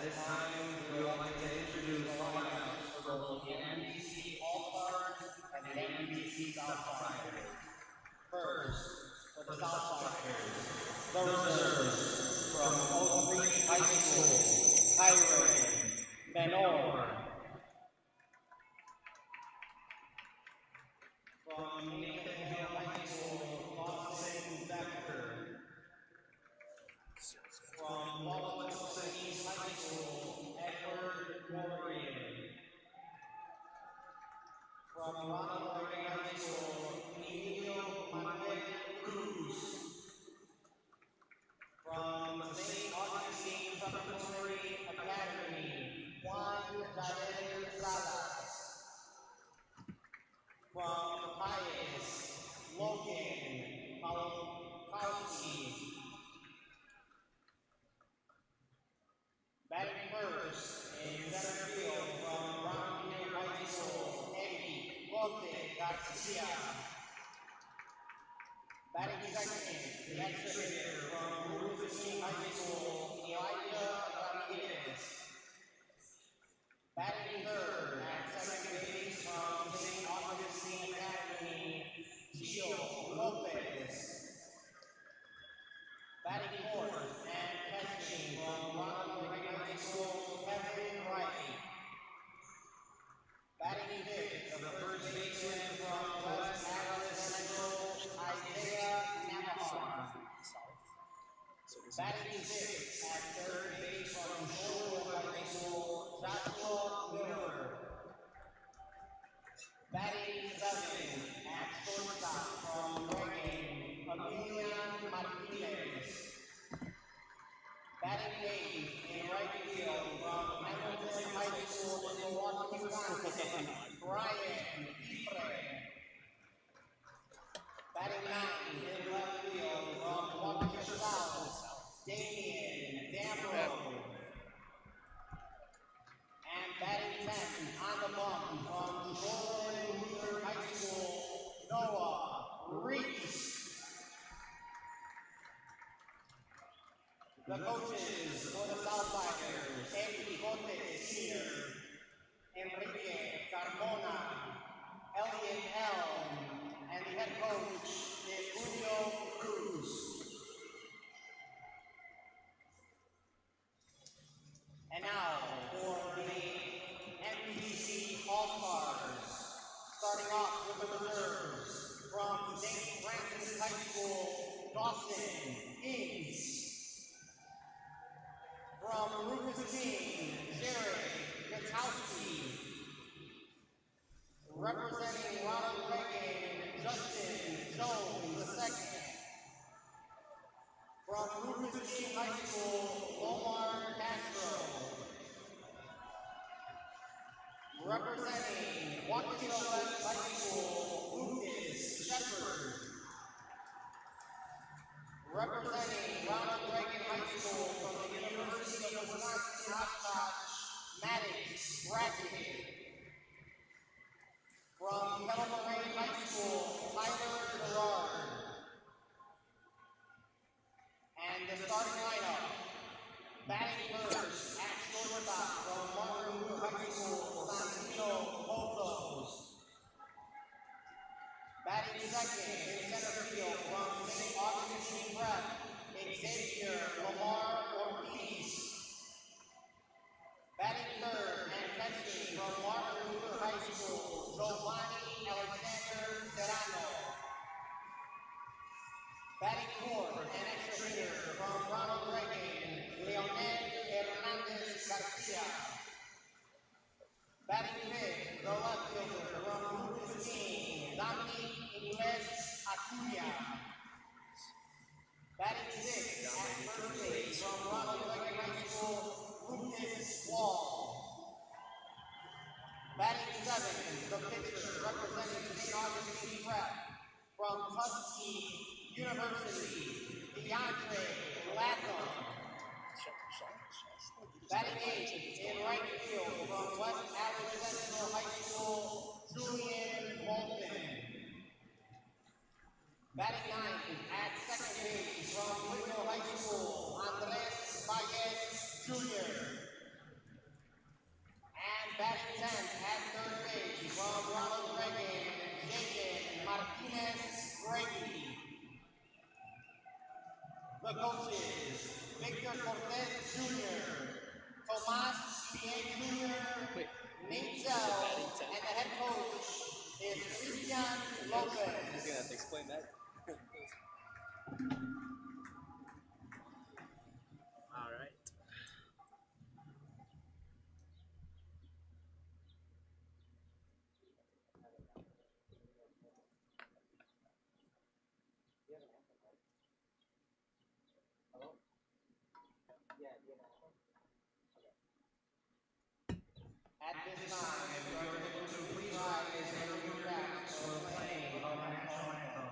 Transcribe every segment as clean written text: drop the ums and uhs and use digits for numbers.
this time, we would like to introduce the lineups for both the NBC All-Stars and the NBC Southsiders. First, for the Southsiders, the reserves from Oak Creek High School, Tyron Menor. From Nathan Hill High School, Dawson Becker. From Wauwatosa East High School, Edward Morgan. From Ronald Reagan High School, Emilio Manuel Cruz. From the St. Augustine Preparatory Academy, Juan Jael Salas. From Pius, Logan Palkowski. Batting first in center field from Brown Hill High School, Eddie Bote Garcia. Batting second, the extra hitter from Rufus High School, Elijah Ramirez. Batting third at second base from St. Augustine Academy, Gio Lopez. Batting fourth and catching from Ronald Reagan High School, Kevin Wright. Batting fifth, the first baseman from West Allis Central, Isaiah Navahar. Batting sixth at third base from Shorewood High School, Joshua Miller. Batting seventh at shortstop from Reagan, Emilian Martinez. Batting eighth in right field from Hamilton High School in Milwaukee, Wisconsin, Brian Ypres. Batting ninth in left field from Waukesha South, Damian Damro. And batting 10th on the bump from Shoreland Luther High School, Noah Reese. The coaches for the Southsiders, Eddie Bote Sr., Enrique Carmona, Elliot Elm, and the head coach is Julio Cruz. And now for the NBC All-Stars, starting off with the reserves from St. Francis High School, Dawson Ings. From Rufus King, Jared Gutowski. Representing Ronald Reagan, Justin Jones II. From Rufus King High School, Omar Castro. Representing Waukesha West High School, Lucas Shepard. Representing Ronald Reagan High School from the University of Wisconsin Oshkosh, Maddox Brackett. From Kettle Moraine High School, Tyler Gerard. And the starting lineup, batting first at shortstop from Martin Luther High School, Santino Pozos. Batting second in center field from St. Augustine Prep, Xavier Lamar Ortiz. Batting third and catching from Martin Luther High School, Giovanni Alexander Serrano. Batting fourth and extra hitter from Ronald Reagan, Leonel Hernandez Garcia. Batting fifth, the left fielder from Rufus King, Dominic Ingles Acuña. Batting sixth at first base from Ronald Reagan High School, Lucas Wall. Batting seventh, the pitcher representing St. Augustine Prep from Tuskegee University, DeAndre Latham. Batting eighth in right field from West Allis Central High School, Julian Bolton. Batting ninth at second base from Whitnell High School, Andres Valles Jr. at third base from Ronald Reagan, Jaden Martinez Brady. The coaches, Victor Cortez Jr., Tomas C.A. Jr., Nate Zell, and the head coach is Christian Lopez. You're gonna have to explain that. All right. At this time, if you are able to please rise and remove your caps for playing of our national anthem.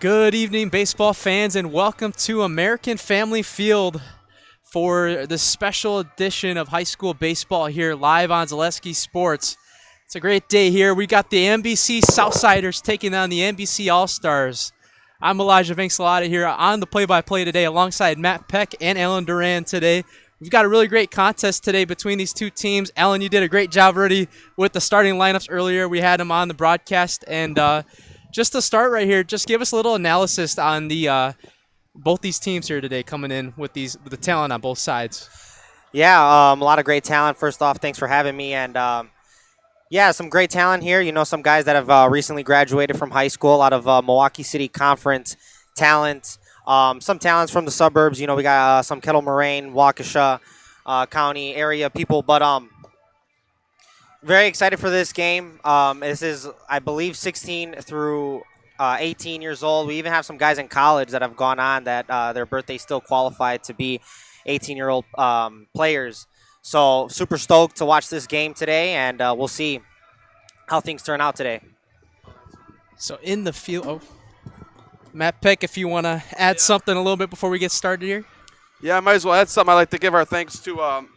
Good evening, baseball fans, and welcome to American Family Field for the special edition of high school baseball here live on Zaleski Sports. It's a great day here. We got the NBC Southsiders taking on the NBC All-Stars. I'm Elijah Vincelata here on the play-by-play today alongside Matt Peck and Alan Duran today. We've got a really great contest today between these two teams. Alan, you did a great job already with the starting lineups earlier. We had them on the broadcast, and just to start right here, just give us a little analysis on the both these teams here today coming in with the talent on both sides. Yeah, a lot of great talent. First off, thanks for having me. And yeah, some great talent here. You know, some guys that have recently graduated from high school, a lot of Milwaukee City Conference talent. Some talents from the suburbs. You know, we got some Kettle Moraine, Waukesha County area people. But very excited for this game. This is, I believe, 16 through 18 years old. We even have some guys in college that have gone on that their birthday still qualified to be 18-year-old players. So super stoked to watch this game today, and we'll see how things turn out today. So in the field, Matt Peck, if you want to add something a little bit before we get started here. Yeah, I might as well add something. I'd like to give our thanks to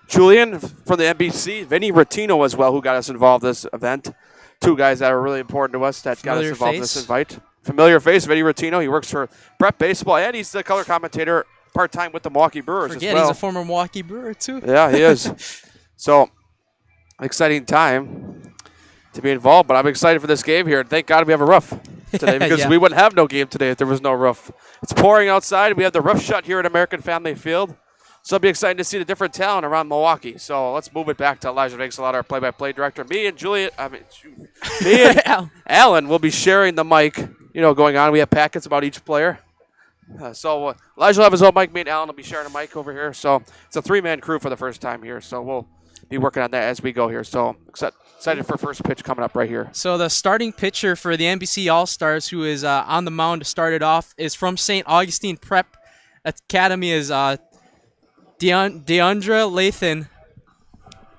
Julian from the NBC, Vinny Rotino as well, who got us involved in this event. Two guys that are really important to us that got us involved in this invite. Familiar face, Vinny Rotino. He works for Brett Baseball, and he's the color commentator part-time with the Milwaukee Brewers as well. He's a former Milwaukee Brewer, too. Yeah, he is. So, exciting time to be involved, but I'm excited for this game here. Thank God we have a roof today because we wouldn't have no game today if there was no roof. It's pouring outside. We have the roof shut here at American Family Field. So it'll be exciting to see the different talent around Milwaukee. So let's move it back to Elijah Vincelata, our play-by-play director. Me and Alan will be sharing the mic, going on. We have packets about each player. So Elijah will have his own mic. Me and Alan will be sharing a mic over here. So it's a three-man crew for the first time here. So we'll be working on that as we go here. So excited for first pitch coming up right here. So the starting pitcher for the NBC All-Stars, who is on the mound to start it off, is from St. Augustine Prep Academy, is Deandra Lathan,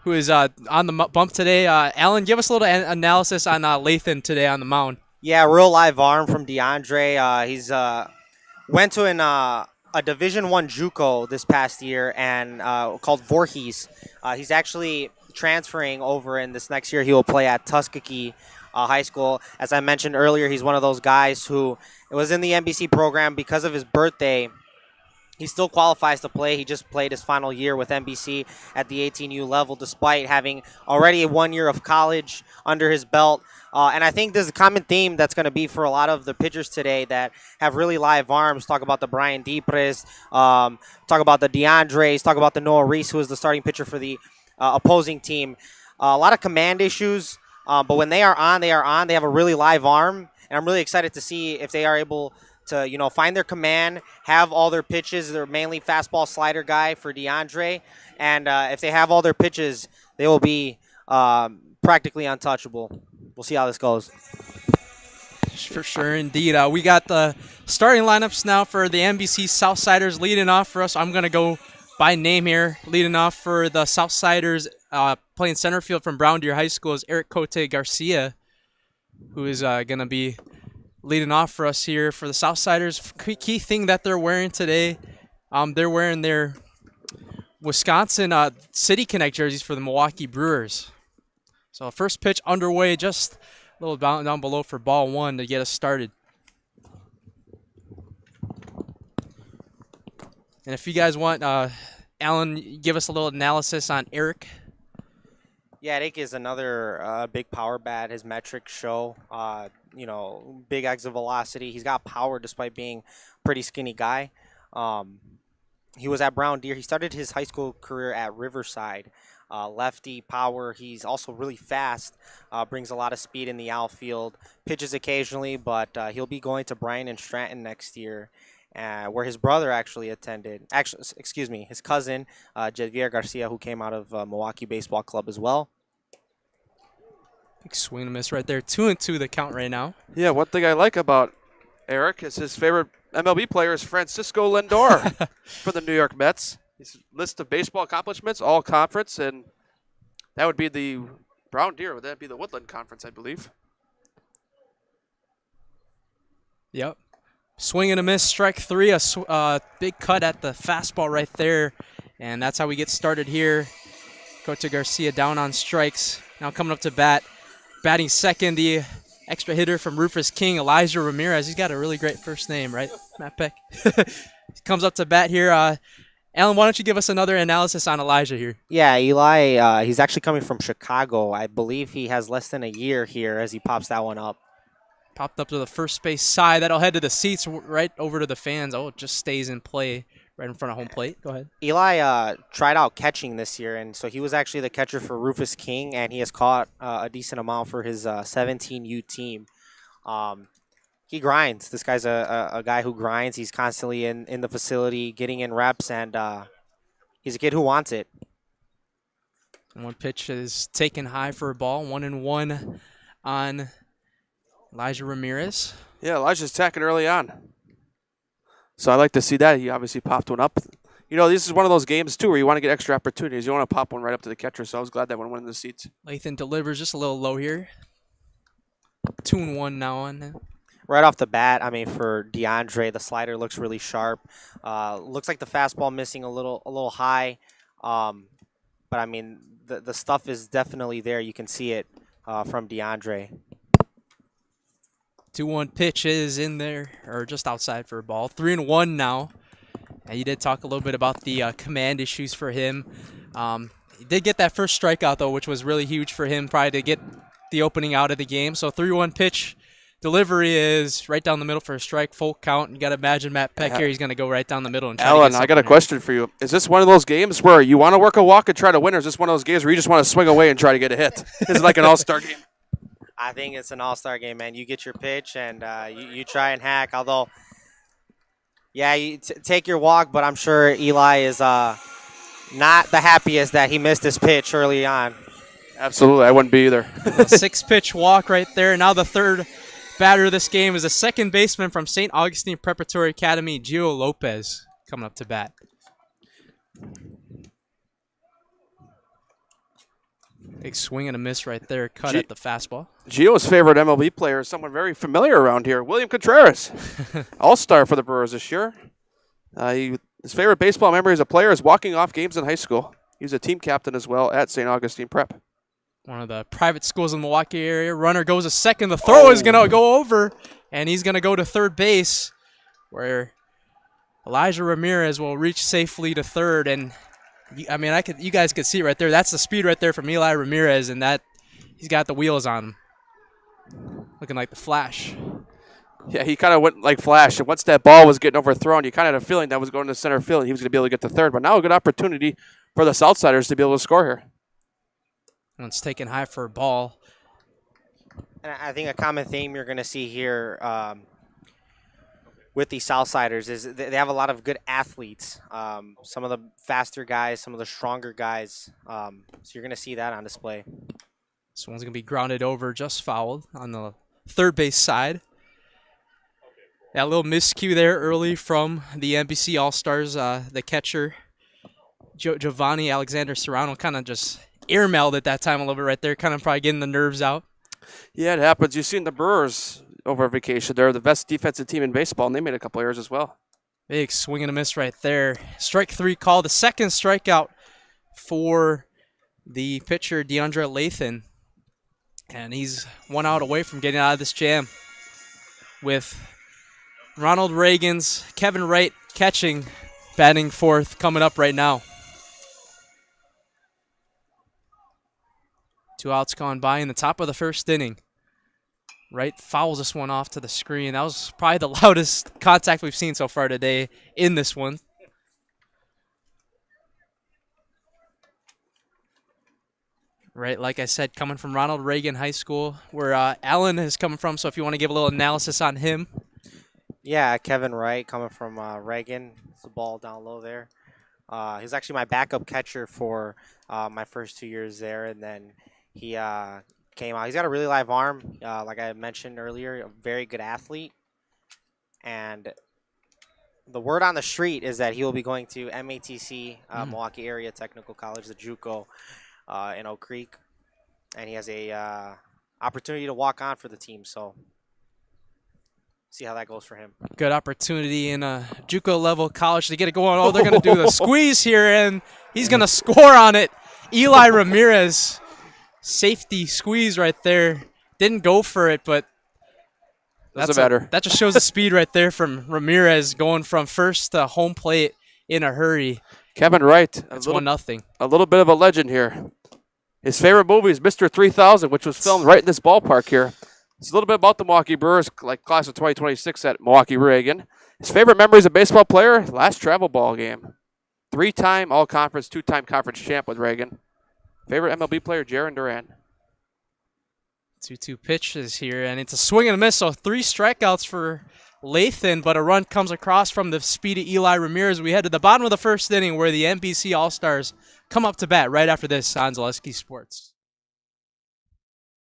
who is on the bump today. Alan, give us a little analysis on Lathan today on the mound. Yeah, real live arm from DeAndre. He's went to a Division I JUCO this past year and called Voorhees. He's actually transferring over, and this next year he will play at Tuskegee High School. As I mentioned earlier, he's one of those guys who was in the NBC program because of his birthday. He still qualifies to play. He just played his final year with NBC at the 18U level, despite having already 1 year of college under his belt. And I think there's a common theme that's going to be for a lot of the pitchers today that have really live arms. Talk about the Brian Deprez, talk about the DeAndres, talk about the Noah Reese, who is the starting pitcher for the opposing team. A lot of command issues, but when they are on, they are on. They have a really live arm, and I'm really excited to see if they are able to, find their command, have all their pitches. They're mainly fastball slider guy for DeAndre. And if they have all their pitches, they will be practically untouchable. We'll see how this goes. For sure, indeed. We got the starting lineups now for the NBC Southsiders leading off for us. I'm going to go by name here. Leading off for the Southsiders playing center field from Brown Deer High School is Eric Cote Garcia, who is going to be leading off for us here for the Southsiders. Key thing that they're wearing today, they're wearing their Wisconsin City Connect jerseys for the Milwaukee Brewers. So first pitch underway, just a little down below for ball one to get us started. And if you guys want, Alan, give us a little analysis on Eric. Yeah, Eric is another big power bat. His metrics show, big exit velocity. He's got power despite being a pretty skinny guy. He was at Brown Deer. He started his high school career at Riverside. Lefty power. He's also really fast. Brings a lot of speed in the outfield. Pitches occasionally, but he'll be going to Bryan and Stratton next year, where his brother actually attended. His cousin, Javier Garcia, who came out of Milwaukee Baseball Club as well. Big swing and miss right there. 2-2 the count right now. Yeah, one thing I like about Eric is his favorite MLB player is Francisco Lindor for the New York Mets. His list of baseball accomplishments, all conference, and that would be the Brown Deer. Would that be the Woodland Conference, I believe? Yep. Swing and a miss, strike three, big cut at the fastball right there. And that's how we get started here. Coach Garcia down on strikes. Now coming up to bat, batting second, the extra hitter from Rufus King, Elijah Ramirez. He's got a really great first name, right, Matt Peck? Comes up to bat here. Alan, why don't you give us another analysis on Elijah here? Yeah, Eli, he's actually coming from Chicago. I believe he has less than a year here as he pops that one up. Popped up to the first base side. That'll head to the seats right over to the fans. Oh, it just stays in play right in front of home plate. Go ahead. Eli tried out catching this year, and so he was actually the catcher for Rufus King, and he has caught a decent amount for his 17U team. He grinds. This guy's a guy who grinds. He's constantly in the facility, getting in reps, and he's a kid who wants it. And one pitch is taken high for a ball. 1-1 on Elijah Ramirez. Yeah, Elijah's attacking early on. So I like to see that. He obviously popped one up. You know, this is one of those games, too, where you want to get extra opportunities. You want to pop one right up to the catcher, so I was glad that one went in the seats. Lathan delivers just a little low here. 2-1 now on him. Right off the bat, I mean, for DeAndre, the slider looks really sharp. Looks like the fastball missing a little high. But, I mean, the stuff is definitely there. You can see it from DeAndre. 2-1 pitch is in there, or just outside for a ball. 3-1 now. And you did talk a little bit about the command issues for him. He did get that first strikeout, though, which was really huge for him, probably to get the opening out of the game. So 3-1 pitch. Delivery is right down the middle for a strike, full count. You got to imagine Matt Peck here. He's going to go right down the middle and try Alan, to get I got a question for you. Is this one of those games where you want to work a walk and try to win, or is this one of those games where you just want to swing away and try to get a hit? Is it like an all-star game? I think it's an all-star game, man. You get your pitch and you try and hack. Although, yeah, you take your walk, but I'm sure Eli is not the happiest that he missed his pitch early on. Absolutely, I wouldn't be either. A 6-pitch walk right there. Now the third batter of this game is a second baseman from St. Augustine Preparatory Academy, Gio Lopez, coming up to bat. Big swing and a miss right there. Cut at the fastball. Gio's favorite MLB player is someone very familiar around here, William Contreras. All-star for the Brewers this year. His favorite baseball memory as a player is walking off games in high school. He was a team captain as well at St. Augustine Prep. One of the private schools in the Milwaukee area. Runner goes a second. The throw is going to go over, and he's going to go to third base, where Elijah Ramirez will reach safely to third. And I mean, you guys could see it right there. That's the speed right there from Eli Ramirez, and that he's got the wheels on him, looking like the Flash. Yeah, he kind of went like Flash, and once that ball was getting overthrown, you kind of had a feeling that was going to center field, and he was going to be able to get to third. But now a good opportunity for the Southsiders to be able to score here. And it's taken high for a ball. And I think a common theme you're going to see here with the Southsiders is they have a lot of good athletes. Some of the faster guys, some of the stronger guys. So you're going to see that on display. This one's going to be grounded over, just fouled on the third base side. That little miscue there early from the NBC All-Stars, the catcher, Giovanni Alexander Serrano, kind of just airmailed at that time a little bit right there, kind of probably getting the nerves out. Yeah, it happens. You've seen the Brewers over vacation. They're the best defensive team in baseball, and they made a couple errors as well. Big swing and a miss right there. Strike three call, the second strikeout for the pitcher, DeAndre Lathan. And he's 1 out away from getting out of this jam with Ronald Reagan's Kevin Wright catching, batting fourth, coming up right now. 2 outs gone by in the top of the first inning. Wright fouls this one off to the screen. That was probably the loudest contact we've seen so far today in this one. Right, like I said, coming from Ronald Reagan High School, where Allen is coming from. So if you want to give a little analysis on him. Yeah, Kevin Wright coming from Reagan. It's the ball down low there. He's actually my backup catcher for my first 2 years there, and then he came out. He's got a really live arm, like I mentioned earlier, a very good athlete. And the word on the street is that he will be going to MATC, Milwaukee Area Technical College, the JUCO in Oak Creek. And he has a opportunity to walk on for the team. So see how that goes for him. Good opportunity in a JUCO level college to get it going. Oh, they're going to do the squeeze here, and he's going to score on it. Eli Ramirez, safety squeeze right there. Didn't go for it, but Doesn't matter. That just shows the speed right there from Ramirez going from first to home plate in a hurry. Kevin Wright, It's 1-0. a little bit of a legend here. His favorite movie is Mr. 3000, which was filmed right in this ballpark here. It's a little bit about the Milwaukee Brewers, like class of 2026 at Milwaukee Reagan. His favorite memory as a baseball player, last travel ball game. 3-time all-conference, 2-time conference champ with Reagan. Favorite MLB player, Jarren Duran. 2-2 pitches here, and it's a swing and a miss, so 3 strikeouts for Lathan, but a run comes across from the speedy Eli Ramirez. We head to the bottom of the first inning where the NBC All-Stars come up to bat right after this on Zaleski Sports.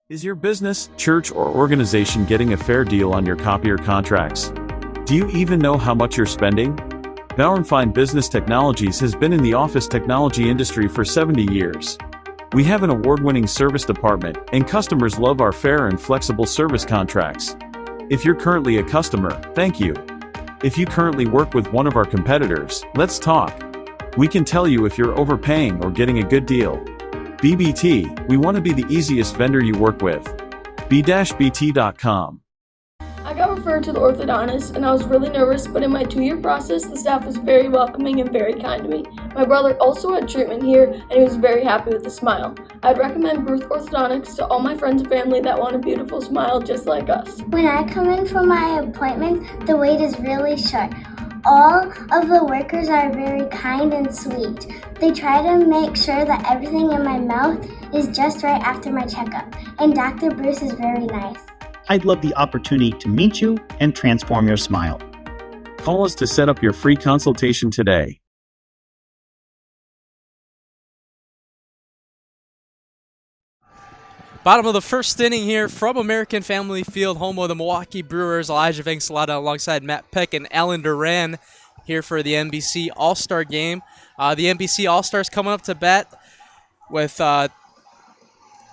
Is your business, church, or organization getting a fair deal on your copier contracts? Do you even know how much you're spending? Bauer & Fine Business Technologies has been in the office technology industry for 70 years. We have an award-winning service department, and customers love our fair and flexible service contracts. If you're currently a customer, thank you. If you currently work with one of our competitors, let's talk. We can tell you if you're overpaying or getting a good deal. BBT, we want to be the easiest vendor you work with. b-bt.com. I got referred to the orthodontist and I was really nervous, but in my 2-year process, the staff was very welcoming and very kind to me. My brother also had treatment here and he was very happy with the smile. I'd recommend Bruce Orthodontics to all my friends and family that want a beautiful smile just like us. When I come in for my appointment, the wait is really short. All of the workers are very kind and sweet. They try to make sure that everything in my mouth is just right after my checkup, and Dr. Bruce is very nice. I'd love the opportunity to meet you and transform your smile. Call us to set up your free consultation today. Bottom of the first inning here from American Family Field, home of the Milwaukee Brewers. Elijah Vencelada alongside Matt Peck and Alan Duran here for the NBC All-Star Game. The NBC All-Stars coming up to bat with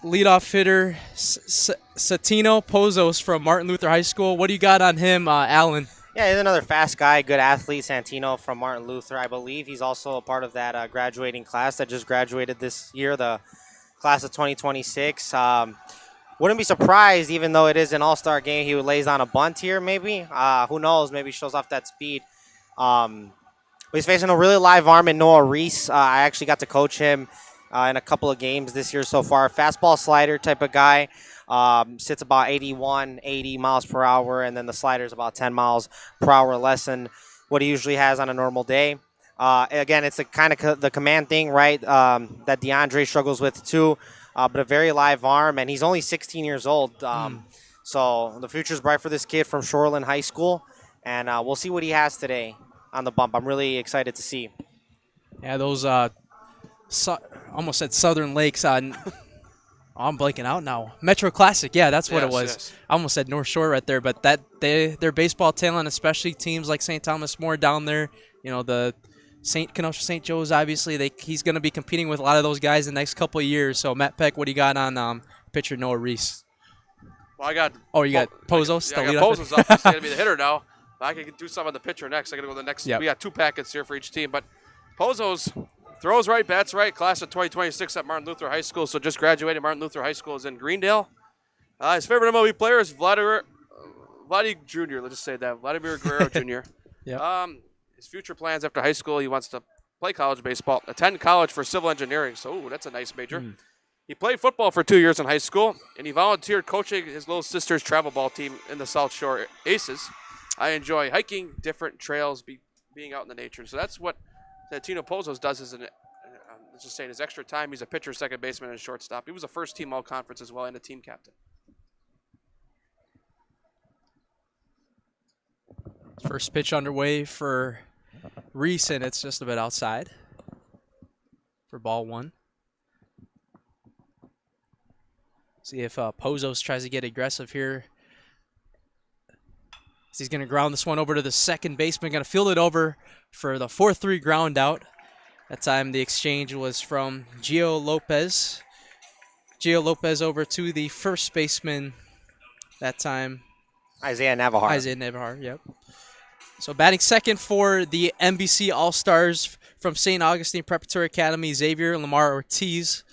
leadoff hitter Satino Pozos from Martin Luther High School. What do you got on him, Alan? Yeah, he's another fast guy, good athlete, Santino from Martin Luther. I believe he's also a part of that graduating class that just graduated this year, the class of 2026. Wouldn't be surprised, even though it is an all-star game, he lays on a bunt here maybe. Who knows, maybe shows off that speed. But he's facing a really live arm in Noah Reese. I actually got to coach him in a couple of games this year so far. Fastball slider type of guy. Sits about 81, 80 miles per hour, and then the slider is about 10 miles per hour less than what he usually has on a normal day. Again, it's the kind of the command thing, right, that DeAndre struggles with too, but a very live arm, and he's only 16 years old. So the future's bright for this kid from Shoreland High School, and we'll see what he has today on the bump. I'm really excited to see. Yeah, those almost said Southern Lakes on. I'm blanking out now. Metro Classic, yeah, that's what it was. Yes. I almost said North Shore right there, but their baseball talent, especially teams like St. Thomas More down there, you know, the Kenosha St. Joe's, obviously, he's going to be competing with a lot of those guys in the next couple of years. So, Matt Peck, what do you got on pitcher Noah Reese? Well, I got. Oh, you got Pozos? Yeah, I got Pozos up. He's going to be the hitter now. I can do some on the pitcher next. I'm going to go to the next. Yep. We got 2 packets here for each team. But Pozos throws right, bats right. Class of 2026 at Martin Luther High School. So just graduated. Martin Luther High School is in Greendale. His favorite MLB player is Vladimir Jr. Let's just say that. Vladimir Guerrero Jr. Yeah. His future plans after high school, he wants to play college baseball, attend college for civil engineering. So, that's a nice major. He played football for 2 years in high school, and he volunteered coaching his little sister's travel ball team in the South Shore Aces. I enjoy hiking, different trails, being out in the nature. So that's what Santino Pozos does. Let's just say in his extra time, he's a pitcher, second baseman, and a shortstop. He was a first-team all-conference as well and a team captain. First pitch underway for Reese, and it's just a bit outside for ball 1. See if Pozos tries to get aggressive here. He's going to ground this one over to the second baseman. Going to field it over for the 4-3 ground out. That time the exchange was from Gio Lopez. Gio Lopez over to the first baseman that time Isaiah Navahar. Isaiah Navahar, yep. So batting second for the NBC All-Stars from St. Augustine Preparatory Academy, Xavier Lamar Ortiz.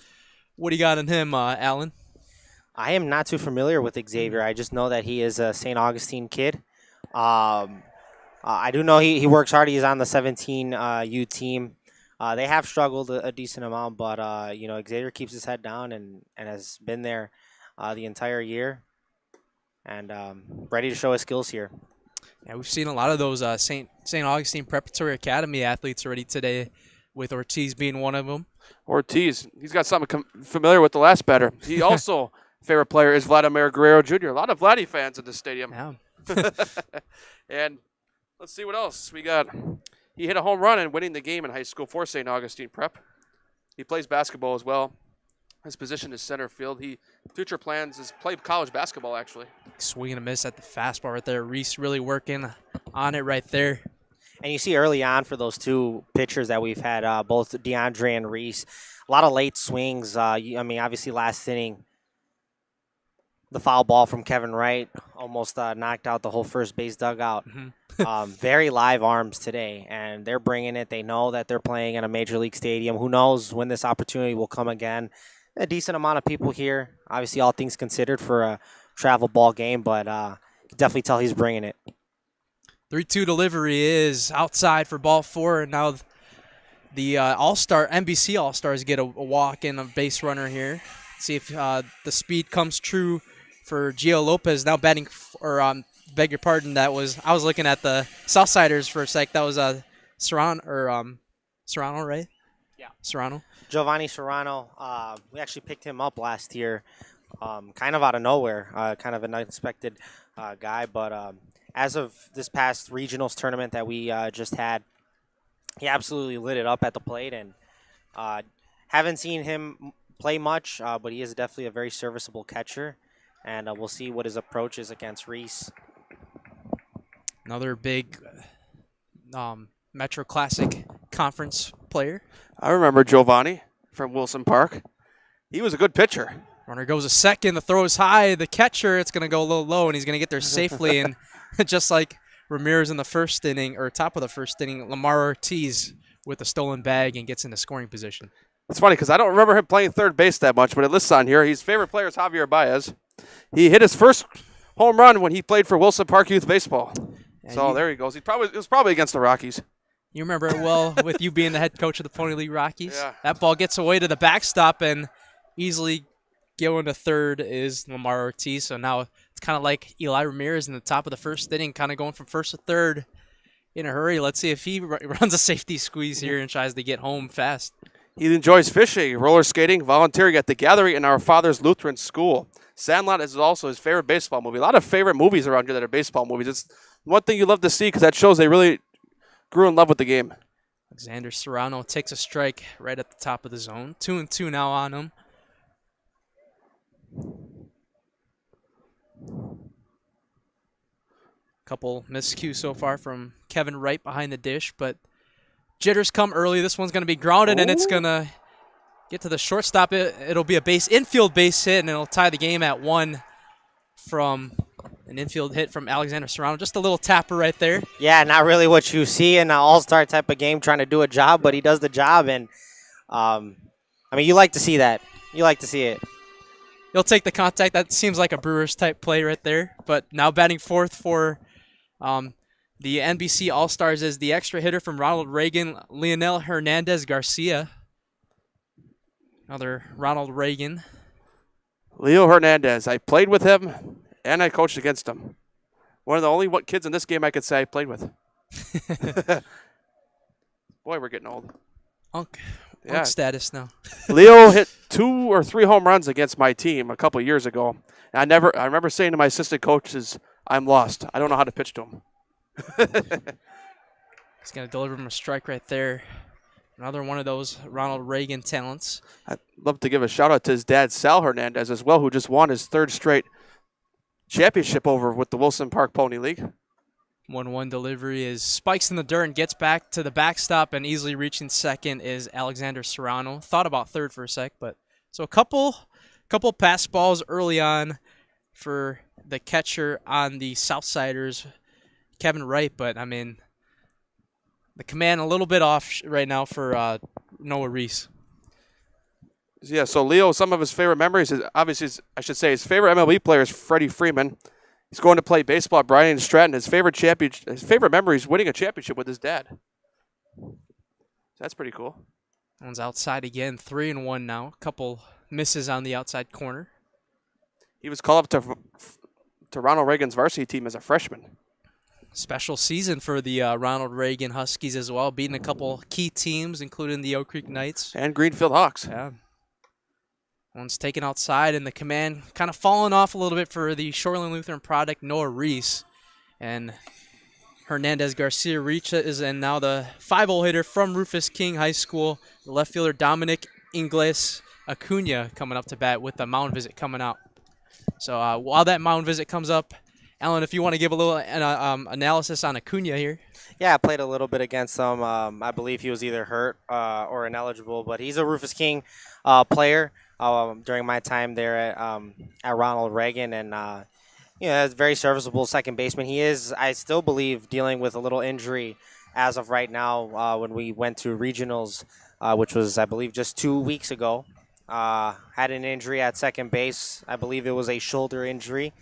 What do you got on him, Alan? I am not too familiar with Xavier. I just know that he is a St. Augustine kid. I do know he works hard. He's on the 17U team. They have struggled a decent amount, but Xavier keeps his head down and has been there the entire year and ready to show his skills here. Yeah, we've seen a lot of those St. Augustine Preparatory Academy athletes already today, with Ortiz being one of them. Ortiz, he's got something familiar with the last batter. He also, favorite player is Vladimir Guerrero Jr. A lot of Vladdy fans in the stadium. Yeah. And let's see what else we got. He hit a home run in winning the game in high school for St. Augustine Prep. He plays basketball as well. His position is center field. Future plans is play college basketball, actually. Swing and a miss at the fastball right there. Reese really working on it right there. And you see early on for those two pitchers that we've had, both DeAndre and Reese, a lot of late swings. Obviously last inning, the foul ball from Kevin Wright almost knocked out the whole first base dugout. Very live arms today, and they're bringing it. They know that they're playing in a major league stadium. Who knows when this opportunity will come again. A decent amount of people here, obviously all things considered for a travel ball game, but definitely tell he's bringing it. 3-2 delivery is outside for ball four, and now the NBC All-Stars get a walk and a base runner here. See if the speed comes true for Gio Lopez, now batting, beg your pardon, I was looking at the Southsiders for a sec. That was Serrano, right? Yeah. Serrano. Giovanni Serrano, we actually picked him up last year, kind of out of nowhere, kind of an unexpected guy. But as of this past regionals tournament that we just had, he absolutely lit it up at the plate. And haven't seen him play much, but he is definitely a very serviceable catcher. And we'll see what his approach is against Reese. Another big Metro Classic Conference player. I remember Giovanni from Wilson Park. He was a good pitcher. Runner goes a second. The throw is high. The catcher, it's going to go a little low, and he's going to get there safely. And just like Ramirez in the first inning, or top of the first inning, Lamar Ortiz with a stolen bag and gets into scoring position. It's funny because I don't remember him playing third base that much, but it lists on here. His favorite player is Javier Baez. He hit his first home run when he played for Wilson Park Youth Baseball. So there he goes. It was probably against the Rockies. You remember it well with you being the head coach of the Pony League Rockies. Yeah. That ball gets away to the backstop, and easily going to third is Lamar Ortiz. So now it's kind of like Eli Ramirez in the top of the first inning, kind of going from first to third in a hurry. Let's see if he runs a safety squeeze here and tries to get home fast. He enjoys fishing, roller skating, volunteering at the Gathering in Our Father's Lutheran School. Sandlot is also his favorite baseball movie. A lot of favorite movies around here that are baseball movies. It's one thing you love to see because that shows they really grew in love with the game. Alexander Serrano takes a strike right at the top of the zone. 2-2 now on him. Couple miscues so far from Kevin Wright behind the dish, but jitters come early. This one's going to be grounded, and it's going to get to the shortstop. It'll be a infield base hit, and it'll tie the game at 1 from an infield hit from Alexander Serrano. Just a little tapper right there. Yeah, not really what you see in an all-star type of game trying to do a job, but he does the job. And, you like to see that. You like to see it. He'll take the contact. That seems like a Brewers type play right there. But now batting fourth for the NBC All-Stars is the extra hitter from Ronald Reagan, Leonel Hernandez Garcia. Another Ronald Reagan. Leo Hernandez. I played with him, and I coached against him. One of the only kids in this game I could say I played with. Boy, we're getting old. Unk status now. Leo hit 2 or 3 home runs against my team a couple years ago. And I remember saying to my assistant coaches, I'm lost. I don't know how to pitch to him. He's going to deliver him a strike right there. Another one of those Ronald Reagan talents. I'd love to give a shout-out to his dad, Sal Hernandez, as well, who just won his 3rd straight championship over with the Wilson Park Pony League. 1-1 delivery is spikes in the dirt and gets back to the backstop, and easily reaching second is Alexander Serrano. Thought about third for a sec, but so a couple pass balls early on for the catcher on the Southsiders, Kevin Wright. But, I mean, the command a little bit off right now for Noah Reese. Yeah, so Leo, some of his favorite memories is obviously, his favorite MLB player is Freddie Freeman. He's going to play baseball at Bryan Stratton. His favorite memory is winning a championship with his dad. That's pretty cool. One's outside again, 3-1 now. A couple misses on the outside corner. He was called up to Ronald Reagan's varsity team as a freshman. Special season for the Ronald Reagan Huskies as well, beating a couple key teams, including the Oak Creek Knights. And Greenfield Hawks. Yeah. One's taken outside, and the command kind of falling off a little bit for the Shoreland Lutheran product, Noah Reese. And Hernandez Garcia reaches, and now the 5-hole hitter from Rufus King High School, the left fielder Dominic Ingles Acuna coming up to bat with the mound visit coming out. So while that mound visit comes up, Alan, if you want to give a little analysis on Acuna here. Yeah, I played a little bit against him. I believe he was either hurt or ineligible, but he's a Rufus King player during my time there at Ronald Reagan, and a very serviceable second baseman. He is, I still believe, dealing with a little injury as of right now. When we went to regionals, which was, I believe, just 2 weeks ago, had an injury at second base. I believe it was a shoulder injury.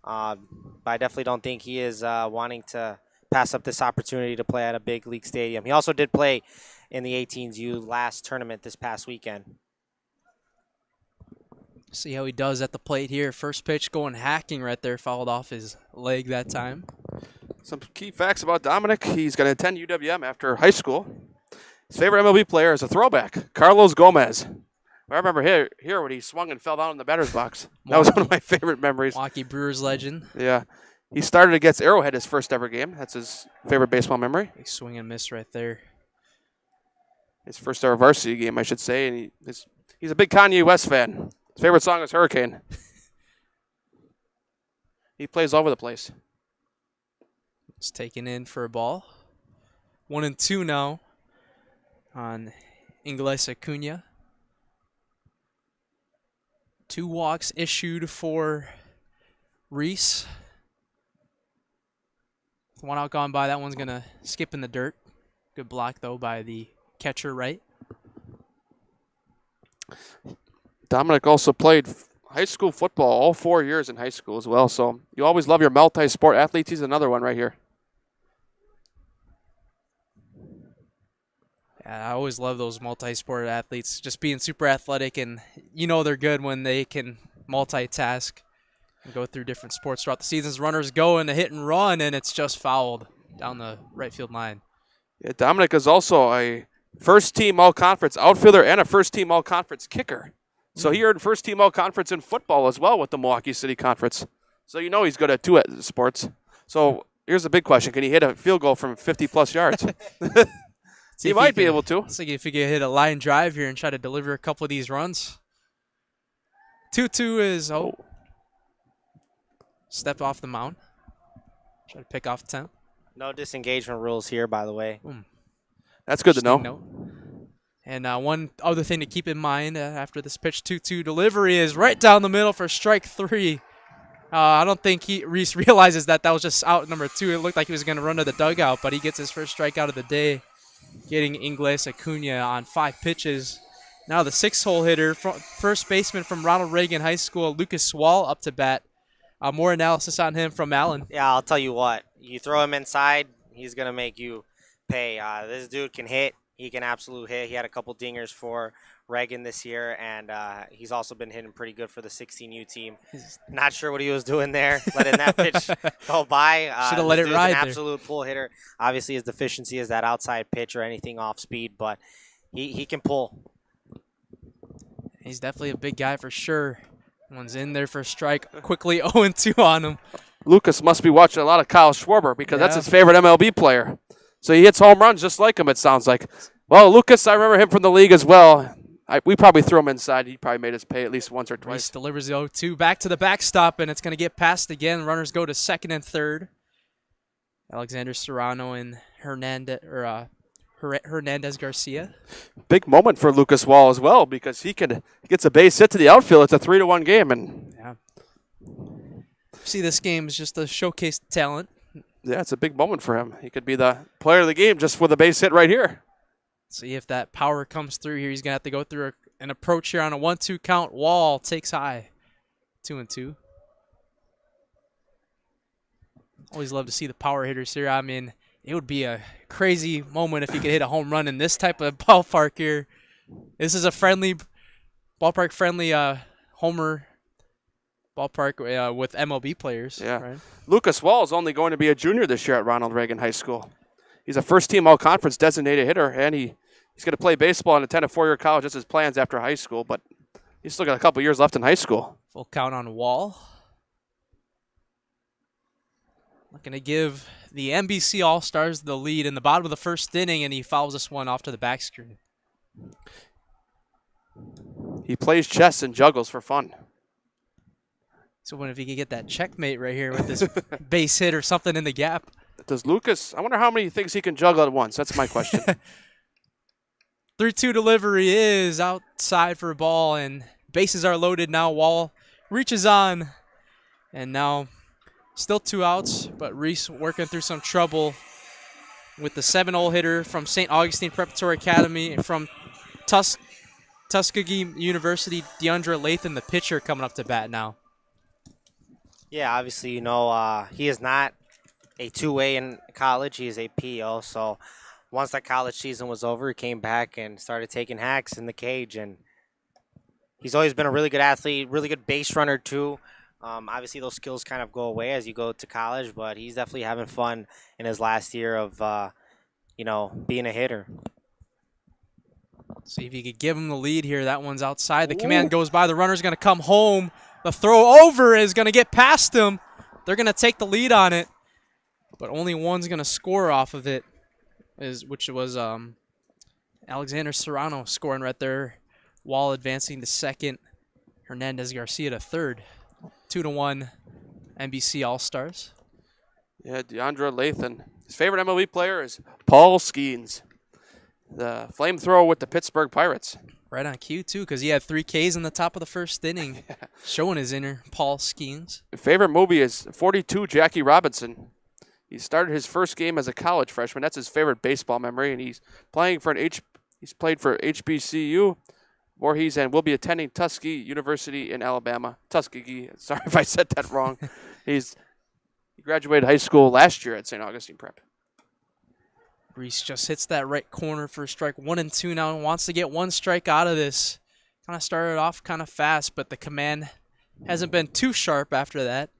But I definitely don't think he is wanting to pass up this opportunity to play at a big league stadium. He also did play in the 18U last tournament this past weekend. See how he does at the plate here. First pitch going hacking right there, fouled off his leg that time. Some key facts about Dominic. He's going to attend UWM after high school. His favorite MLB player is a throwback, Carlos Gomez. I remember here when he swung and fell down in the batter's box. That was one of my favorite memories. Milwaukee Brewers legend. Yeah. He started against Arrowhead his first ever game. That's his favorite baseball memory. Big swing and miss right there. His first ever varsity game, I should say. And he's a big Kanye West fan. His favorite song is Hurricane. He plays all over the place. It's taken in for a ball. 1-2 now on Ingles Acuna. 2 walks issued for Reese. One out gone by. That one's going to skip in the dirt. Good block, though, by the catcher right. Dominic also played high school football all 4 years in high school as well. So you always love your multi-sport athletes. He's another one right here. Yeah, I always love those multi-sport athletes, just being super athletic, and they're good when they can multitask and go through different sports throughout the seasons. Runners go in a hit and run, and it's just fouled down the right field line. Yeah, Dominic is also a first-team all-conference outfielder and a first-team all-conference kicker. So he earned first-team all-conference in football as well with the Milwaukee City Conference. So he's good at 2 sports. So here's the big question. Can he hit a field goal from 50-plus yards? He might be able to. Let's see if he can hit a line drive here and try to deliver a couple of these runs. 2-2 is, step off the mound. Try to pick off 10. No disengagement rules here, by the way. That's good to know. And one other thing to keep in mind after this pitch 2-2 delivery is right down the middle for strike 3. I don't think Reese realizes that was just out number 2. It looked like he was going to run to the dugout, but he gets his first strikeout of the day, getting Ingles Acuna on 5 pitches. Now the 6-hole hitter, first baseman from Ronald Reagan High School, Lucas Swall, up to bat. More analysis on him from Allen. Yeah, I'll tell you what. You throw him inside, he's going to make you pay. This dude can hit. He can absolute hit. He had a couple dingers for Reagan this year, and he's also been hitting pretty good for the 16U team. Not sure what he was doing there, letting that pitch go by. Should have let it ride. He's an absolute pull hitter. Obviously, his deficiency is that outside pitch or anything off speed, but he can pull. He's definitely a big guy for sure. One's in there for a strike. Quickly 0-2 on him. Lucas must be watching a lot of Kyle Schwarber because that's his favorite MLB player. So he hits home runs just like him, it sounds like. Well, Lucas, I remember him from the league as well. We probably threw him inside. He probably made us pay at least once or twice. Reese delivers the 0-2 back to the backstop, and it's going to get passed again. Runners go to second and third. Alexander Serrano and Hernandez Garcia. Big moment for Lucas Wall as well because he gets a base hit to the outfield. It's a 3-1 game. And see this game as just to showcase talent. Yeah, it's a big moment for him. He could be the player of the game just with a base hit right here. See if that power comes through here. He's going to have to go through an approach here on a 1-2 count. Wall takes high. 2-2. Always love to see the power hitters here. I mean, it would be a crazy moment if he could hit a home run in this type of ballpark here. This is a friendly, ballpark-friendly homer ballpark with MLB players. Yeah. Right? Lucas Wall is only going to be a junior this year at Ronald Reagan High School. He's a first-team all-conference designated hitter, and he's going to play baseball and attend a four-year college. That's his plans after high school, but he's still got a couple years left in high school. Full count on Wall. Looking to give the NBC All-Stars the lead in the bottom of the first inning, and he fouls this one off to the back screen. He plays chess and juggles for fun. So what if he could get that checkmate right here with this base hit or something in the gap? Does Lucas, I wonder how many things he can juggle at once. That's my question. 3-2 delivery is outside for a ball, and bases are loaded now. Wall reaches on, and now still 2 outs, but Reese working through some trouble with the 7-hole hitter from St. Augustine Preparatory Academy from Tuskegee University, DeAndre Lathan, the pitcher, coming up to bat now. Yeah, obviously, he is not a two-way in college. He is a PO. So once that college season was over, he came back and started taking hacks in the cage. And he's always been a really good athlete, really good base runner too. Obviously, those skills kind of go away as you go to college, but he's definitely having fun in his last year of, being a hitter. See if you could give him the lead here. That one's outside. The command goes by. The runner's going to come home. The throw over is going to get past him. They're going to take the lead on it, but only one's going to score off of it, which was Alexander Serrano scoring right there. Wall advancing to second. Hernandez Garcia to third. 2-1 NBC All-Stars. Yeah, DeAndre Lathan. His favorite MLB player is Paul Skeens, the flamethrower with the Pittsburgh Pirates. Right on cue, too, because he had 3 Ks in the top of the first inning, showing his inner Paul Skeens. Favorite movie is 42, Jackie Robinson. He started his first game as a college freshman. That's his favorite baseball memory, and he's playing for he's played for HBCU, Voorhees, and will be attending Tuskegee University in Alabama. Tuskegee, sorry if I said that wrong. He graduated high school last year at St. Augustine Prep. Reese just hits that right corner for a strike. 1-2 now, and wants to get 1 strike out of this. Kind of started off kind of fast, but the command hasn't been too sharp after that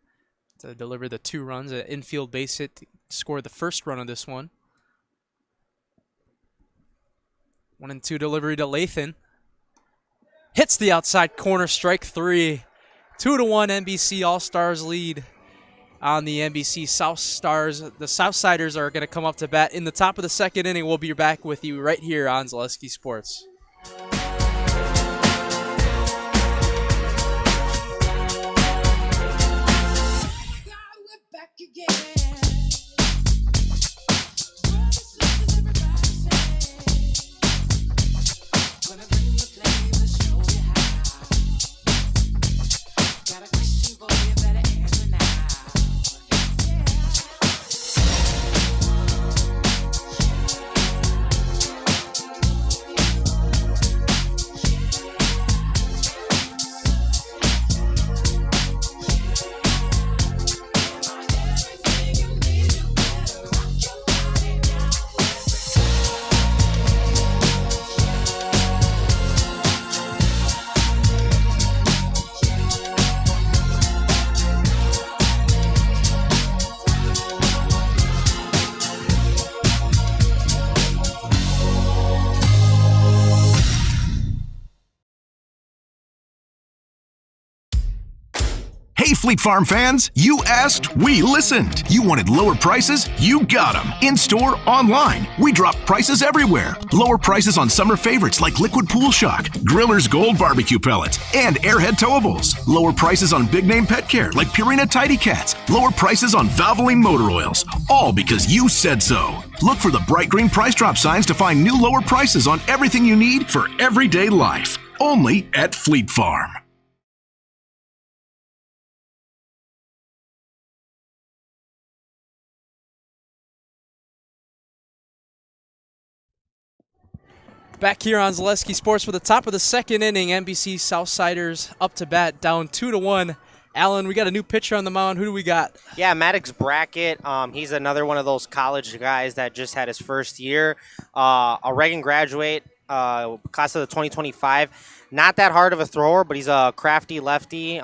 to deliver the 2 runs, an infield base hit to score the first run of this one. 1-2 delivery to Lathan. Hits the outside corner, strike 3. 2-1 NBC All-Stars lead on the NBC South Stars. The Southsiders are going to come up to bat in the top of the second inning. We'll be back with you right here on Zaleski Sports. Hey, Fleet Farm fans, you asked, we listened. You wanted lower prices? You got them. In-store, online. We drop prices everywhere. Lower prices on summer favorites like Liquid Pool Shock, Griller's Gold Barbecue Pellets, and Airhead Towables. Lower prices on big-name pet care like Purina Tidy Cats. Lower prices on Valvoline motor oils. All because you said so. Look for the bright green price drop signs to find new lower prices on everything you need for everyday life. Only at Fleet Farm. Back here on Zaleski Sports for the top of the second inning. NBC Southsiders up to bat, down 2-1. Alan, we got a new pitcher on the mound. Who do we got? Yeah, Maddox Brackett. He's another one of those college guys that just had his first year. A Reagan graduate, class of the 2025. Not that hard of a thrower, but he's a crafty lefty.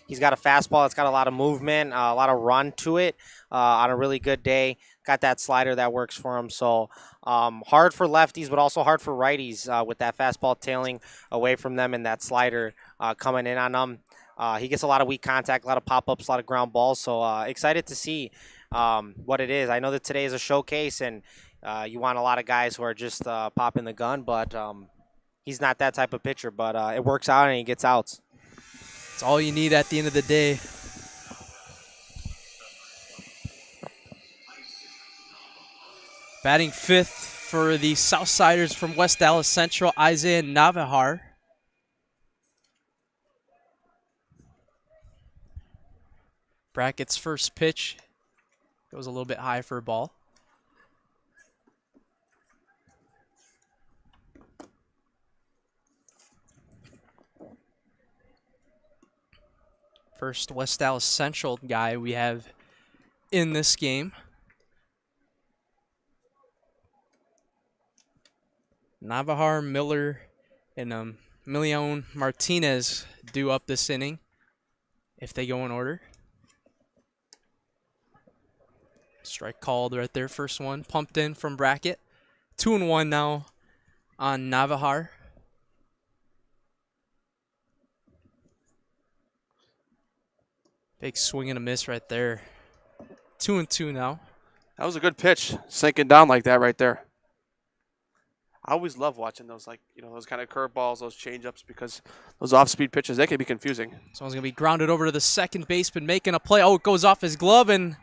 He's got a fastball that's got a lot of movement, a lot of run to it on a really good day. Got that slider that works for him. So hard for lefties, but also hard for righties with that fastball tailing away from them and that slider coming in on them. He gets a lot of weak contact, a lot of pop-ups, a lot of ground balls. So excited to see what it is. I know that today is a showcase, and you want a lot of guys who are just popping the gun, but he's not that type of pitcher. But it works out, and he gets outs. It's all you need at the end of the day. Batting fifth for the Southsiders from West Dallas Central, Isaiah Navajar. Brackett's first pitch goes a little bit high for a ball. First West Dallas Central guy we have in this game. Navajar, Miller, and Milion Martinez due up this inning if they go in order. Strike called right there, first one. Pumped in from Brackett. 2-1 now on Navajar. Big swing and a miss right there. 2-2 now. That was a good pitch, sinking down like that right there. I always love watching those, those kind of curveballs, those changeups, because those off-speed pitches, they can be confusing. Someone's going to be grounded over to the second baseman, making a play. Oh, it goes off his glove, and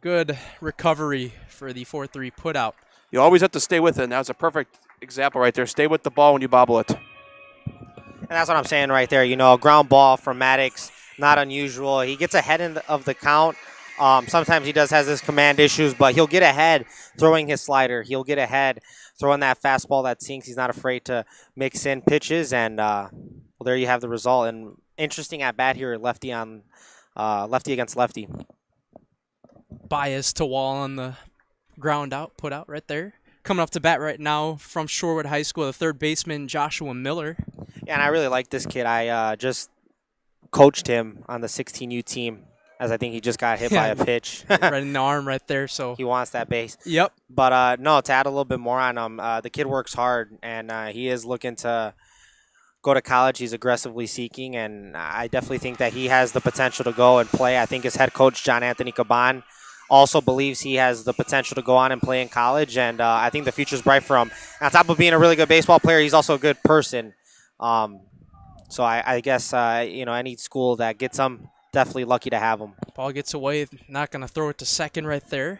good recovery for the 4-3 putout. You always have to stay with it, and that was a perfect example right there. Stay with the ball when you bobble it. And that's what I'm saying right there. You know, a ground ball from Maddox, not unusual. He gets ahead of the count. Sometimes he has his command issues, but he'll get ahead throwing his slider. He'll get ahead throwing that fastball that sinks. He's not afraid to mix in pitches, and well, there you have the result. And interesting at bat here, lefty against lefty. Bias to Wall on the ground out, put out right there. Coming up to bat right now from Shorewood High School, the third baseman, Joshua Miller. Yeah, and I really like this kid. I just coached him on the 16U team, as I think he just got hit by a pitch. Right in the arm right there. So he wants that base. Yep. But no, to add a little bit more on him, the kid works hard, and he is looking to go to college. He's aggressively seeking, and I definitely think that he has the potential to go and play. I think his head coach, John Anthony Caban, also believes he has the potential to go on and play in college, and I think the future's bright for him. On top of being a really good baseball player, he's also a good person. So I guess, any school that gets him, definitely lucky to have him. Ball gets away, not going to throw it to second right there.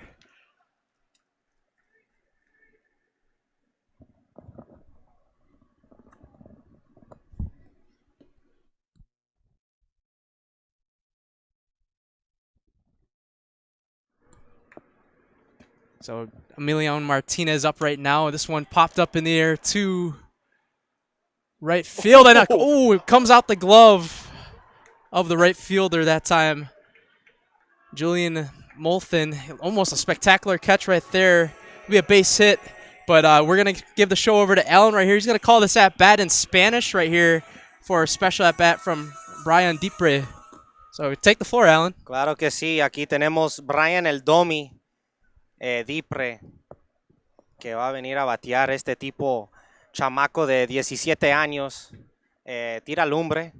So Emilion Martinez up right now. This one popped up in the air to right field. And it comes out the glove of the right fielder that time. Julian Molthen, almost a spectacular catch right there. It'll be a base hit, but we're going to give the show over to Alan right here. He's going to call this at-bat in Spanish right here for a special at-bat from Brian Dipre. So take the floor, Alan. Claro que sí. Aquí tenemos Brian El Domi Dipre, que va a venir a batear este tipo chamaco de 17 años. Tira lumbre.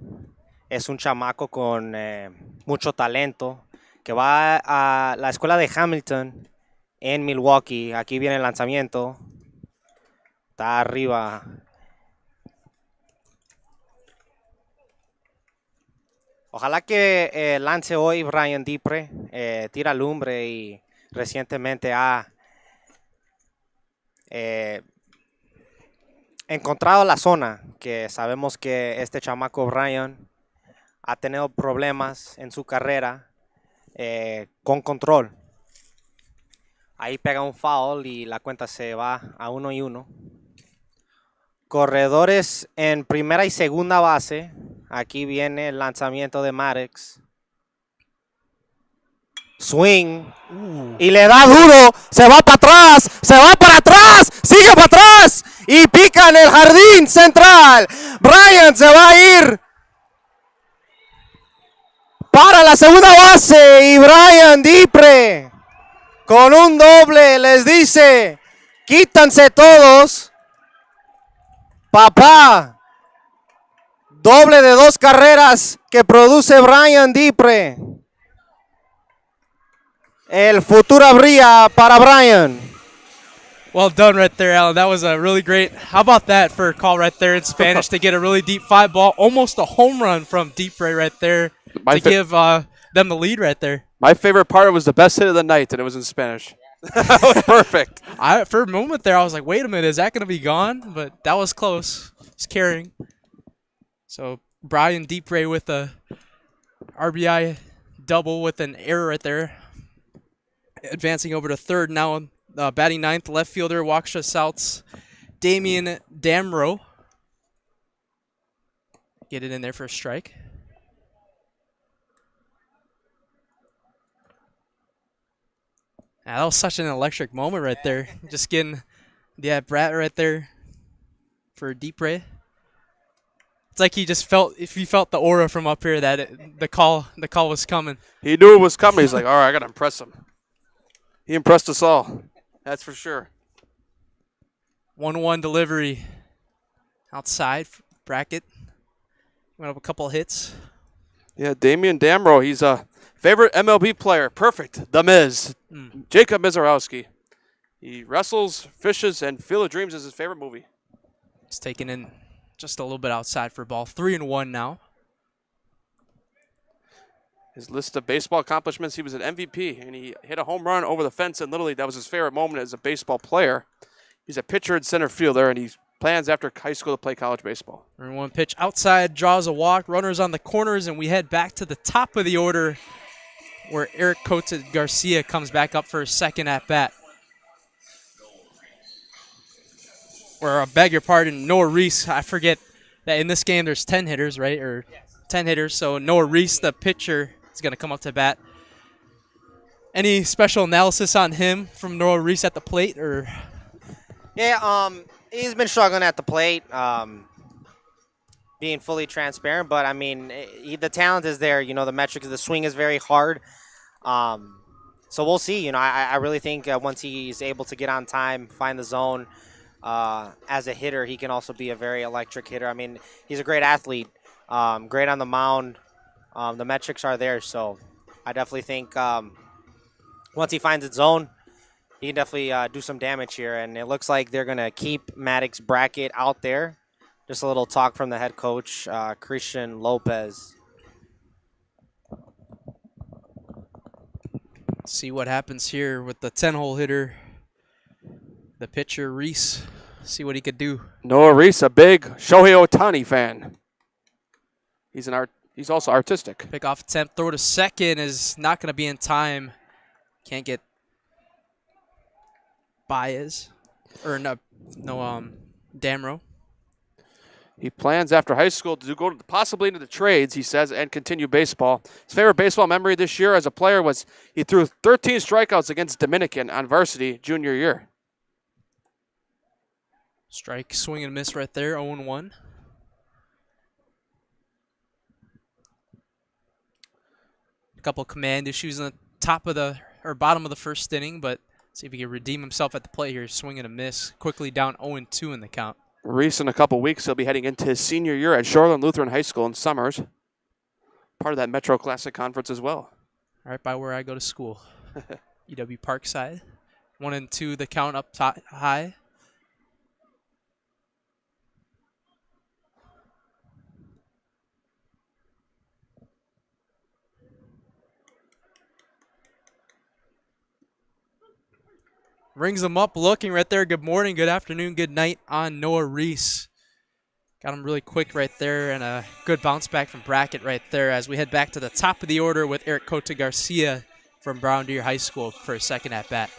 Es un chamaco con mucho talento, que va a la escuela de Hamilton en Milwaukee. Aquí viene el lanzamiento. Está arriba. Ojalá que lance hoy Brian Dipre. Tira lumbre y recientemente ha encontrado la zona, que sabemos que este chamaco Brian ha tenido problemas en su carrera con control. Ahí pega un foul y la cuenta se va a 1-1. Corredores en primera y segunda base. Aquí viene el lanzamiento de Maddox. Swing. Y le da duro. Se va para atrás. Se va para atrás. Sigue para atrás. Y pica en el jardín central. Bryant se va a ir para la segunda base. Y Brian Dipre con un doble les dice: quítanse todos. Papá. Doble de 2 carreras que produce Brian Dipre. El futuro brilla para Brian. Well done right there, Alan. That was a really great. How about that for a call right there in Spanish to get a really deep fly ball, almost a home run from Dipre right there to give them the lead right there. My favorite part was the best hit of the night, and it was in Spanish. That was perfect. For a moment there, I was like, wait a minute, is that going to be gone? But that was close. It's carrying. So Brian Dipre with a RBI double with an error right there. Advancing over to third now, batting ninth, left fielder Waukesha South's Damian Damro. Get it in there for a strike. That was such an electric moment right there. Just getting, Brat right there for Dipre. It's like he just felt, if he felt the aura from up here that the call was coming. He knew it was coming. He's like, all right, I got to impress him. He impressed us all. That's for sure. 1-1 delivery outside bracket. Went up a couple hits. Yeah, Damian Damro, he's a favorite MLB player. Perfect. The Miz. Jacob Mizorowski. He wrestles, fishes, and Field of Dreams is his favorite movie. He's taken in just a little bit outside for ball. 3-1 now. His list of baseball accomplishments, he was an MVP, and he hit a home run over the fence in Little League. That was his favorite moment as a baseball player. He's a pitcher and center fielder, and he plans after high school to play college baseball. 1 pitch outside, draws a walk, runners on the corners, and we head back to the top of the order where Eric Cota Garcia comes back up for his second at-bat. Or, I beg your pardon, Noah Reese. I forget that in this game there's 10 hitters, right? Or 10 hitters, so Noah Reese, the pitcher, is going to come up to bat. Any special analysis on him from Noah Reese at the plate, or? Yeah, he's been struggling at the plate, being fully transparent. But I mean, the talent is there. You know, the metrics, the swing is very hard. So we'll see. You know, I really think once he's able to get on time, find the zone, as a hitter, he can also be a very electric hitter. I mean, he's a great athlete, great on the mound. The metrics are there, so I definitely think once he finds his zone, he can definitely do some damage here. And it looks like they're going to keep Maddox Brackett out there. Just a little talk from the head coach, Christian Lopez. See what happens here with the 10-hole hitter, the pitcher, Reese. See what he could do. Noah Reese, a big Shohei Ohtani fan. He's also artistic. Pick off attempt, throw to second is not going to be in time. Can't get Baez or Damro. He plans after high school to go possibly into the trades, he says, and continue baseball. His favorite baseball memory this year as a player was he threw 13 strikeouts against Dominican on varsity junior year. Strike, swing and miss right there, 0-1. A couple command issues on the top of bottom of the first inning, but see if he can redeem himself at the plate here. Swing and a miss, quickly down 0-2 in the count. Reese, in a couple weeks, he'll be heading into his senior year at Shoreland Lutheran High School in Summers. Part of that Metro Classic Conference as well. Right by where I go to school. UW Parkside. 1-2, the count up high. Rings them up, looking right there. Good morning, good afternoon, good night on Noah Reese. Got him really quick right there, and a good bounce back from Brackett right there as we head back to the top of the order with Eric Cota Garcia from Brown Deer High School for a second at bat.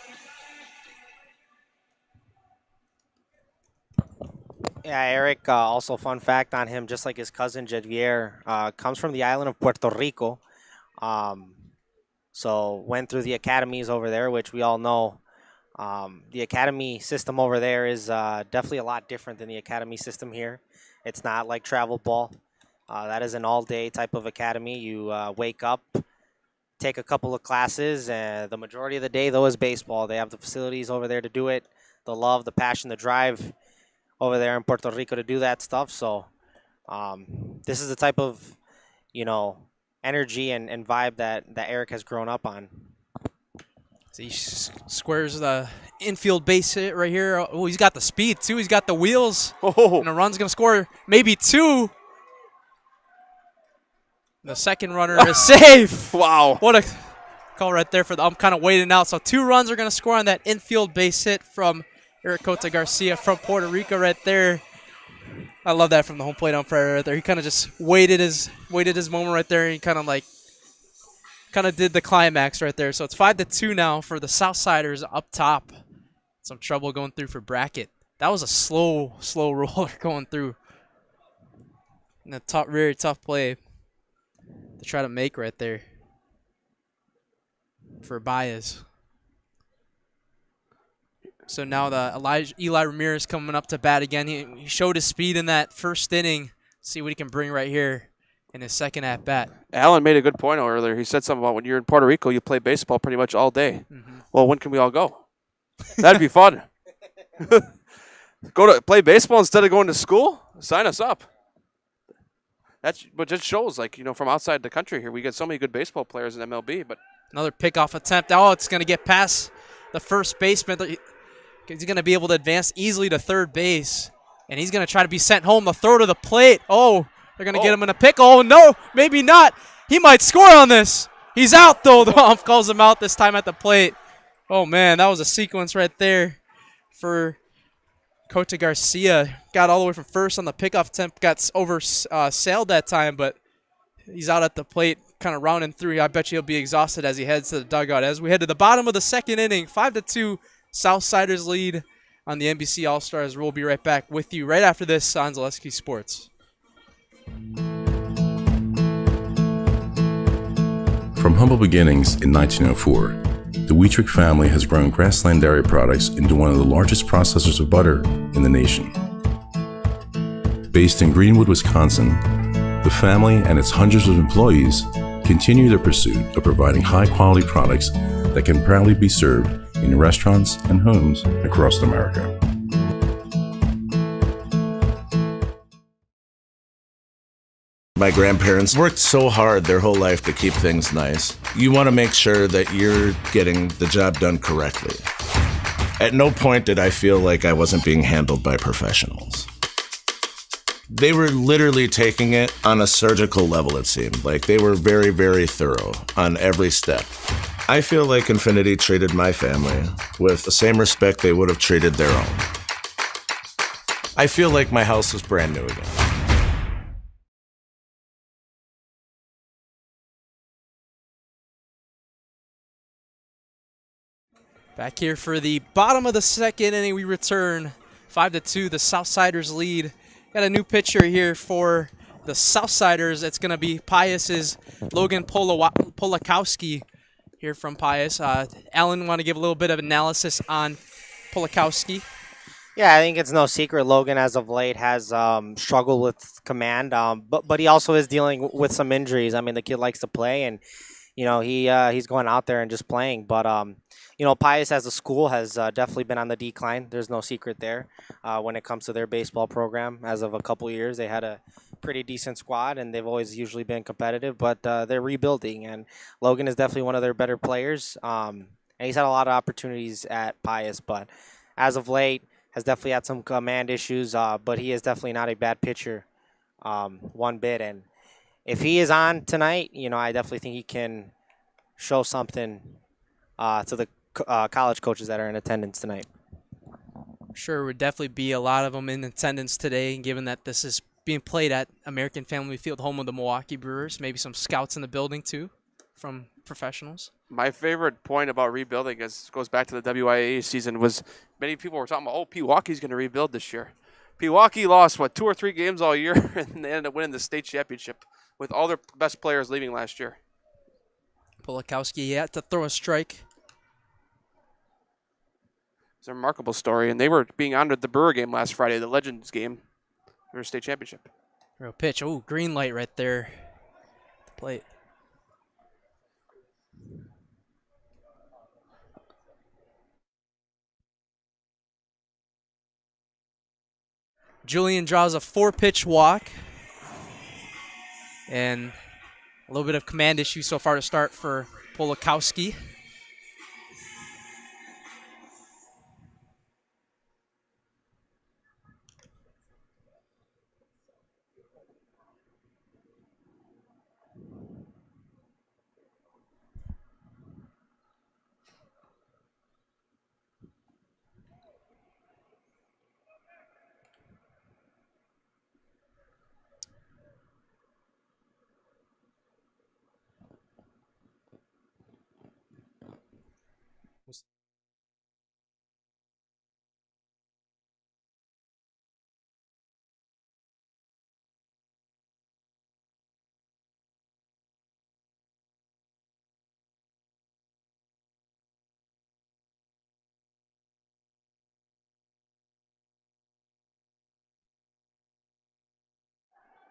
Yeah, Eric, also fun fact on him, just like his cousin Javier, comes from the island of Puerto Rico. So went through the academies over there, which we all know. The academy system over there is definitely a lot different than the academy system here. It's not like travel ball. That is an all-day type of academy. You wake up, take a couple of classes, and the majority of the day, though, is baseball. They have the facilities over there to do it, the love, the passion, the drive over there in Puerto Rico to do that stuff. So this is the type of, energy and vibe that Eric has grown up on. So he squares the infield base hit right here. Oh, he's got the speed, too. He's got the wheels. Oh. And the run's going to score maybe 2. The second runner is safe. Wow. What a call right there for the I'm kind of waiting out. So 2 runs are going to score on that infield base hit from Eric Cota Garcia from Puerto Rico right there. I love that from the home plate umpire right there. He kind of just waited his moment right there, and he kind of did the climax right there. So it's 5-2 now for the Southsiders up top. Some trouble going through for Brackett. That was a slow roller going through. And a very tough play to try to make right there for Baez. So now the Eli Ramirez coming up to bat again. He showed his speed in that first inning. See what he can bring right here in his second at bat. Alan made a good point earlier. He said something about when you're in Puerto Rico, you play baseball pretty much all day. Mm-hmm. Well, when can we all go? That'd be fun. Go to play baseball instead of going to school? Sign us up. But just shows, from outside the country here, we get so many good baseball players in MLB. But another pickoff attempt. Oh, it's going to get past the first baseman. He's going to be able to advance easily to third base, and he's going to try to be sent home. The throw to the plate. Oh, they're going to get him in a pickle. Oh, no, maybe not. He might score on this. He's out, though. The ump calls him out this time at the plate. Oh, man, that was a sequence right there for Cota Garcia. Got all the way from first on the pickoff attempt. Got sailed that time, but he's out at the plate, kind of rounding through. I bet you he'll be exhausted as he heads to the dugout. As we head to the bottom of the second inning, 5-2. Southsiders lead on the NBC All-Stars. We'll be right back with you right after this on Zaleski Sports. From humble beginnings in 1904, the Wheatrick family has grown Grassland Dairy Products into one of the largest processors of butter in the nation. Based in Greenwood, Wisconsin, the family and its hundreds of employees continue their pursuit of providing high-quality products that can proudly be served in restaurants and homes across America. My grandparents worked so hard their whole life to keep things nice. You want to make sure that you're getting the job done correctly. At no point did I feel like I wasn't being handled by professionals. They were literally taking it on a surgical level, it seemed. Like they were very, very thorough on every step. I feel like Infinity treated my family with the same respect they would have treated their own. I feel like my house is brand new again. Back here for the bottom of the second inning, we return 5-2. The Southsiders lead. Got a new pitcher here for the Southsiders. It's going to be Pius's Logan Polakowski here from Pius. Alan, want to give a little bit of analysis on Polakowski? Yeah, I think it's no secret Logan as of late has struggled with command, but he also is dealing with some injuries. I mean, the kid likes to play, and he's going out there and just playing. But Pius as a school has definitely been on the decline. There's no secret there when it comes to their baseball program. As of a couple years, they had a pretty decent squad, and they've always usually been competitive. But they're rebuilding, and Logan is definitely one of their better players. And he's had a lot of opportunities at Pius, but as of late, has definitely had some command issues. But he is definitely not a bad pitcher, one bit. And if he is on tonight, I definitely think he can show something to the college coaches that are in attendance tonight. Sure, would definitely be a lot of them in attendance today, given that this is being played at American Family Field, home of the Milwaukee Brewers. Maybe some scouts in the building, too, from professionals. My favorite point about rebuilding goes back to the WIAA season was many people were talking about, Milwaukee's going to rebuild this year. Pewaukee lost, 2 or 3 games all year, and they ended up winning the state championship with all their best players leaving last year. Polakowski had to throw a strike. It's a remarkable story, and they were being honored at the Brewer game last Friday, the Legends game, for a state championship. Real pitch. Oh, green light right there. The plate. Julian draws a 4-pitch walk. And a little bit of command issue so far to start for Polakowski.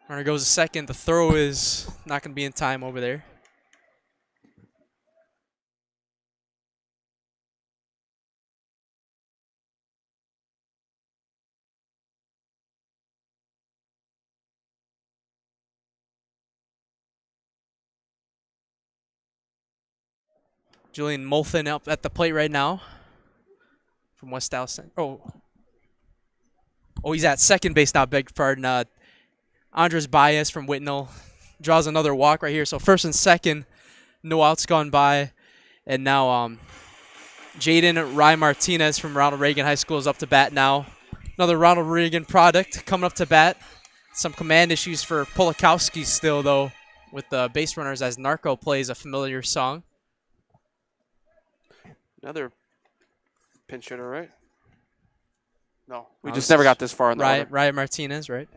Runner goes to second. The throw is not going to be in time over there. Julian Molthen up at the plate right now from West Alcent. Oh, he's at second base now, beg your pardon. Andres Baez from Whitnall draws another walk right here. So first and second, no outs gone by. And now Jaden Rye Martinez from Ronald Reagan High School is up to bat now. Another Ronald Reagan product coming up to bat. Some command issues for Polakowski still, though, with the base runners as Narco plays a familiar song. Another pinch hitter, right? No, we just never got this far in the order. Rye Martinez, right?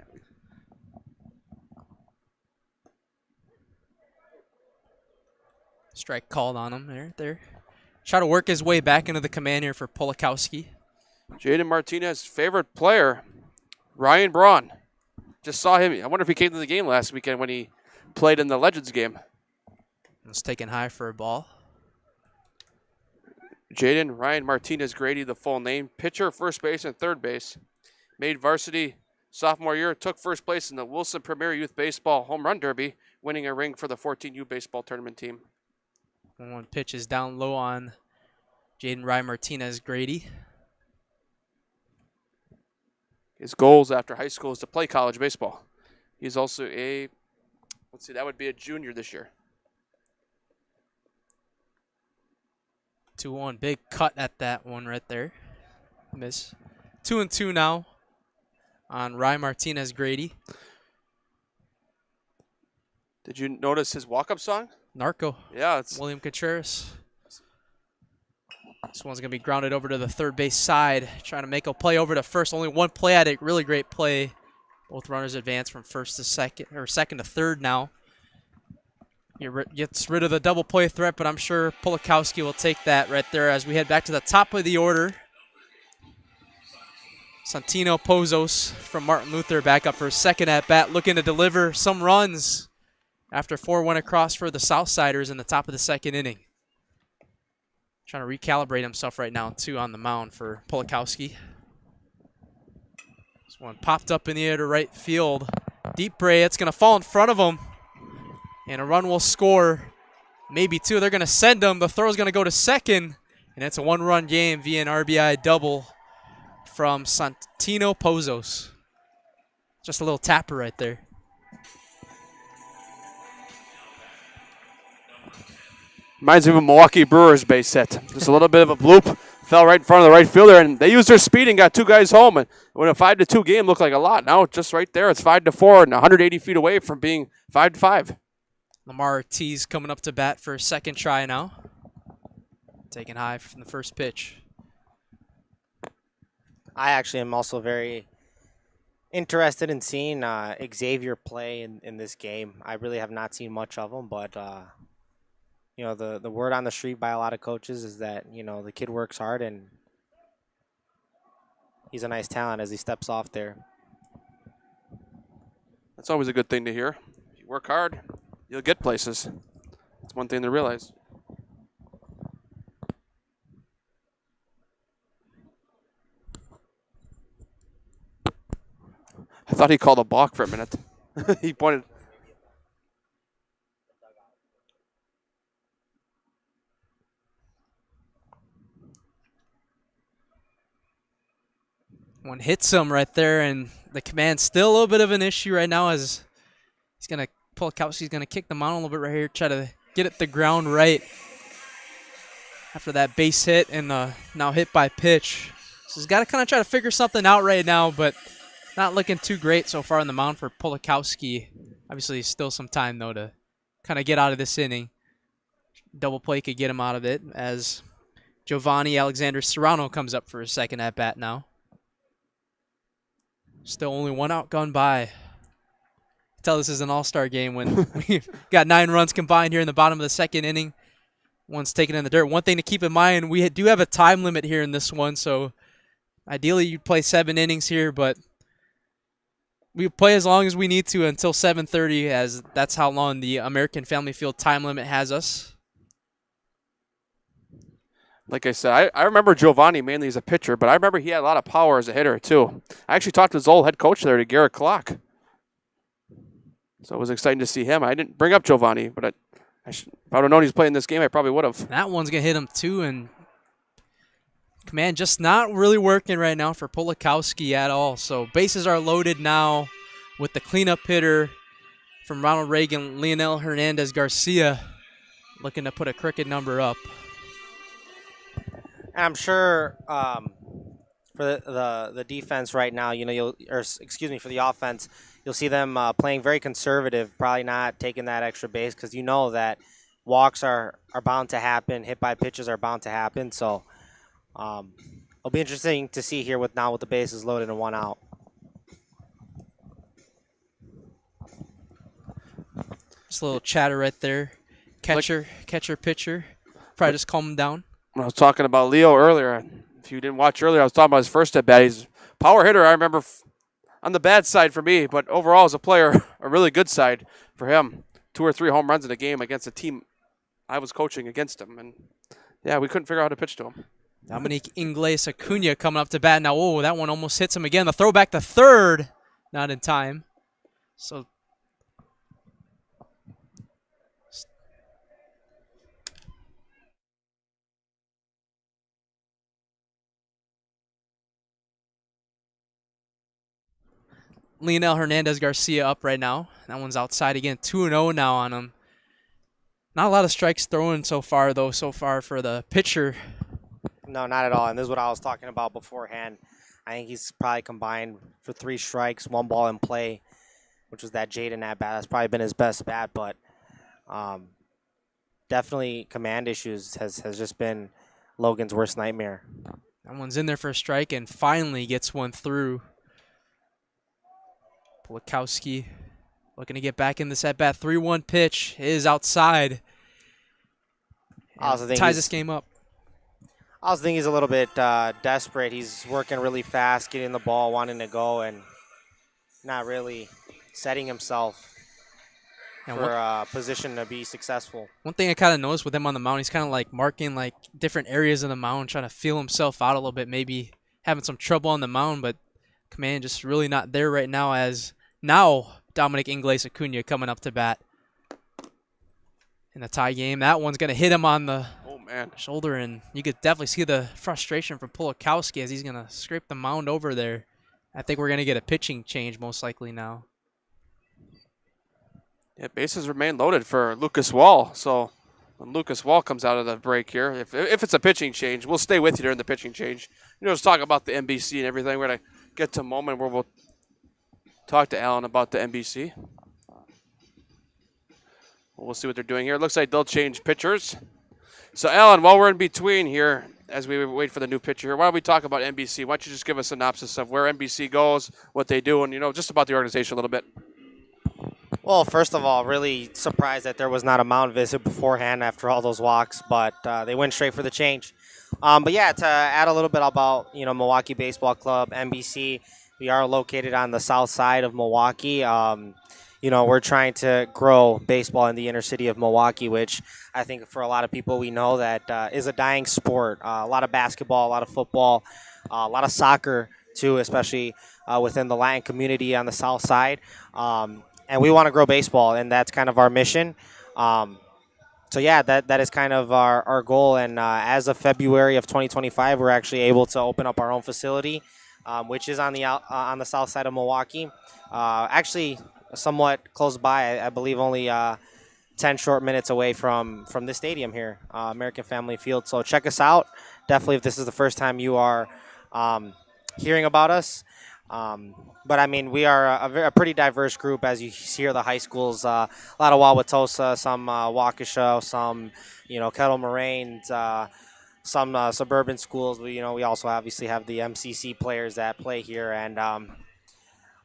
Strike called on him there. Try to work his way back into the command here for Polakowski. Jaden Martinez's favorite player, Ryan Braun. Just saw him. I wonder if he came to the game last weekend when he played in the Legends game. Was taken high for a ball. Jaden Ryan Martinez Grady, the full name. Pitcher, first base, and third base. Made varsity sophomore year. Took first place in the Wilson Premier Youth Baseball Home Run Derby, winning a ring for the 14U baseball tournament team. One pitch is down low on Jaden Ryan Martinez Grady. His goals after high school is to play college baseball. He's also that would be a junior this year. 2-1, big cut at that one right there. Miss. 2-2 now on Ryan Martinez Grady. Did you notice his walk-up song? Narco. Yeah, it's William Contreras. This one's going to be grounded over to the third base side, trying to make a play over to first. Only one play at it. Really great play. Both runners advance from first to second, or second to third now. Gets rid of the double play threat, but I'm sure Polakowski will take that right there as we head back to the top of the order. Santino Pozos from Martin Luther back up for his second at-bat, looking to deliver some runs after 4 went across for the Southsiders in the top of the second inning. Trying to recalibrate himself right now, too, on the mound for Polakowski. This one popped up in the air to right field. Deep Bray, it's going to fall in front of him. And a run will score, maybe 2. They're going to send him. The throw is going to go to second. And it's a 1-run game via an RBI double from Santino Pozos. Just a little tapper right there. Reminds me of a Milwaukee Brewers base hit. Just a little bit of a bloop. Fell right in front of the right fielder, and they used their speed and got 2 guys home. And when a 5-2 game looked like a lot, now it's just right there. It's 5-4 and 180 feet away from being 5-5. Lamar Ortiz coming up to bat for a second try now. Taking high from the first pitch. I actually am also very Interested in seeing Xavier play in this game. I really have not seen much of him, but you know, the word on the street by a lot of coaches is that, you know, the kid works hard and he's a nice talent as he steps off there. That's always a good thing to hear. If you work hard, you'll get places. That's one thing to realize. I thought he called a balk for a minute. He pointed. One hits him right there, and the command's still a little bit of an issue right now as he's going to pull Kowski's going to kick the mound a little bit right here, try to get it the ground right after that base hit and now hit by pitch. So he's got to kind of try to figure something out right now, but not looking too great so far on the mound for Polakowski. Obviously, still some time, though, to kind of get out of this inning. Double play could get him out of it as Giovanni Alexander Serrano comes up for his second at-bat now. Still only one out gone by. Tell this is an all-star game when we got 9 runs combined here in the bottom of the second inning. One's taken in the dirt. One thing to keep in mind, we do have a time limit here in this one, so ideally you'd play 7 innings here, but we play as long as we need to until 7:30, as that's how long the American Family Field time limit has us. Like I said, I remember Giovanni mainly as a pitcher, but I remember he had a lot of power as a hitter, too. I actually talked to his old head coach there, to Garrett Clark. So it was exciting to see him. I didn't bring up Giovanni, but if I would have known he's playing this game, I probably would have. That one's going to hit him, too, and command just not really working right now for Polakowski at all. So bases are loaded now with the cleanup hitter from Ronald Reagan, Leonel Hernandez Garcia, looking to put a crooked number up. And I'm sure for the defense right now, you know, for the offense, you'll see them playing very conservative, probably not taking that extra base because you know that walks are bound to happen, hit by pitches are bound to happen. So it'll be interesting to see here with the bases loaded and 1 out. Just a little chatter right there. Catcher, pitcher. Probably just calm him down. When I was talking about Leo earlier, if you didn't watch earlier, I was talking about his first at-bat. He's a power hitter, I remember, on the bad side for me, but overall as a player, a really good side for him. 2 or 3 home runs in a game against a team I was coaching against him. And, yeah, we couldn't figure out how to pitch to him. Dominic Ingles Acuna coming up to bat now. Oh, that one almost hits him again. The throw back to third, not in time. So Leonel Hernandez Garcia up right now. That one's outside again. 2-0 now on him. Not a lot of strikes thrown so far for the pitcher. No, not at all. And this is what I was talking about beforehand. I think he's probably combined for 3 strikes, 1 ball in play, which was that Jaden at bat. That's probably been his best bat, but definitely command issues has just been Logan's worst nightmare. That one's in there for a strike and finally gets one through. Polakowski looking to get back in this at-bat. 3-1 pitch is outside. Ties this game up. I also think he's a little bit desperate. He's working really fast, getting the ball, wanting to go, and not really setting himself for a position to be successful. One thing I kind of noticed with him on the mound, he's kind of like marking like different areas of the mound, trying to feel himself out a little bit, maybe having some trouble on the mound, but command just really not there right now, as now Dominic Ingles Acuna coming up to bat in the tie game. That one's going to hit him on the shoulder, and you could definitely see the frustration from Polakowski as he's going to scrape the mound over there. I think we're going to get a pitching change most likely now. Yeah, bases remain loaded for Lucas Wall. So when Lucas Wall comes out of the break here, if it's a pitching change, we'll stay with you during the pitching change. You know, let's talk about the NBC and everything. We're going to get to a moment where we'll talk to Alan about the NBC. We'll see what they're doing here. It looks like they'll change pitchers. So, Alan, while we're in between here, as we wait for the new pitcher here, why don't we talk about NBC? Why don't you just give a synopsis of where NBC goes, what they do, and, just about the organization a little bit. Well, first of all, really surprised that there was not a mound visit beforehand after all those walks, but they went straight for the change. But yeah, to add a little bit about, Milwaukee Baseball Club, NBC, we are located on the south side of Milwaukee. We're trying to grow baseball in the inner city of Milwaukee, which I think for a lot of people we know that is a dying sport. A lot of basketball, a lot of football, a lot of soccer too, especially within the Latin community on the south side. And we want to grow baseball, and that's kind of our mission. So yeah, that is kind of our goal. And as of February of 2025, we're actually able to open up our own facility, which is on the south side of Milwaukee. Actually, somewhat close by. I believe only 10 short minutes away from the stadium here, American Family Field. So check us out. Definitely, if this is the first time you are hearing about us. But I mean, we are a pretty diverse group, as you see here. The high schools, a lot of Wauwatosa, some Waukesha, some Kettle Moraine, some suburban schools. We also obviously have the MCC players that play here, and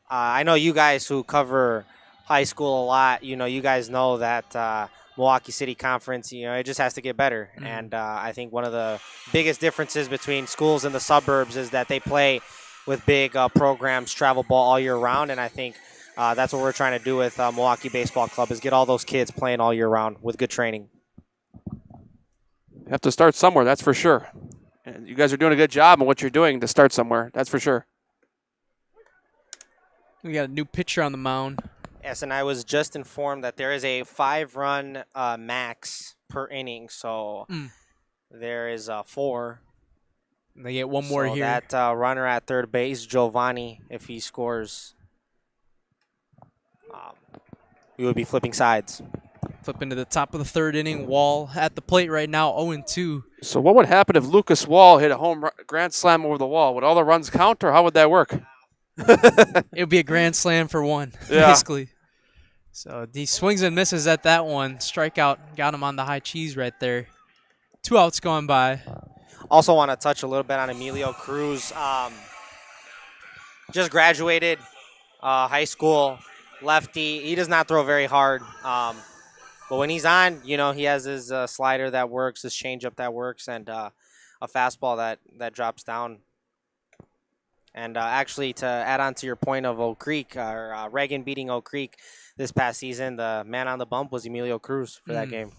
I know you guys who cover high school a lot. You guys know that Milwaukee City Conference, it just has to get better. Mm-hmm. And I think one of the biggest differences between schools in the suburbs is that they play with big programs, travel ball all year round, and I think that's what we're trying to do with Milwaukee Baseball Club is get all those kids playing all year round with good training. You have to start somewhere, that's for sure. And you guys are doing a good job in what you're doing to start somewhere, that's for sure. We got a new pitcher on the mound. Yes, and I was just informed that there is a 5-run max per inning, so there is 4. They get one more here. That runner at third base, Giovanni, if he scores, we would be flipping sides. Flipping to the top of the third inning. Wall at the plate right now, 0-2. So what would happen if Lucas Wall hit a grand slam over the wall? Would all the runs count, or how would that work? It would be a grand slam for one, basically. So he swings and misses at that one. Strikeout got him on the high cheese right there. 2 outs gone by. Also want to touch a little bit on Emilio Cruz. Just graduated high school, lefty. He does not throw very hard. But when he's on, he has his slider that works, his changeup that works, and a fastball that drops down. And actually, to add on to your point of Oak Creek, or Reagan beating Oak Creek this past season, the man on the bump was Emilio Cruz for that game.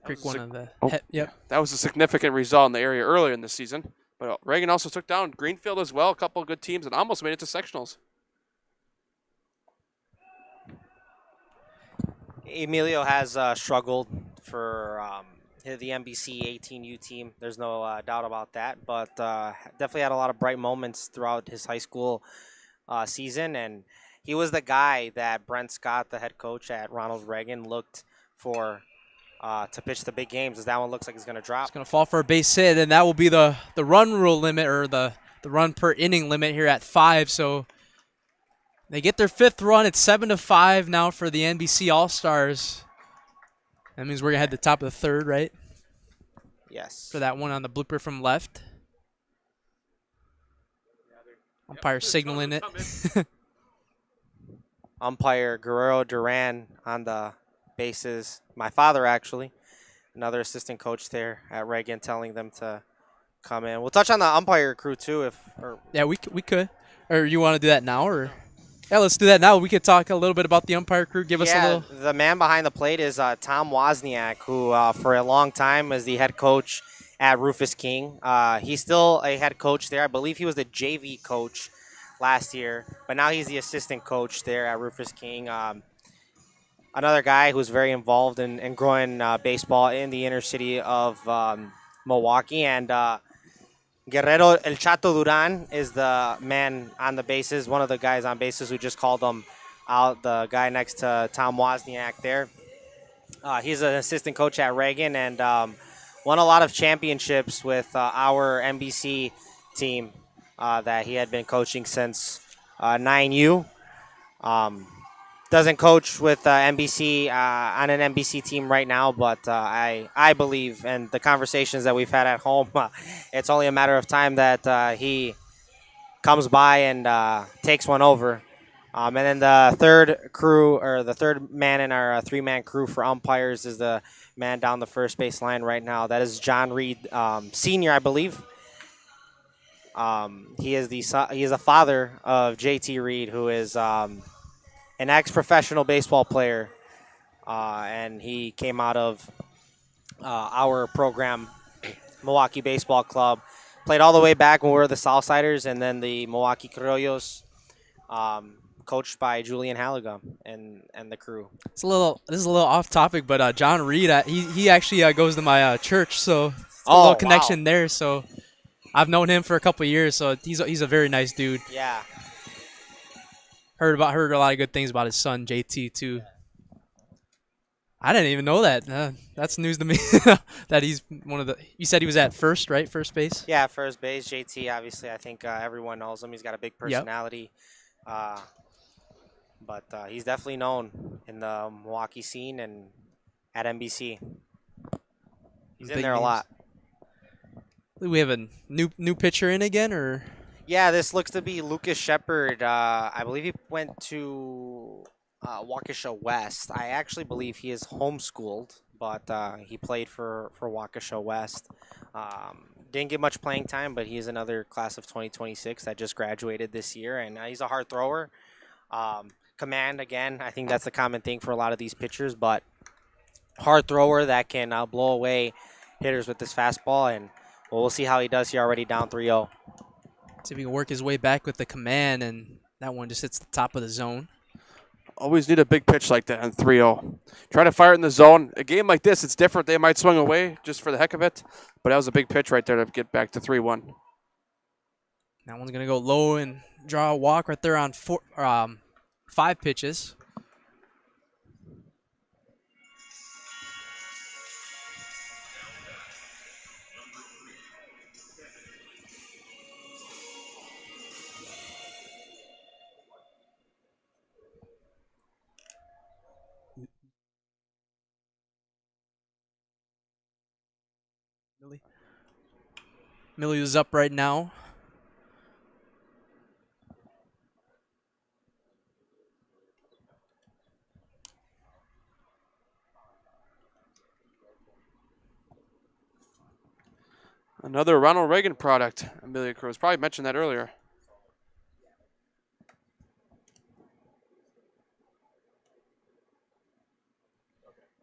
That was a significant result in the area earlier in the season. But Reagan also took down Greenfield as well, a couple of good teams, and almost made it to sectionals. Emilio has struggled for the NBC 18U team. There's no doubt about that. But definitely had a lot of bright moments throughout his high school season. And he was the guy that Brent Scott, the head coach at Ronald Reagan, looked for to pitch the big games, as that one looks like it's going to drop. It's going to fall for a base hit, and that will be the run rule limit, or the run per inning limit here at 5. So they get their 5th run. It's 7-5 now for the NBC All-Stars. That means we're going to head to the top of the 3rd, right? Yes. For that one on the blooper from left. Umpire signaling it. Umpire Guerrero Duran on the bases. My father, actually, another assistant coach there at Reagan, telling them to come in. We'll touch on the umpire crew too, yeah, we could. Or you want to do that now, or? Yeah, let's do that now. We could talk a little bit about the umpire crew. Give us a little. The man behind the plate is Tom Wozniak, who for a long time was the head coach at Rufus King. He's still a head coach there. I believe he was the JV coach last year, but now he's the assistant coach there at Rufus King. Another guy who's very involved in growing baseball in the inner city of Milwaukee. And Guerrero El Chato Duran is the man on the bases, one of the guys on bases who just called him out, the guy next to Tom Wozniak there. He's an assistant coach at Reagan and won a lot of championships with our NBC team that he had been coaching since 9U. doesn't coach with NBC on an NBC team right now, but I believe, and the conversations that we've had at home, it's only a matter of time that he comes by and takes one over. And then the third crew, or the third man in our three-man crew for umpires, is the man down the first base line right now. That is John Reed, Senior, I believe. He is a father of JT Reed, who is an ex-professional baseball player, and he came out of our program, Milwaukee Baseball Club. Played all the way back when we were the Southsiders, and then the Milwaukee Criollos, coached by Julian Halliga and the crew. This is a little off topic, but John Reed, he actually goes to my church, so a little connection there. So I've known him for a couple of years, so he's a very nice dude. Yeah. Heard a lot of good things about his son JT too. I didn't even know that. That's news to me. That he's one of the. You said he was at first, right? First base. Yeah, first base. JT, obviously, I think everyone knows him. He's got a big personality. Yep. But he's definitely known in the Milwaukee scene and at NBC. He's in there a lot. We have a new pitcher in again, or? Yeah, this looks to be Lucas Shepard. I believe he went to Waukesha West. I actually believe he is homeschooled, but he played for Waukesha West. Didn't get much playing time, but he's another class of 2026 that just graduated this year, and he's a hard thrower. Command, again, I think that's the common thing for a lot of these pitchers, but hard thrower that can blow away hitters with this fastball, and we'll see how he does here already down 3-0. See if he can work his way back with the command, and that one just hits the top of the zone. Always need a big pitch like that on 3-0. Try to fire it in the zone. A game like this, it's different. They might swing away just for the heck of it, but that was a big pitch right there to get back to 3-1. That one's going to go low and draw a walk right there on 5 pitches. Millie is up right now. Another Ronald Reagan product, Amelia Cruz. Probably mentioned that earlier.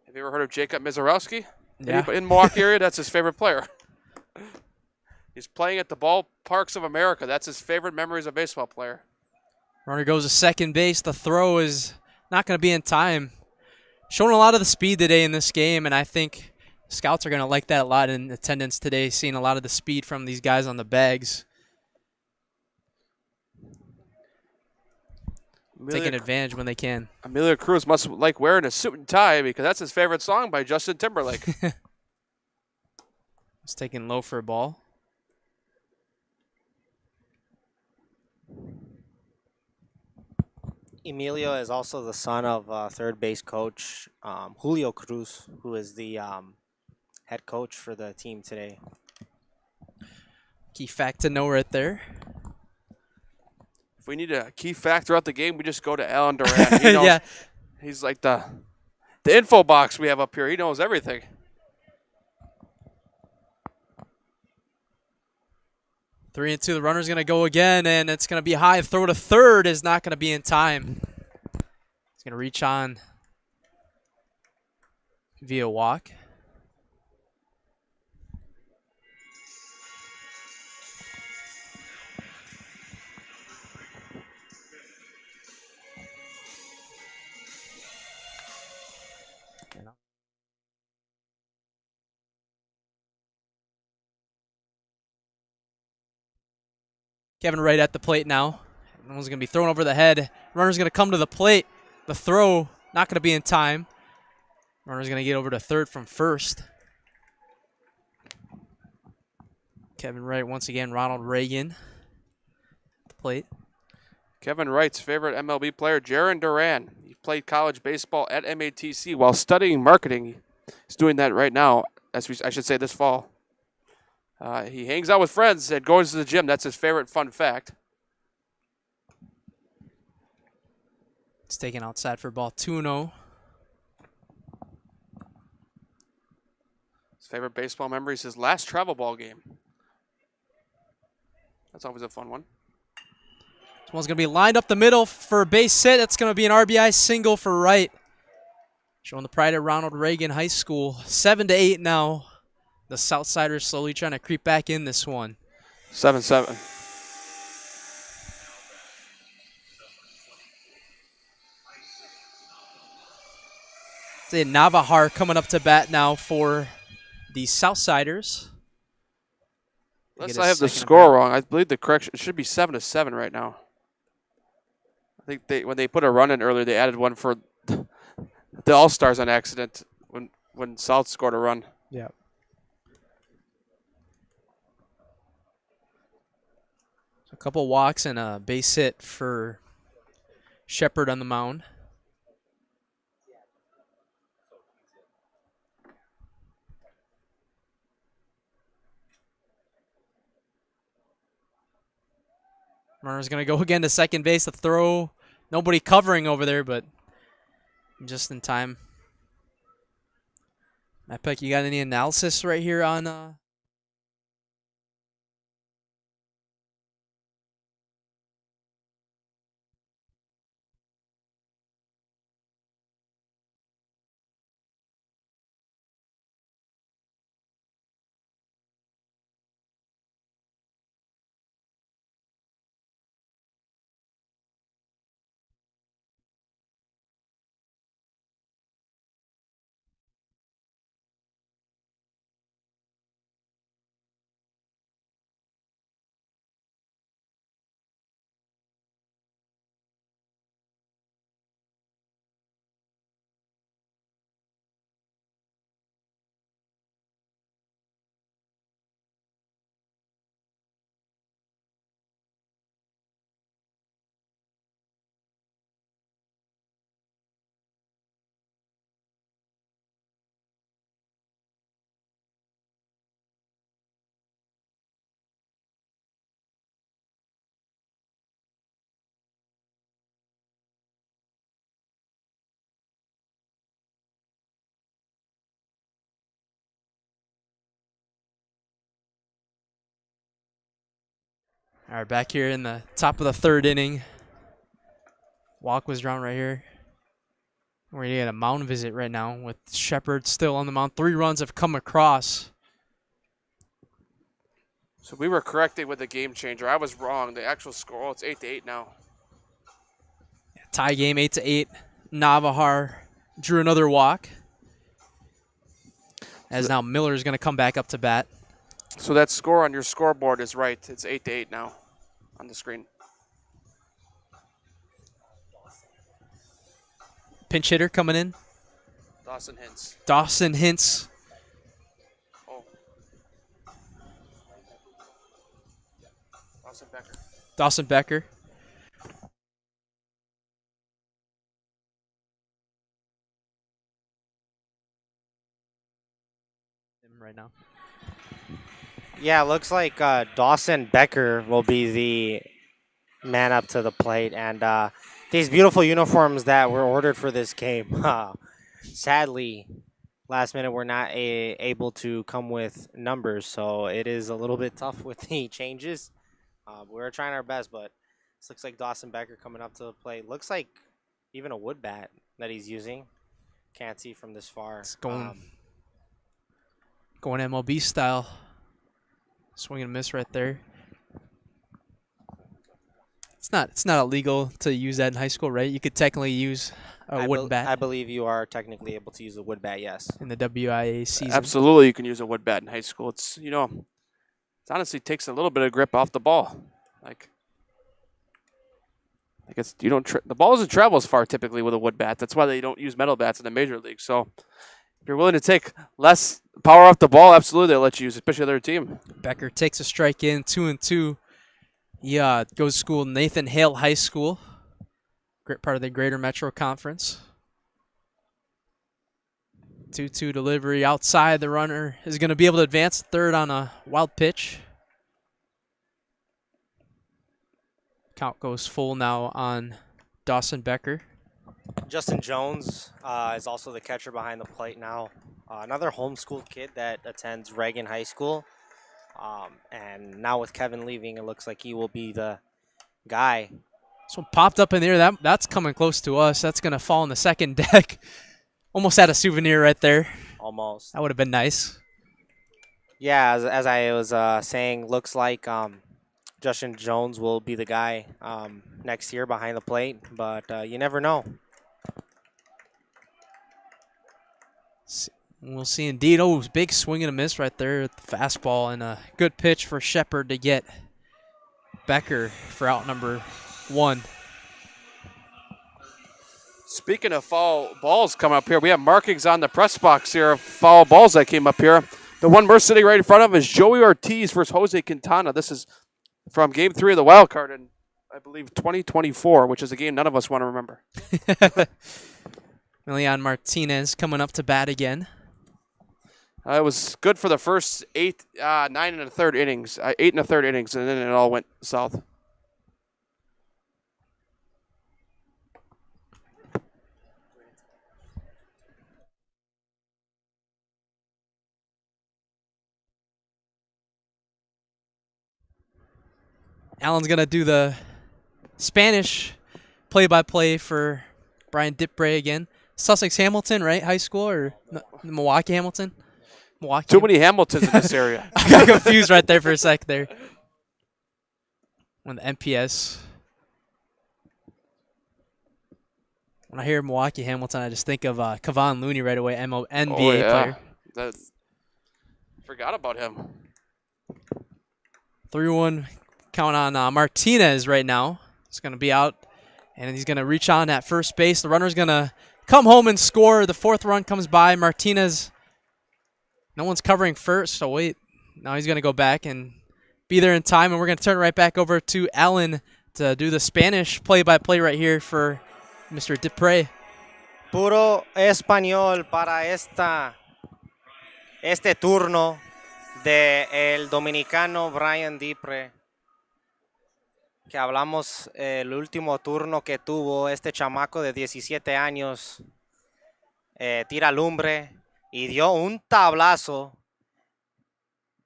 Have you ever heard of Jacob Mizorowski? Yeah. In Milwaukee area, that's his favorite player. He's playing at the ballparks of America. That's his favorite memory as a baseball player. Runner goes to second base. The throw is not going to be in time. Showing a lot of the speed today in this game, and I think scouts are going to like that a lot in attendance today, seeing a lot of the speed from these guys on the bags. Taking advantage when they can. Amelia Cruz must like wearing a suit and tie because that's his favorite song by Justin Timberlake. It's taken low for a ball. Emilio is also the son of third base coach Julio Cruz, who is the head coach for the team today. Key fact to know right there. If we need a key fact throughout the game, we just go to Alan Duran. He knows, yeah. He's like the info box we have up here. He knows everything. Three and two. The runner's going to go again, and it's going to be high. Throw to third is not going to be in time. He's going to reach on via walk. Kevin Wright at the plate now. That one's going to be thrown over the head. Runner's going to come to the plate. The throw not going to be in time. Runner's going to get over to third from first. Kevin Wright once again. Ronald Reagan at the plate. Kevin Wright's favorite MLB player, Jaron Duran. He played college baseball at MATC while studying marketing. He's doing that right now, I should say this fall. He hangs out with friends and goes to the gym. That's his favorite fun fact. It's taken outside for ball 2-0. His favorite baseball memory is his last travel ball game. That's always a fun one. This one's going to be lined up the middle for a base hit. That's going to be an RBI single for Wright. Showing the pride at Ronald Reagan High School. 7-8 now. The Southsiders slowly trying to creep back in this one. 7-7. Say Navahar coming up to bat now for the Southsiders. Unless I have the score wrong, I believe the correction, it should be 7-7 right now. I think when they put a run in earlier, they added one for the All-Stars on accident when South scored a run. Yeah. A couple walks and a base hit for Shepard on the mound. Murray's going to go again to second base. The throw, nobody covering over there, but just in time. Matt Peck, you got any analysis right here on All right, back here in the top of the third inning. Walk was drawn right here. We're going to get a mound visit right now with Shepard still on the mound. 3 runs have come across. So we were corrected with the game changer. I was wrong. The actual score, it's 8-8 now. Tie game, 8-8. Navahar drew another walk. As now Miller's going to come back up to bat. So that score on your scoreboard is right. It's 8-8 now on the screen. Pinch hitter coming in. Dawson Hintz. Dawson Hintz. Oh. Dawson Becker. Dawson Becker. Right now. Yeah, looks like Dawson Becker will be the man up to the plate. And these beautiful uniforms that were ordered for this game, sadly, last minute we're not able to come with numbers. So it is a little bit tough with the changes. We're trying our best, but this looks like Dawson Becker coming up to the plate. Looks like even a wood bat that he's using. Can't see from this far. It's going MLB style. Swing and miss right there. It's not illegal to use that in high school, right? You could technically use a wooden bat. I believe you are technically able to use a wood bat, yes. In the WIA season. Absolutely, you can use a wood bat in high school. It's, it honestly takes a little bit of grip off the ball. The ball doesn't travel as far typically with a wood bat. That's why they don't use metal bats in the major league. So if you're willing to take less power off the ball, absolutely they'll let you use it, especially the other team. Becker takes a strike in, 2-2. He goes to school Nathan Hale High School. part of the Greater Metro Conference. 2-2 delivery outside. The runner is going to be able to advance third on a wild pitch. Count goes full now on Dawson Becker. Justin Jones is also the catcher behind the plate now. Another homeschooled kid that attends Reagan High School. And now with Kevin leaving, it looks like he will be the guy. This one popped up in the air. That's coming close to us. That's going to fall in the second deck. Almost had a souvenir right there. Almost. That would have been nice. Yeah, as I was saying, looks like Justin Jones will be the guy next year behind the plate, but you never know. We'll see indeed. Oh, big swing and a miss right there at the fastball, and a good pitch for Shepard to get Becker for out number 1. Speaking of foul balls coming up here, we have markings on the press box here of foul balls that came up here. The one we're sitting right in front of is Joey Ortiz versus Jose Quintana. This is from Game 3 of the Wild Card in, I believe, 2024, which is a game none of us want to remember. Emilian Martinez coming up to bat again. It was good for the first 9 and a third innings, 8 and a third innings, and then it all went south. Alan's going to do the Spanish play-by-play for Brian Dipre again. Sussex Hamilton, right? High school or Milwaukee Hamilton? Milwaukee. Too many Hamiltons in this area. I got confused right there for a sec there. On the MPS. When I hear Milwaukee Hamilton, I just think of Kevon Looney right away, NBA player. Forgot about him. 3-1 count on Martinez right now. He's going to be out, and he's going to reach on at first base. The runner's going to come home and score. The 4th run comes by. Martinez, no one's covering first, so wait. Now he's going to go back and be there in time, and we're going to turn it right back over to Alan to do the Spanish play-by-play right here for Mr. Dipre. Puro español para este turno de el dominicano Brian Dipre, que hablamos el último turno que tuvo este chamaco de 17 años, tira lumbre y dio un tablazo.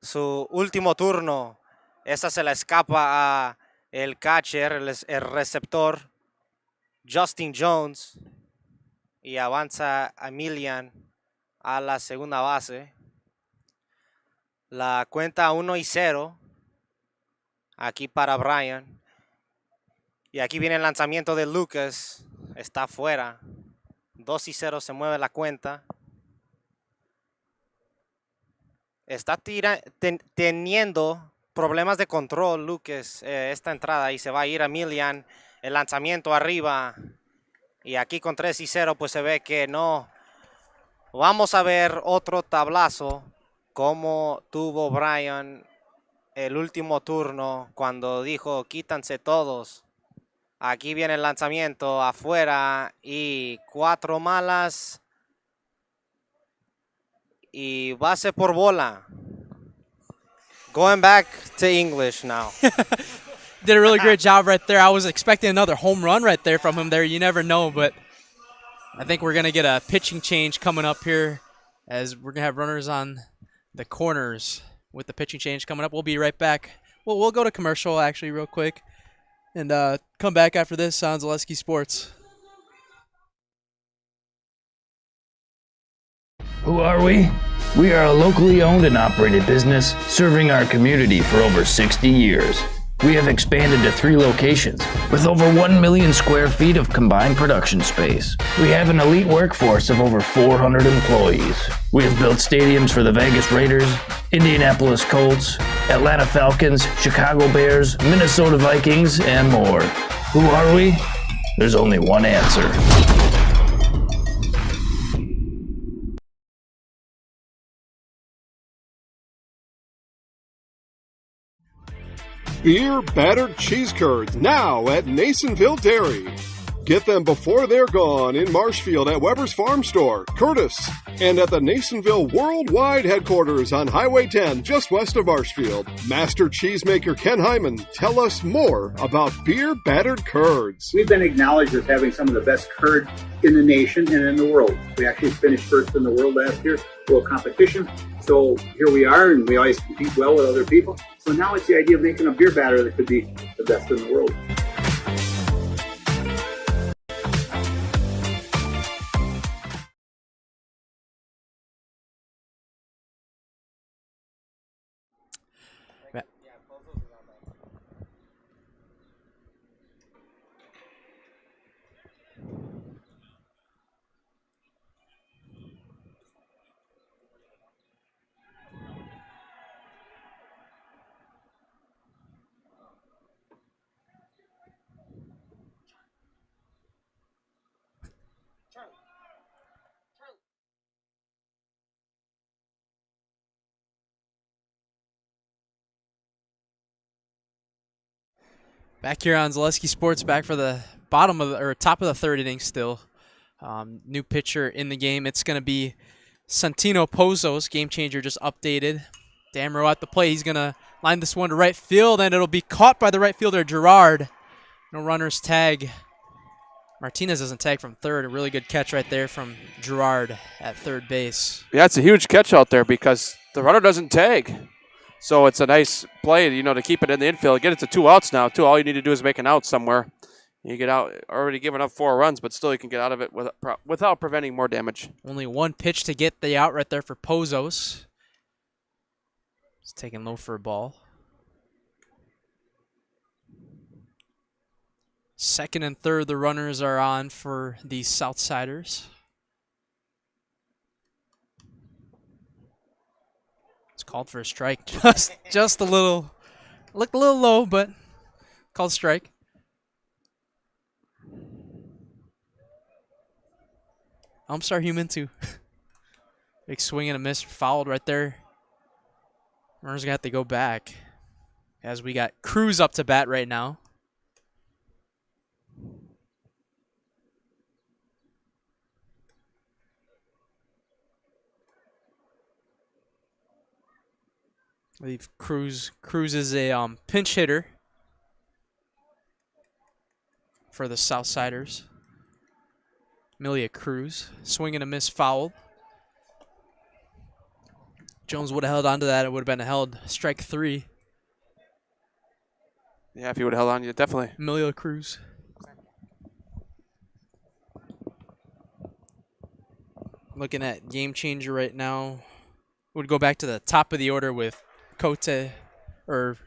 Su último turno, esa se la escapa a el catcher, el receptor, Justin Jones, y avanza Emilian a la segunda base. La cuenta 1-0 aquí para Brian. Y aquí viene el lanzamiento de Lucas. Está afuera. 2-0 se mueve la cuenta. Está teniendo problemas de control Lucas esta entrada y se va a ir a Emilian. El lanzamiento arriba. Y aquí con 3-0 pues se ve que no. Vamos a ver otro tablazo como tuvo Brian el último turno cuando dijo quítanse todos. Aquí viene el lanzamiento afuera y 4 malas y base por bola. Going back to English now. Did a really great job right there. I was expecting another home run right there from him there. You never know, but I think we're going to get a pitching change coming up here as we're going to have runners on the corners with the pitching change coming up. We'll be right back. Well, we'll go to commercial actually real quick and come back after this on Zaleski Sports. Who are we? We are a locally owned and operated business serving our community for over 60 years. We have expanded to 3 locations with over 1 million square feet of combined production space. We have an elite workforce of over 400 employees. We have built stadiums for the Vegas Raiders, Indianapolis Colts, Atlanta Falcons, Chicago Bears, Minnesota Vikings, and more. Who are we? There's only one answer. Beer battered cheese curds now at Nasonville Dairy. Get them before they're gone in Marshfield at Weber's Farm Store, Curtis, and at the Nasonville Worldwide Headquarters on Highway 10 just west of Marshfield. Master cheesemaker Ken Hyman, tell us more about beer battered curds. We've been acknowledged as having some of the best curd in the nation and in the world. We actually finished first in the world last year, world competition. So here we are, and we always compete well with other people. So now it's the idea of making a beer batter that could be the best in the world. Back here on Zaleski Sports, back for the bottom of or top of the third inning still. New pitcher in the game. It's going to be Santino Pozos, game changer, just updated. Damro at the plate. He's going to line this one to right field, and it'll be caught by the right fielder, Gerard. No runners tag. Martinez doesn't tag from third. A really good catch right there from Gerard at third base. Yeah, it's a huge catch out there because the runner doesn't tag. So it's a nice play, to keep it in the infield. Get it to 2 outs now, too. All you need to do is make an out somewhere. You get out, already giving up 4 runs, but still you can get out of it without preventing more damage. Only one pitch to get the out right there for Pozos. He's taking low for a ball. Second and third, the runners are on for the Southsiders. It's called for a strike. Just a little, looked a little low, but called strike. Umps are human too. Big swing and a miss, fouled right there. Runners gonna have to go back as we got Cruz up to bat right now. I believe Cruz is a pinch hitter for the Southsiders. Amelia Cruz, swing and a miss, fouled. Jones would have held on to that. It would have been a held strike 3. Yeah, if he would have held on, yeah, definitely. Amelia Cruz. Looking at game changer right now. Would go back to the top of the order with Cote, or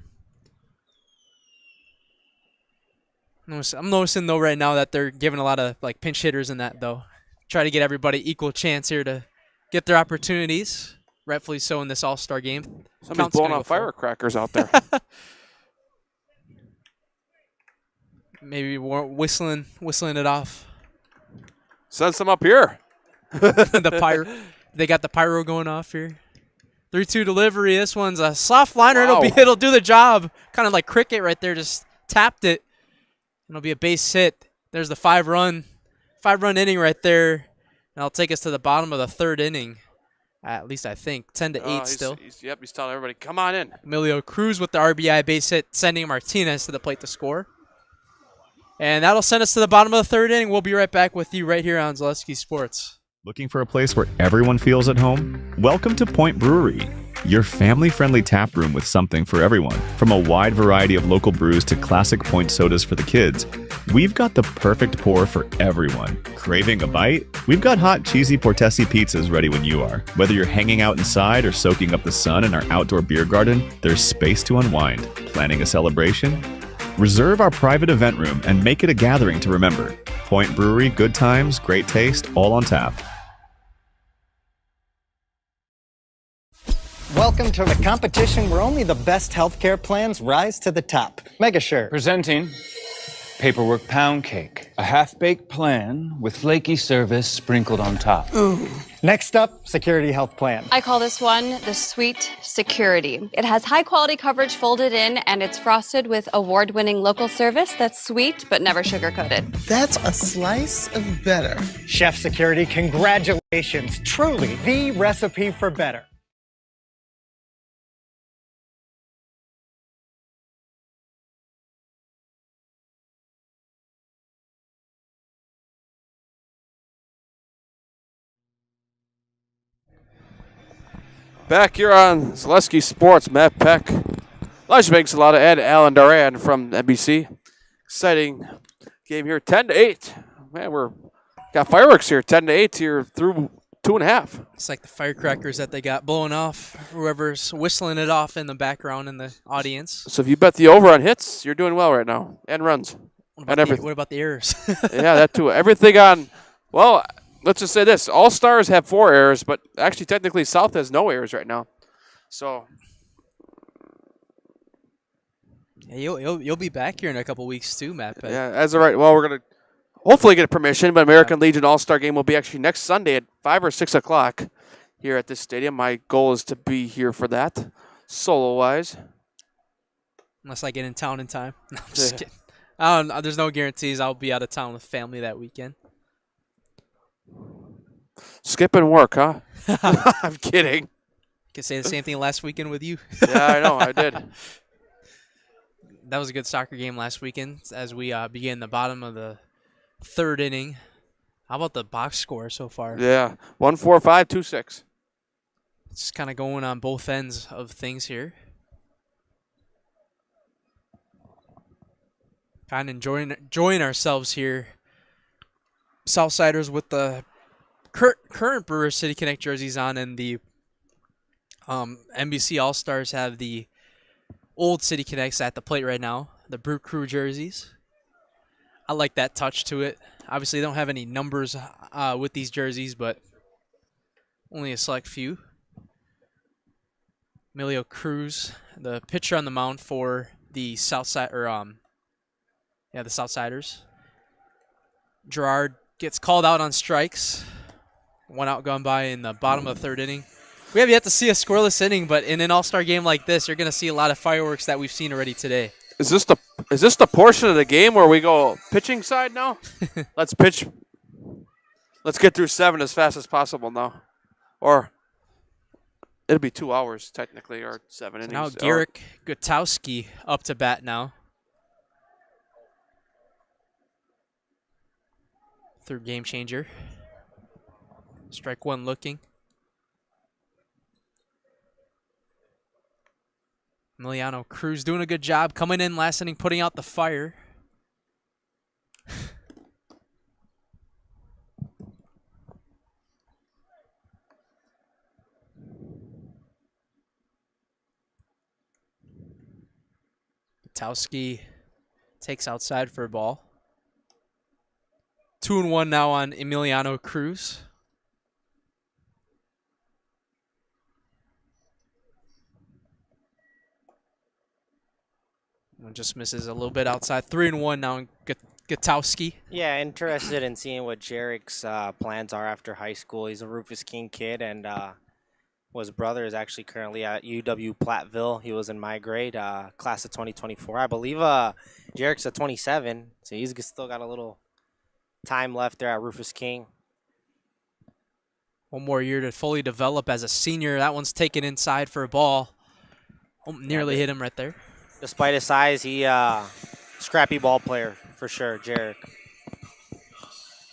I'm noticing though right now that they're giving a lot of like pinch hitters in that though. Try to get everybody equal chance here to get their opportunities, rightfully so in this All-Star game. Somebody's blowing out firecrackers out there. Maybe whistling it off. Send some up here. The pyro, they got the pyro going off here. 3-2 delivery. This one's a soft liner. Wow. It'll do the job. Kind of like cricket right there. Just tapped it. It'll be a base hit. There's the 5-run inning right there. And that'll take us to the bottom of the third inning. At least I think 10-8 still. He's telling everybody, come on in. Emilio Cruz with the RBI base hit, sending Martinez to the plate to score. And that'll send us to the bottom of the third inning. We'll be right back with you right here on Zaleski Sports. Looking for a place where everyone feels at home? Welcome to Point Brewery, your family-friendly tap room with something for everyone. From a wide variety of local brews to classic Point sodas for the kids, we've got the perfect pour for everyone. Craving a bite? We've got hot, cheesy Portesi pizzas ready when you are. Whether you're hanging out inside or soaking up the sun in our outdoor beer garden, there's space to unwind. Planning a celebration? Reserve our private event room and make it a gathering to remember. Point Brewery, good times, great taste, all on tap. Welcome to the competition where only the best healthcare plans rise to the top. Megashare. Presenting paperwork pound cake, a half-baked plan with flaky service sprinkled on top. Next up, Security Health Plan. I call this one the Sweet Security. It has high quality coverage folded in, and it's frosted with award-winning local service that's sweet but never sugar-coated. That's a slice of better. Chef Security, congratulations. Truly the recipe for better. Back here on Zaleski Sports, Matt Peck, Elijah Banks, a lot of Ed, Alan Duran from NBC. Exciting game here, 10-8. Man, we're got fireworks here, 10-8 here through 2.5. It's like the firecrackers that they got blowing off. Whoever's whistling it off in the background in the audience. So if you bet the over on hits, you're doing well right now, and runs, What and everything. what about the errors? Yeah, that too. Everything on. Well, let's just say this: All Stars have 4 errors, but actually, technically, South has no errors right now. So. Yeah, you'll be back here in a couple weeks too, Matt. Yeah, as of right. Well, we're gonna hopefully get permission, but American Legion All-Star game will be actually next Sunday at 5 or 6 o'clock here at this stadium. My goal is to be here for that, solo-wise. Unless I get in town in time. No, I'm just kidding. There's no guarantees I'll be out of town with family that weekend. Skipping work, huh? I'm kidding. Could say the same thing last weekend with you. Yeah, I know. I did. That was a good soccer game last weekend as we begin the bottom of the 3rd inning. How about the box score so far? Yeah, 1-4-5, 2-6. It's kind of going on both ends of things here. Kind of enjoying ourselves here. Southsiders with the current Brewers City Connect jerseys on, and the NBC All-Stars have the old City Connects at the plate right now, the Brew Crew jerseys. I like that touch to it. Obviously, they don't have any numbers with these jerseys, but only a select few. Emilio Cruz, the pitcher on the mound for the Southside, the Southsiders. Gerard gets called out on strikes. 1 out gone by in the bottom of the 3rd inning. We have yet to see a scoreless inning, but in an all-star game like this, you're going to see a lot of fireworks that we've seen already today. Is this the portion of the game where we go pitching side now? Let's pitch. Let's get through 7 as fast as possible now. Or it'll be 2 hours technically, or 7 innings. Now Garrick Gutowski up to bat now. 3rd game changer. Strike 1 looking. Emiliano Cruz doing a good job coming in last inning, putting out the fire. Gutowski takes outside for a ball. 2-1 now on Emiliano Cruz. One just misses a little bit outside. 3-1 now on Gutowski. Yeah, interested in seeing what Jarek's plans are after high school. He's a Rufus King kid, and his brother is actually currently at UW Platteville. He was in my grade, class of 2024. I believe Jarek's at 27, so he's still got a little time left there at Rufus King. 1 more year to fully develop as a senior. That one's taken inside for a ball. Oh, nearly hit him right there. Despite his size, he scrappy ball player for sure, Jarek.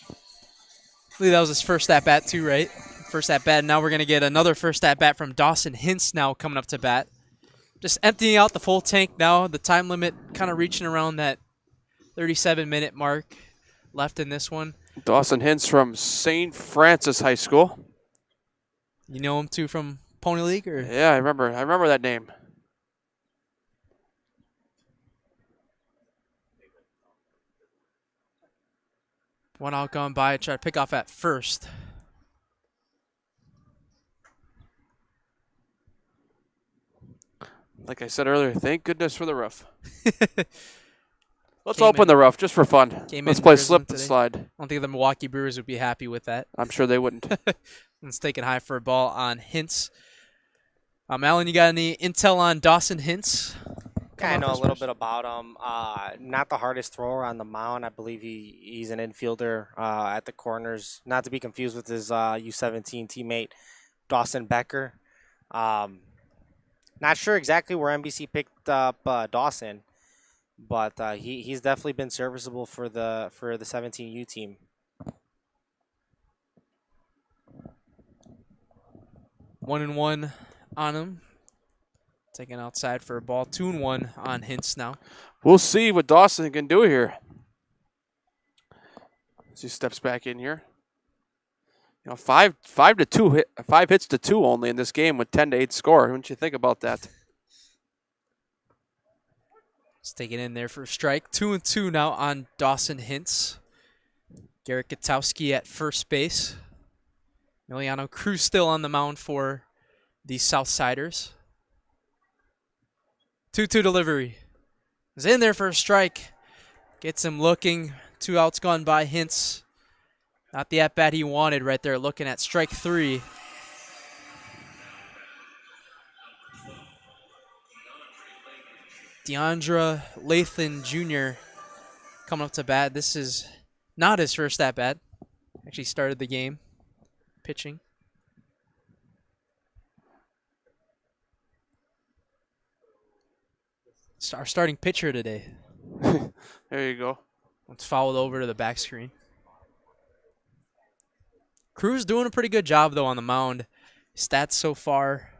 I believe that was his first at-bat too, right? First at-bat. Now we're going to get another first at-bat from Dawson Hintz now coming up to bat. Just emptying out the full tank now. The time limit kind of reaching around that 37-minute mark left in this one. Dawson Hintz from St. Francis High School. You know him too from Pony League? Or? Yeah, I remember that name. One out gone by. Try to pick off at first. Like I said earlier, thank goodness for the roof. Let's open the rough just for fun. Let's play slip and slide. I don't think the Milwaukee Brewers would be happy with that. I'm sure they wouldn't. It's taken high for a ball on Hintz. Alan, you got any intel on Dawson Hintz? Yeah, I know a little bit about him. Not the hardest thrower on the mound. I believe he's an infielder at the corners. Not to be confused with his U17 teammate, Dawson Becker. Not sure exactly where NBC picked up Dawson, but he's definitely been serviceable for the 17U team. 1-1 on him. Taken outside for a ball. 2-1 on Hintz now. We'll see what Dawson can do here as he steps back in here. You know, 5 hits to 2 only in this game with 10-8 score. Wouldn't you think about that? Let's take it in there for a strike. 2-2 now on Dawson Hintz. Garrett Gutowski at first base. Emiliano Cruz still on the mound for the Southsiders. 2-2 delivery. Is in there for a strike. Gets him looking. 2 outs gone by Hintz. Not the at-bat he wanted right there, looking at strike 3. Deandra Lathan Jr. coming up to bat. This is not his first at-bat. Actually started the game pitching. Our starting pitcher today. There you go. It's fouled over to the back screen. Cruz doing a pretty good job, though, on the mound. Stats so far: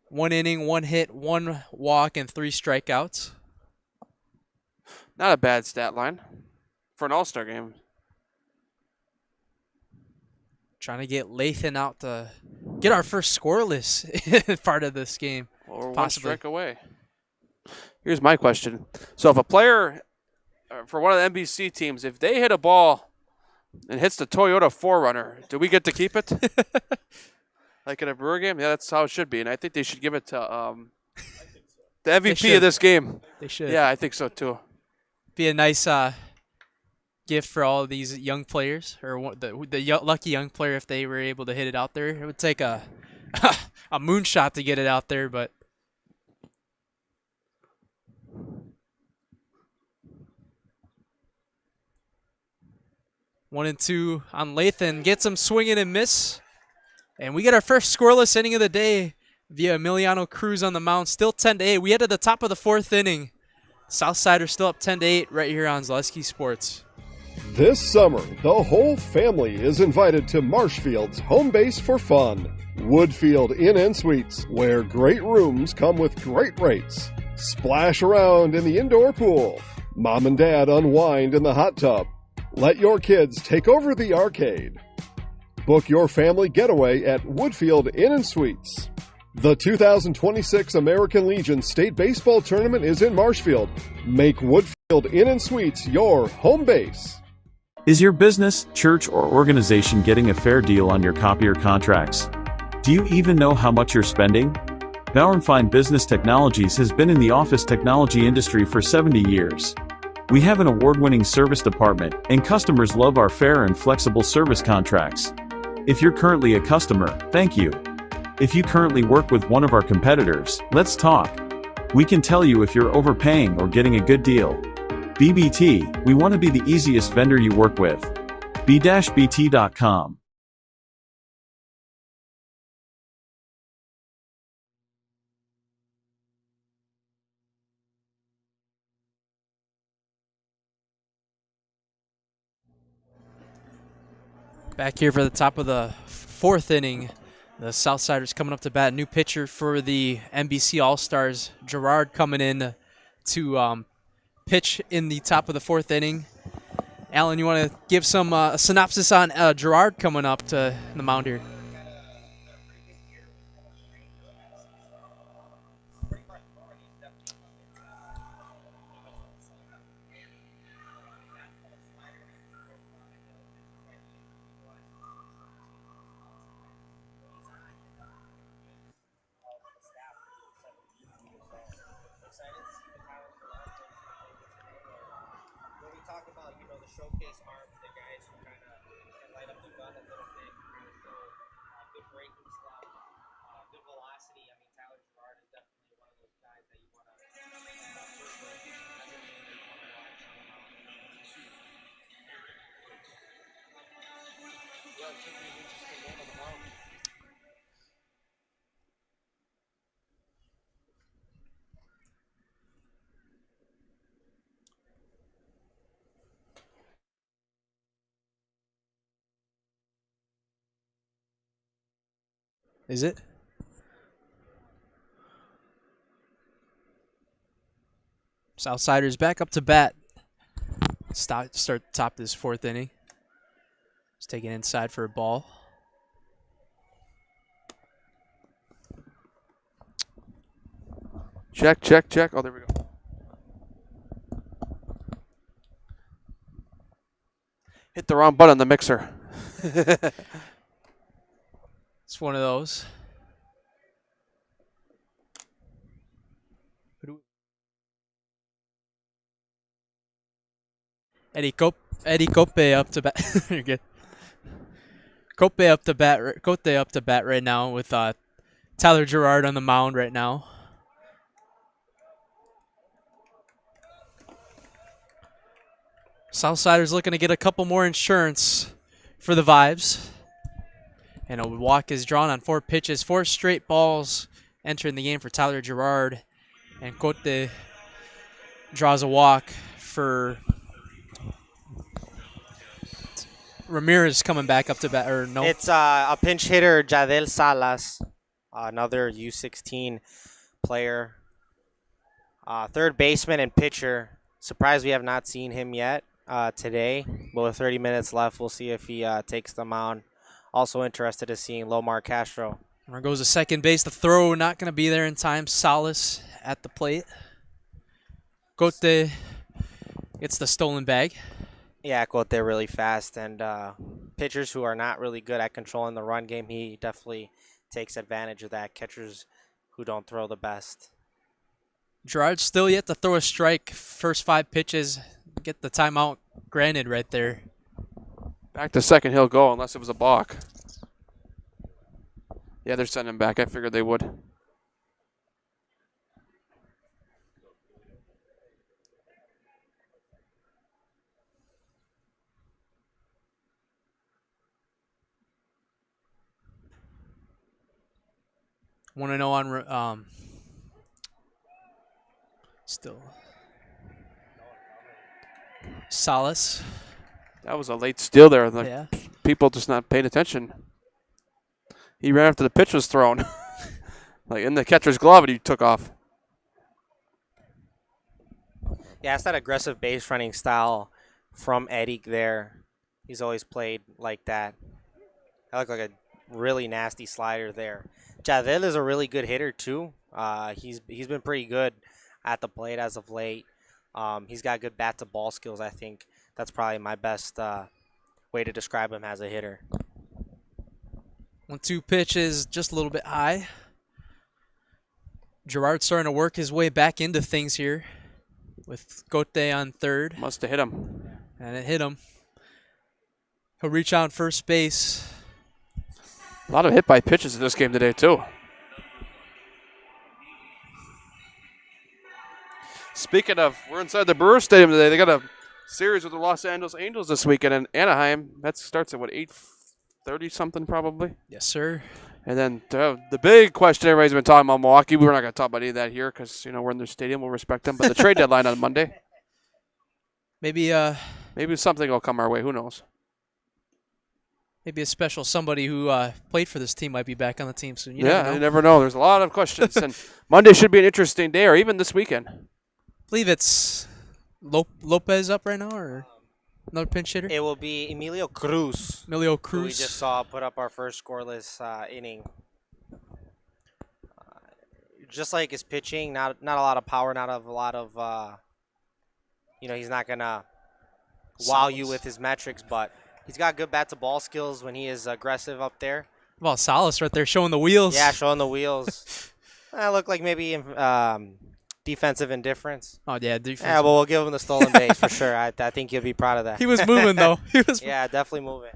1 inning, 1 hit, 1 walk, and 3 strikeouts. Not a bad stat line for an all-star game. Trying to get Lathan out to get our first scoreless part of this game. Or possibly. 1 strike away. Here's my question. So if a player for one of the NBC teams, if they hit a ball and hits the Toyota 4Runner, do we get to keep it? Like in a Brewer game? Yeah, that's how it should be. And I think they should give it to the MVP of this game. They should. Yeah, I think so too. Be a nice gift for all of these young players, or the lucky young player if they were able to hit it out there. It would take a moonshot to get it out there, but 1-2 on Lathan. Gets him swinging and miss. And we get our first scoreless inning of the day via Emiliano Cruz on the mound. Still 10-8. We head to the top of the 4th inning. Southsiders still up 10-8 right here on Zaleski Sports. This summer, the whole family is invited to Marshfield's home base for fun. Woodfield Inn & Suites, where great rooms come with great rates. Splash around in the indoor pool. Mom and Dad unwind in the hot tub. Let your kids take over the arcade. Book your family getaway at Woodfield Inn & Suites. The 2026 American Legion State Baseball Tournament is in Marshfield. Make Woodfield Inn & Suites your home base. Is your business, church, or organization getting a fair deal on your copier contracts? Do you even know how much you're spending? Bauer & Fine Business Technologies has been in the office technology industry for 70 years. We have an award-winning service department, and customers love our fair and flexible service contracts. If you're currently a customer, thank you. If you currently work with one of our competitors, let's talk. We can tell you if you're overpaying or getting a good deal. BBT, we want to be the easiest vendor you work with. b-bt.com. Back here for the top of the 4th inning. The Southsiders coming up to bat. New pitcher for the NBC All-Stars, Gerard, coming in to pitch in the top of the 4th inning. Alan, you want to give some synopsis on Gerard coming up to the mound here? talk about, the showcase arms, the guys who kind of can light up the gun a little bit, kind of show good braking stuff, good velocity. I mean, Tyler Gerard is definitely one of those guys that you want to Is it? Southsiders back up to bat. Start the top of this fourth inning. Just taking inside for a ball. Check, check, check. Oh, there we go. Hit the wrong button on the mixer. It's one of those. Eddie Cope up to bat. You're good. Cope up to bat right now with Tyler Gerard on the mound right now. Southsiders looking to get a couple more insurance for the Vibes. And a walk is drawn on 4 pitches. 4 straight balls entering the game for Tyler Gerard. And Cote draws a walk for Ramirez coming back up to bat. Or no? It's a pinch hitter, Jadel Salas, another U16 player. Third baseman and pitcher. Surprised we have not seen him yet today. But with 30 minutes left, we'll see if he takes the mound. Also interested in seeing Lomar Castro. There goes to second base. The throw not going to be there in time. Salas at the plate. Cote gets the stolen bag. Yeah, Cote really fast. And pitchers who are not really good at controlling the run game, he definitely takes advantage of that. Catchers who don't throw the best. Gerard still yet to throw a strike. First 5 pitches. Get the timeout granted right there. Back to second he'll go unless it was a balk. Yeah, they're sending him back. I figured they would. Want to know on still Salas. That was a late steal there. Yeah. People just not paying attention. He ran after the pitch was thrown. Like in the catcher's glove and he took off. Yeah, it's that aggressive base running style from Eddie there. He's always played like that. That looked like a really nasty slider there. Jadel is a really good hitter too. He's been pretty good at the plate as of late. He's got good bat to ball skills. I think that's probably my best way to describe him as a hitter. 1-2 pitch is just a little bit high. Gerard starting to work his way back into things here with Cote on third. Must have hit him. And it hit him. He'll reach out first base. A lot of hit by pitches in this game today, too. Speaking of, we're inside the Brewers Stadium today. They got a series with the Los Angeles Angels this weekend in Anaheim. That starts at, 8:30 something probably? Yes, sir. And then the big question everybody's been talking about Milwaukee. We're not going to talk about any of that here because, we're in their stadium. We'll respect them. But the trade deadline on Monday. Maybe something will come our way. Who knows? Maybe a special somebody who played for this team might be back on the team soon. You never know. There's a lot of questions. And Monday should be an interesting day, or even this weekend. I believe it's Lopez up right now, or another pinch hitter? It will be Emilio Cruz. Who we just saw put up our first scoreless inning. Just like his pitching, not a lot of power, not a lot of, he's not going to wow you with his metrics, but he's got good bat to ball skills when he is aggressive up there. Well, Salas right there showing the wheels. Yeah, showing the wheels. Looked like maybe Defensive indifference. Oh yeah, defensive. Yeah, well, we'll give him the stolen base for sure. I think you'll be proud of that. He was moving though. Yeah, definitely moving.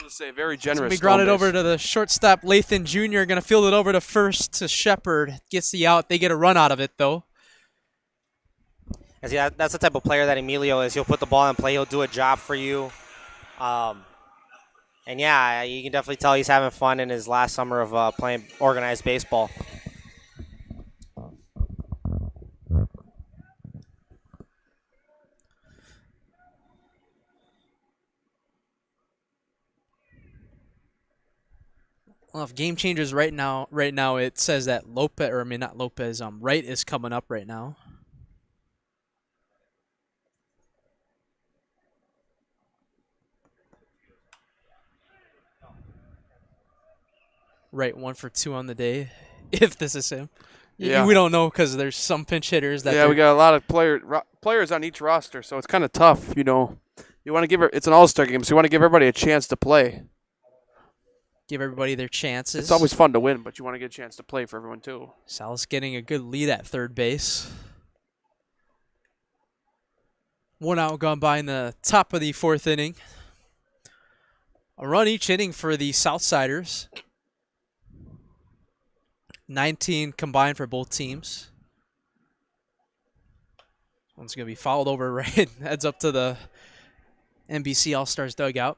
Let's say very generous. We brought it over to the shortstop, Lathan Jr. Going to field it over to first to Shepard. Gets the out. They get a run out of it though. And see, that's the type of player that Emilio is. He'll put the ball in play. He'll do a job for you. And yeah, you can definitely tell he's having fun in his last summer of playing organized baseball. Well, if Game Changers right now it says that Wright is coming up right now. Right, 1 for 2 on the day, if this is him. Yeah. We don't know because there's some pinch hitters that. Yeah, we got a lot of players on each roster, so it's kind of tough. You know, you want to give it's an all-star game, so you want to give everybody a chance to play. Give everybody their chances. It's always fun to win, but you want to get a chance to play for everyone too. Salas getting a good lead at third base. 1 out gone by in the top of the 4th inning. A run each inning for the Southsiders. 19 combined for both teams. One's going to be fouled over right. Heads up to the NBC All-Stars dugout.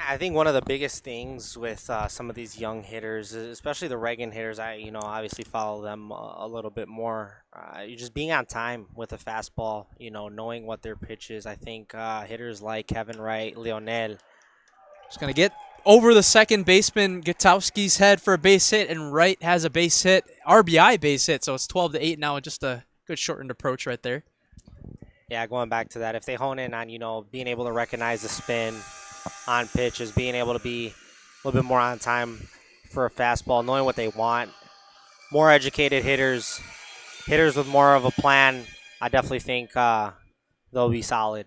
I think one of the biggest things with some of these young hitters, especially the Reagan hitters, I obviously follow them a little bit more. You're just being on time with a fastball, knowing what their pitch is. I think hitters like Kevin Wright, Leonel. Just going to get over the second baseman Gutowski's head for a base hit, and Wright has a base hit, RBI base hit, so it's 12-8 now. Just a good shortened approach right there. Yeah, going back to that, if they hone in on, being able to recognize the spin on pitches, being able to be a little bit more on time for a fastball, knowing what they want, more educated hitters with more of a plan, I definitely think they'll be solid.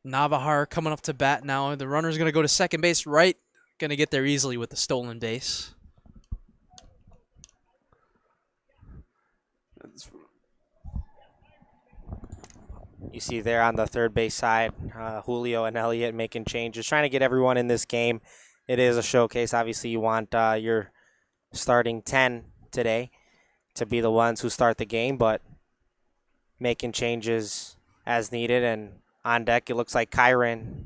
Navahar coming up to bat now. The runner's going to go to second base. Wright going to get there easily with the stolen base. You see there on the third base side, Julio and Elliott making changes, trying to get everyone in this game. It is a showcase. Obviously, you want your starting 10 today to be the ones who start the game, but making changes as needed. And on deck, it looks like Kyron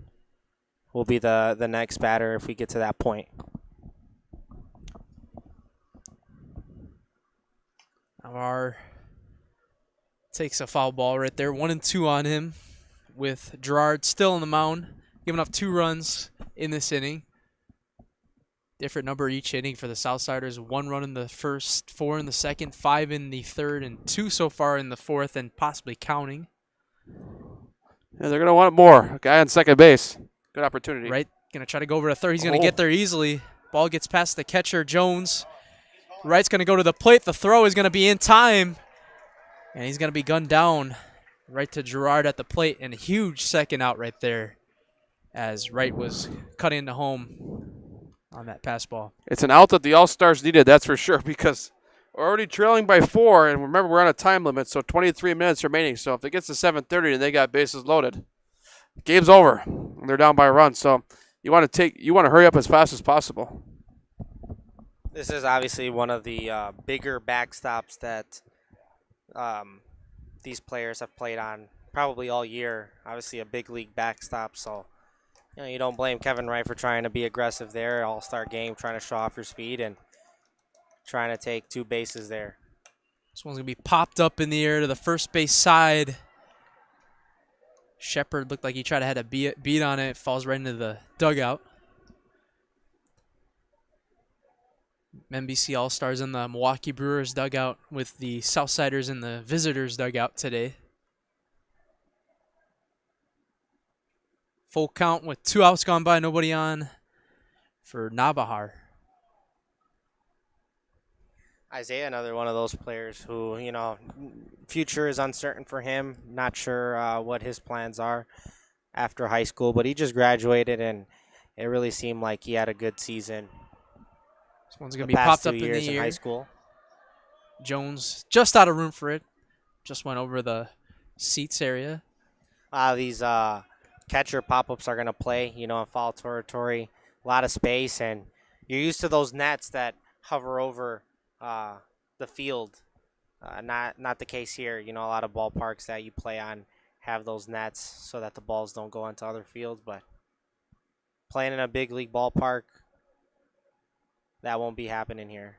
will be the next batter if we get to that point. Navar takes a foul ball right there. 1-2 on him with Gerard still on the mound, giving up 2 runs in this inning. Different number each inning for the Southsiders. 1 run in the first, 4 in the second, 5 in the third, and 2 so far in the fourth, and possibly counting. Yeah, they're going to want more. A guy on second base. Good opportunity. Right. Going to try to go over to third. He's going to get there easily. Ball gets past the catcher, Jones. Wright's going to go to the plate. The throw is going to be in time. And he's going to be gunned down right to Gerard at the plate. And a huge second out right there as Wright was cut into home on that pass ball. It's an out that the All-Stars needed, that's for sure, because we're already trailing by 4. And remember, we're on a time limit, so 23 minutes remaining. So if it gets to 7:30 and they got bases loaded, game's over. They're down by a run. So you want to hurry up as fast as possible. This is obviously one of the bigger backstops that these players have played on probably all year. Obviously a big league backstop, so you don't blame Kevin Wright for trying to be aggressive there. All-star game, trying to show off your speed and trying to take 2 bases there. This one's going to be popped up in the air to the first base side. Shepard looked like he tried to have a beat on it. Falls right into the dugout. NBC All-Stars in the Milwaukee Brewers dugout with the Southsiders in the visitors dugout today. Full count with 2 outs gone by, nobody on for Navahar. Isaiah, another one of those players who, future is uncertain for him. Not sure what his plans are after high school, but he just graduated and it really seemed like he had a good season. This one's going to be popped up in the in air. high school. Jones just out of room for it. Just went over the seats area. These catcher pop-ups are going to play, in foul territory. A lot of space, and you're used to those nets that hover over the field. Not the case here. A lot of ballparks that you play on have those nets so that the balls don't go onto other fields, but playing in a big league ballpark, that won't be happening here.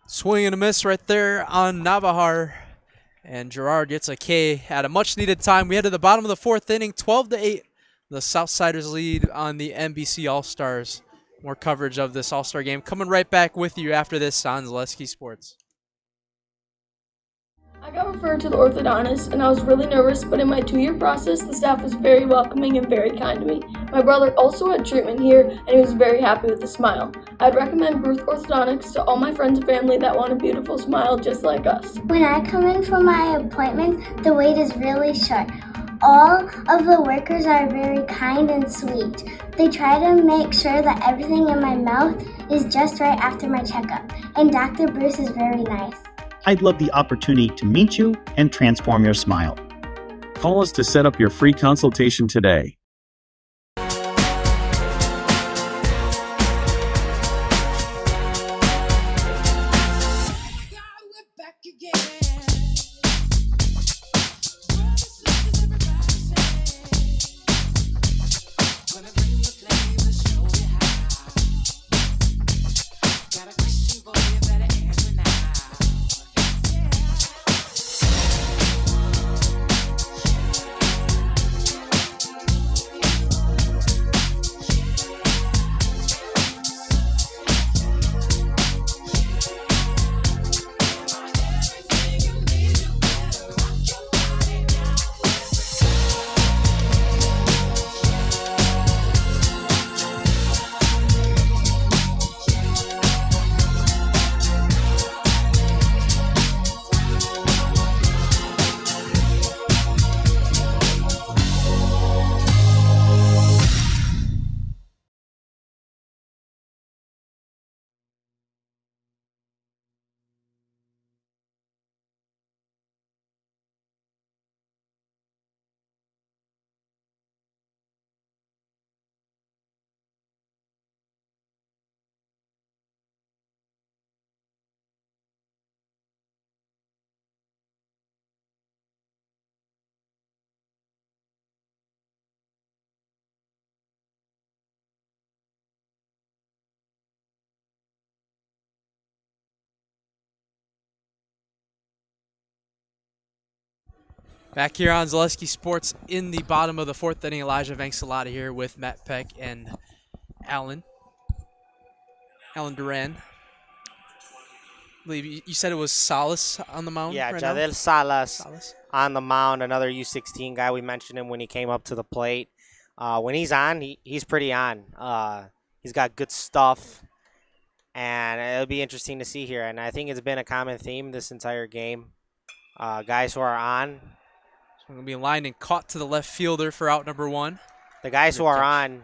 Swing and a miss right there on Navajar. And Girard gets a K at a much-needed time. We head to the bottom of the fourth inning, 12-8. The Southsiders lead on the NBC All-Stars. More coverage of this All-Star game coming right back with you after this on Zaleski Sports. I got referred to the orthodontist, and I was really nervous, but in my 2-year process, the staff was very welcoming and very kind to me. My brother also had treatment here, and he was very happy with the smile. I'd recommend Bruce Orthodontics to all my friends and family that want a beautiful smile just like us. When I come in for my appointment, the wait is really short. All of the workers are very kind and sweet. They try to make sure that everything in my mouth is just right after my checkup, and Dr. Bruce is very nice. I'd love the opportunity to meet you and transform your smile. Call us to set up your free consultation today. Back here on Zaleski Sports in the bottom of the fourth inning, Elijah Vanksalata here with Matt Peck and Alan Duran. I believe you said it was Salas on the mound. Yeah, right Jadel now? Salas on the mound, another U16 guy. We mentioned him when he came up to the plate. When he's on, he's pretty on. He's got good stuff, and it'll be interesting to see here. And I think it's been a common theme this entire game. Guys who are on. So going to be lined and caught to the left fielder for out number one. The guys who are on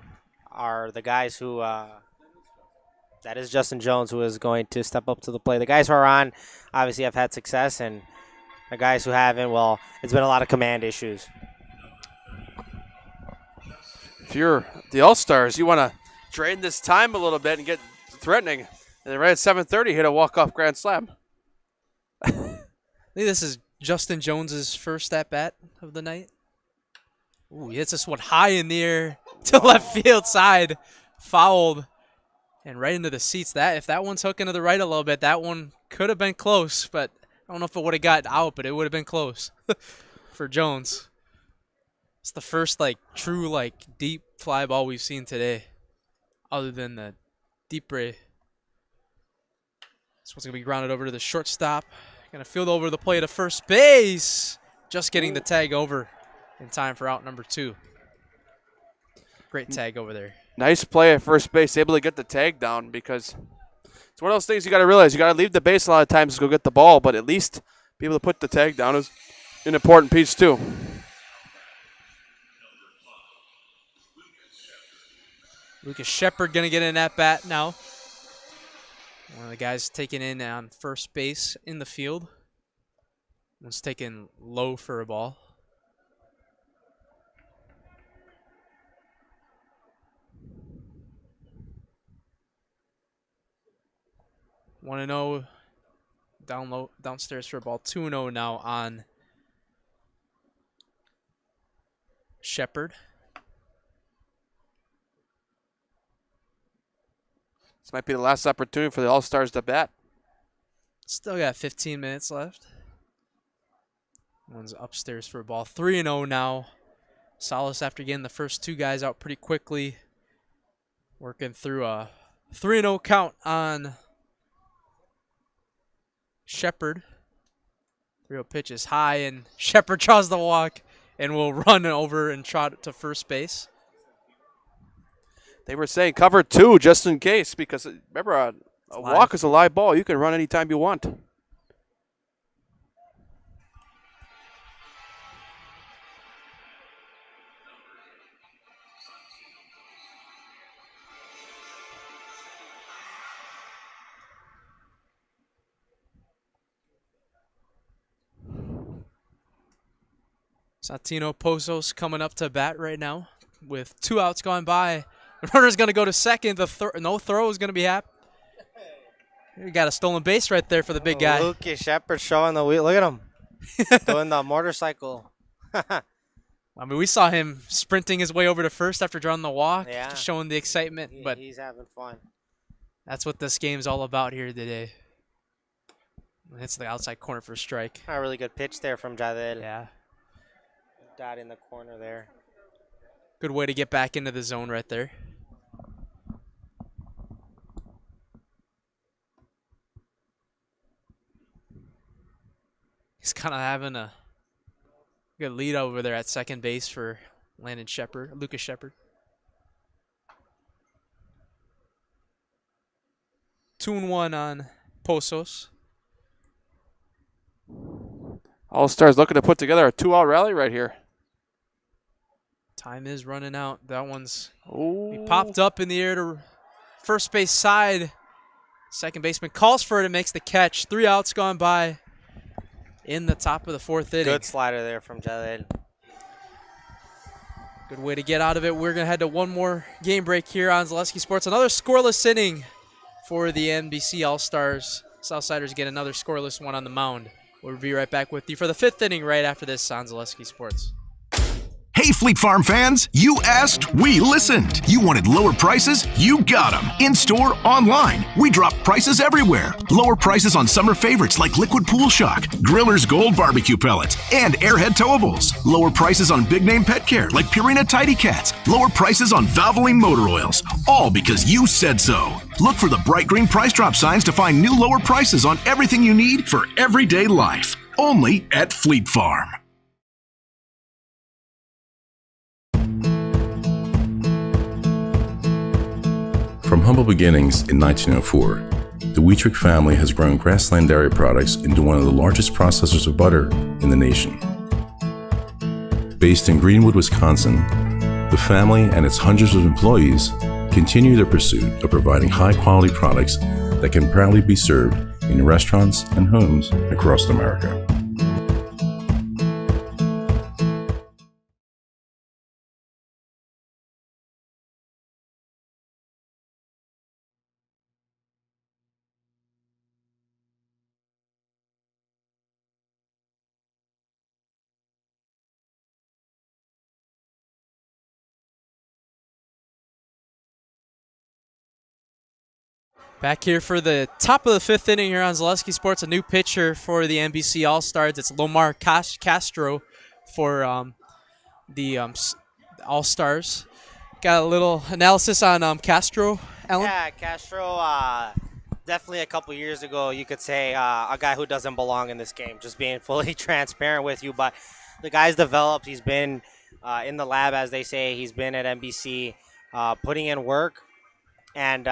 are the guys who that is Justin Jones, who is going to step up to the plate. The guys who are on obviously have had success, and the guys who haven't, well, it's been a lot of command issues. If you're the All-Stars, you want to drain this time a little bit and get threatening. And then right at 7:30, hit a walk-off grand slam. I think this is Justin Jones's first at-bat of the night. Ooh, he hits this one high in the air to left field side. Fouled and right into the seats. If that one's hooking to the right a little bit, that one could have been close, but I don't know if it would have got out, but it would have been close for Jones. It's the first true deep fly ball we've seen today, other than the deep ray. This one's gonna be grounded over to the shortstop. Gonna field over the plate of first base. Just getting the tag over in time for out number two. Great tag over there. Nice play at first base, able to get the tag down, because it's one of those things you got to realize. You got to leave the base a lot of times to go get the ball, but at least be able to put the tag down is an important piece too. Lucas Shepard going to get an at-bat now. One of the guys taken in on first base in the field. One's taken low for a ball. One and 0 downstairs for a ball. 2-0 now on Shepard. This might be the last opportunity for the All-Stars to bat. Still got 15 minutes left. One's upstairs for a ball. 3-0 now. Salas, after getting the first two guys out pretty quickly, working through a 3-0 count on Shepard. 3-0 pitch is high, and Shepard draws the walk and will run over and trot to first base. They were saying cover 2 just in case, because remember, a walk is a live ball. You can run anytime you want. Santino Pozos coming up to bat right now with 2 outs gone by. The runner's going to go to second. No throw is going to be hap. You got a stolen base right there for the big guy. Lucas Shepard showing the wheel. Look at him doing the motorcycle. I mean, we saw him sprinting his way over to first after drawing the walk, Yeah. just showing the excitement. But He's having fun. that's what this game's all about here today. Hits the outside corner for a strike. A really good pitch there from Jadel. Yeah. Dot in the corner there. Good way to get back into the zone right there. He's kind of having a good lead over there at second base for Landon Shepard, Lucas Shepard. 2-1 on Pozos. All-Stars looking to put together a 2-out rally right here. Time is running out. That one's he popped up in the air to first base side. Second baseman calls for it and makes the catch. 3 outs gone by in the top of the 4th inning. Good slider there from Jadel. Good way to get out of it. We're going to head to one more game break here on Zaleski Sports. Another scoreless inning for the NBC All-Stars. Southsiders get another scoreless one on the mound. We'll be right back with you for the 5th inning right after this on Zaleski Sports. Hey, Fleet Farm fans, you asked, we listened. You wanted lower prices? You got them. In-store, online. We drop prices everywhere. Lower prices on summer favorites like Liquid Pool Shock, Griller's Gold Barbecue Pellets, and Airhead Towables. Lower prices on big-name pet care like Purina Tidy Cats. Lower prices on Valvoline Motor Oils. All because you said so. Look for the bright green price drop signs to find new lower prices on everything you need for everyday life. Only at Fleet Farm. From humble beginnings in 1904, the Wheatrick family has grown Grassland Dairy products into one of the largest processors of butter in the nation. Based in Greenwood, Wisconsin, the family and its hundreds of employees continue their pursuit of providing high-quality products that can proudly be served in restaurants and homes across America. Back here for the top of the 5th inning here on Zaleski Sports. A new pitcher for the NBC All-Stars. It's Lomar Castro for the All-Stars. Got a little analysis on Castro, Alan? Yeah, Castro, definitely a couple years ago, you could say a guy who doesn't belong in this game, just being fully transparent with you. But the guy's developed. He's been in the lab, as they say. He's been at NBC putting in work. And,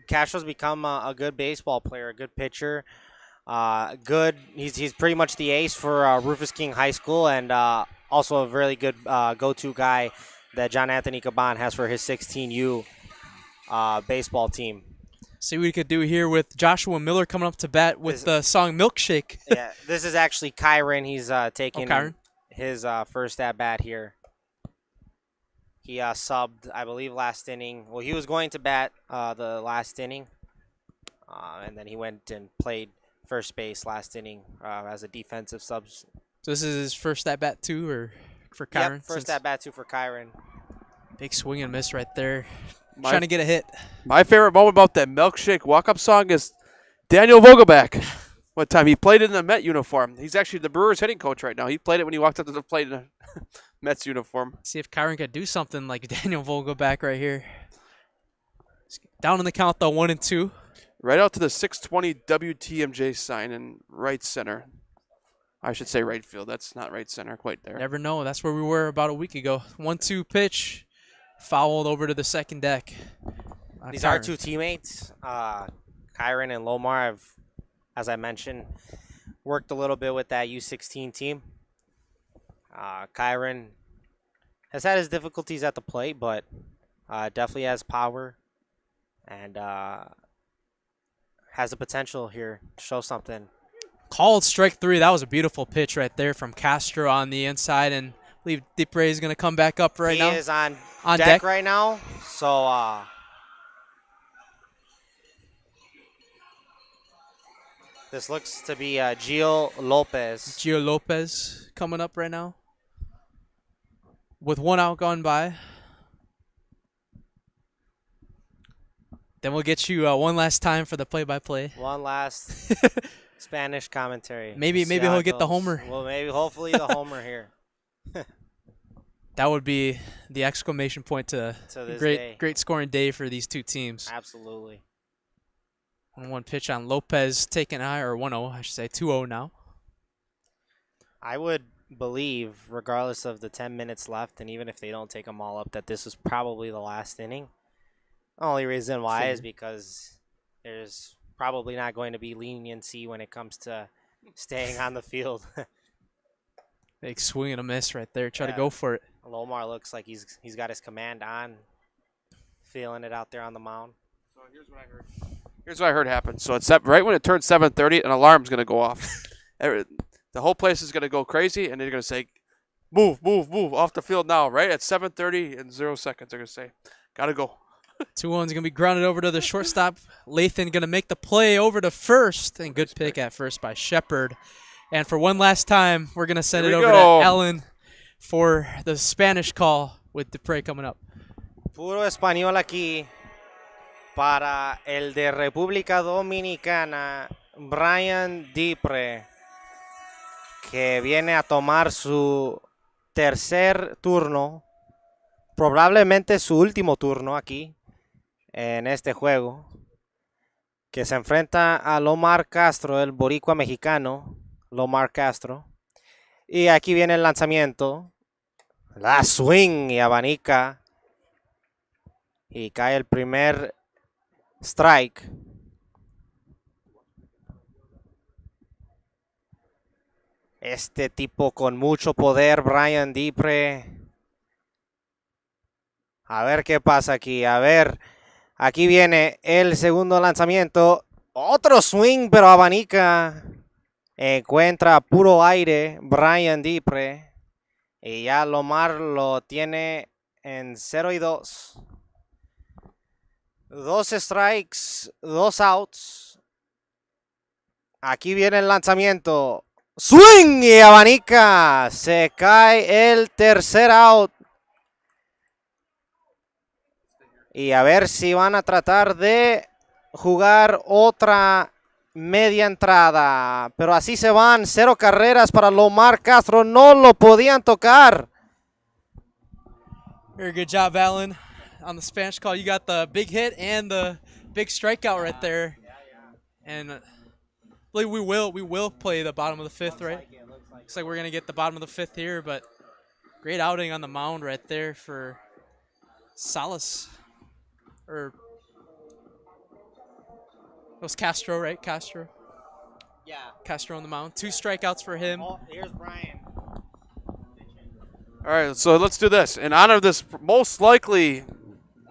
Castro's become a good baseball player, a good pitcher. He's pretty much the ace for Rufus King High School, and also a really good go-to guy that John Anthony Caban has for his 16U baseball team. See what we could do here with Joshua Miller coming up to bat with the song Milkshake. Yeah, this is actually Kyron. He's taking Kyron. his first at bat here. He subbed, I believe, last inning. Well, he was going to bat the last inning, and then he went and played first base last inning as a defensive sub. So this is his first at bat too, or for Kyron? Yep, first at bat too for Kyron. Big swing and miss right there. Trying to get a hit. My favorite moment about that Milkshake walk-up song is Daniel Vogelback. One time he played it in a Met uniform. He's actually the Brewers hitting coach right now. He played it when he walked up to the plate in a Mets uniform. See if Kyron could do something like Daniel Vogelback right here. Down in the count though, 1-2. Right out to the 620 WTMJ sign in right center. I should say right field. That's not right center quite there. Never know. That's where we were about a week ago. 1-2 pitch. Fouled over to the second deck. These are two teammates. Kyron and Lomar have, as I mentioned, worked a little bit with that U16 team. Kyron has had his difficulties at the plate, but definitely has power and has the potential here to show something. Called strike 3. That was a beautiful pitch right there from Castro on the inside, and I believe Dipre is going to come back up right now. He is on deck right now, so this looks to be Gio Lopez. Gio Lopez coming up right now with 1 out gone by. Then we'll get you one last time for the play-by-play. One last Spanish commentary. Maybe he'll get the homer. Well, hopefully the homer here. That would be the exclamation point to this great scoring day for these two teams. Absolutely. 1-1 pitch on Lopez taking high, or 1-0, I should say, 2-0 now. I would believe, regardless of the 10 minutes left, and even if they don't take them all up, that this is probably the last inning. The only reason why is because there's probably not going to be leniency when it comes to staying on the field. Big swing and a miss right there. Try to go for it. Lomar looks like he's got his command on, feeling it out there on the mound. So here's what I heard happen. So it's right when it turns 7:30, an alarm's going to go off. The whole place is going to go crazy, and they're going to say, move off the field now, right? At 7:30 and 0 seconds, they're going to say, got to go. 2-1's going to be grounded over to the shortstop. Lathan going to make the play over to first, and good pick at first by Shepard. And for one last time, we're going to send it over to Ellen for the Spanish call with Dupre coming up. Puro español aquí para el de República Dominicana, Brian Dipre, que viene a tomar su tercer turno, probablemente su último turno aquí en este juego, que se enfrenta a Lomar Castro, el boricua mexicano, Lomar Castro. Y aquí viene el lanzamiento. La swing y abanica. Y cae el primer strike. Este tipo con mucho poder, Brian Dipre. A ver qué pasa aquí. A ver. Aquí viene el segundo lanzamiento. Otro swing, pero abanica. Encuentra puro aire Brian Dipre. Y ya Lomar lo tiene en 0-2. 2 strikes, 2 outs. Aquí viene el lanzamiento. Swing y abanica. Se cae el tercer out. Y a ver si van a tratar de jugar otra media entrada, pero así se van. 0 carreras para Lomar Castro. No lo podían tocar. Very good job, Alan. On the Spanish call, you got the big hit and the big strikeout right there. And I believe we will play the bottom of the 5th, right? Looks like we're gonna get the bottom of the 5th here, but great outing on the mound right there for Salas. Or it was Castro, right? Castro. Yeah. Castro on the mound. 2 strikeouts for him. Oh, here's Brian. All right, so let's do this. In honor of this most likely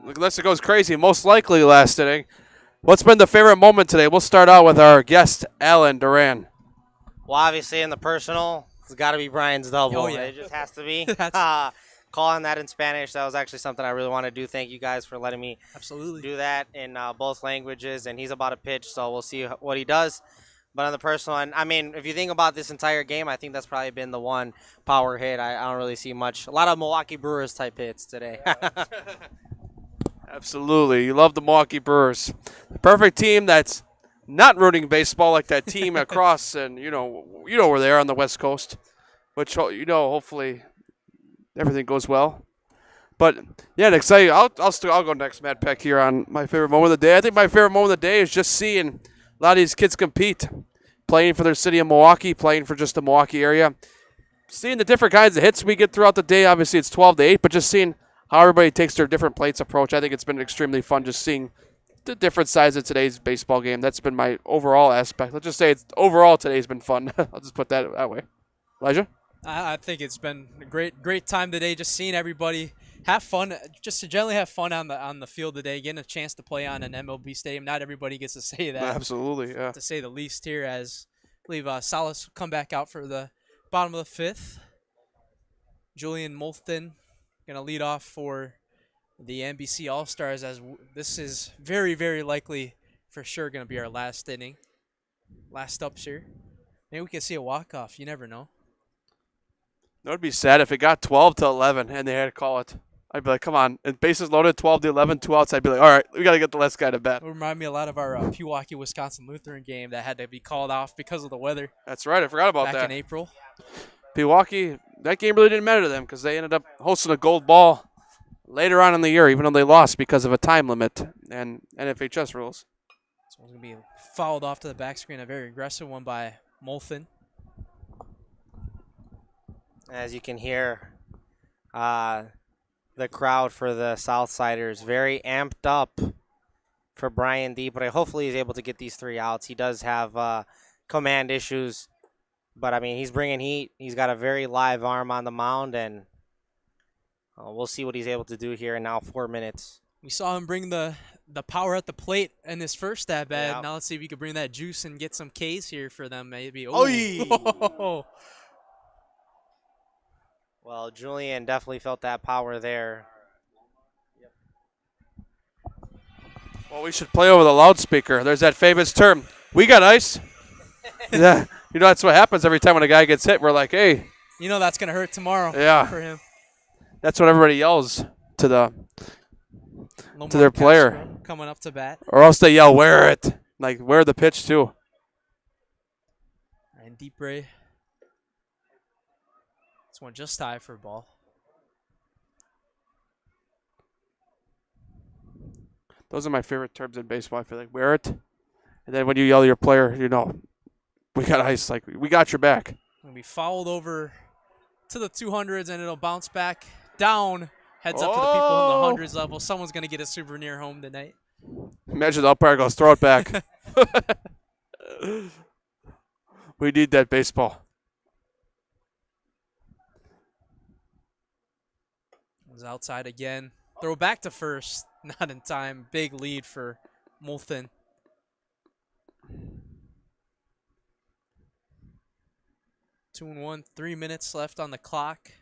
unless it goes crazy, most likely last inning. What's been the favorite moment today? We'll start out with our guest, Alan Duran. Well, obviously in the personal, it's got to be Brian's double. Oh, yeah. It just has to be. Calling that in Spanish, that was actually something I really want to do. Thank you guys for letting me do that in both languages. And he's about to pitch, so we'll see what he does. But on the personal end, I mean, if you think about this entire game, I think that's probably been the one power hit. I don't really see much. A lot of Milwaukee Brewers type hits today. Absolutely. You love the Milwaukee Brewers. The perfect team that's not rooting baseball like that team across, and you know where they are on the West Coast, which hopefully everything goes well. But yeah, exciting. I'll go next, Matt Peck, here on my favorite moment of the day. I think my favorite moment of the day is just seeing a lot of these kids compete, playing for their city of Milwaukee, playing for just the Milwaukee area, seeing the different kinds of hits we get throughout the day. Obviously, it's 12-8, but just seeing how everybody takes their different plates approach. I think it's been extremely fun just seeing the different sides of today's baseball game. That's been my overall aspect. Let's just say overall today's been fun. I'll just put that way. Elijah? I think it's been a great time today, just seeing everybody have fun, just to generally have fun on the field today, getting a chance to play on an MLB stadium. Not everybody gets to say that. Absolutely, yeah. To say the least here, as I believe Salas will come back out for the bottom of the fifth. Julian Moulton going to lead off for the NBC All-Stars, as this is very, very likely for sure going to be our last inning. Last ups here. Maybe we can see a walk-off. You never know. That would be sad if it got 12-11 and they had to call it. I'd be like, come on. And bases loaded, 12-11, 2 outs. I'd be like, all right, we got to get the last guy to bat. It would remind me a lot of our Pewaukee, Wisconsin Lutheran game that had to be called off because of the weather. That's right. I forgot about that. Back in April. Pewaukee, that game really didn't matter to them because they ended up hosting a gold ball later on in the year, even though they lost because of a time limit and NFHS rules. So it's going to be fouled off to the back screen, a very aggressive one by Moulton. As you can hear, the crowd for the Southsiders very amped up for Brian Dipre. Hopefully he's able to get these 3 outs. He does have command issues, but, I mean, he's bringing heat. He's got a very live arm on the mound, and we'll see what he's able to do here in now 4 minutes. We saw him bring the power at the plate in his first at bat. Yep. Now let's see if he can bring that juice and get some Ks here for them, maybe. Oh! Well, Julian definitely felt that power there. Well, we should play over the loudspeaker. There's that famous term, we got ice. Yeah, that's what happens every time when a guy gets hit. We're like, hey. You know that's going to hurt tomorrow for him. That's what everybody yells to their player. Castro coming up to bat. Or else they yell, wear it. Like, wear the pitch, too. And Dipre. This one just high for a ball. Those are my favorite terms in baseball. I feel like wear it. And then when you yell at your player, we got ice. Like, we got your back. It'll be fouled over to the 200s, and it'll bounce back down. Heads up to the people in the hundreds level. Someone's going to get a souvenir home tonight. Imagine the umpire goes, throw it back. We need that baseball. Was outside again. Throw back to first. Not in time. Big lead for Moulton. Two and one. 3 minutes left on the clock.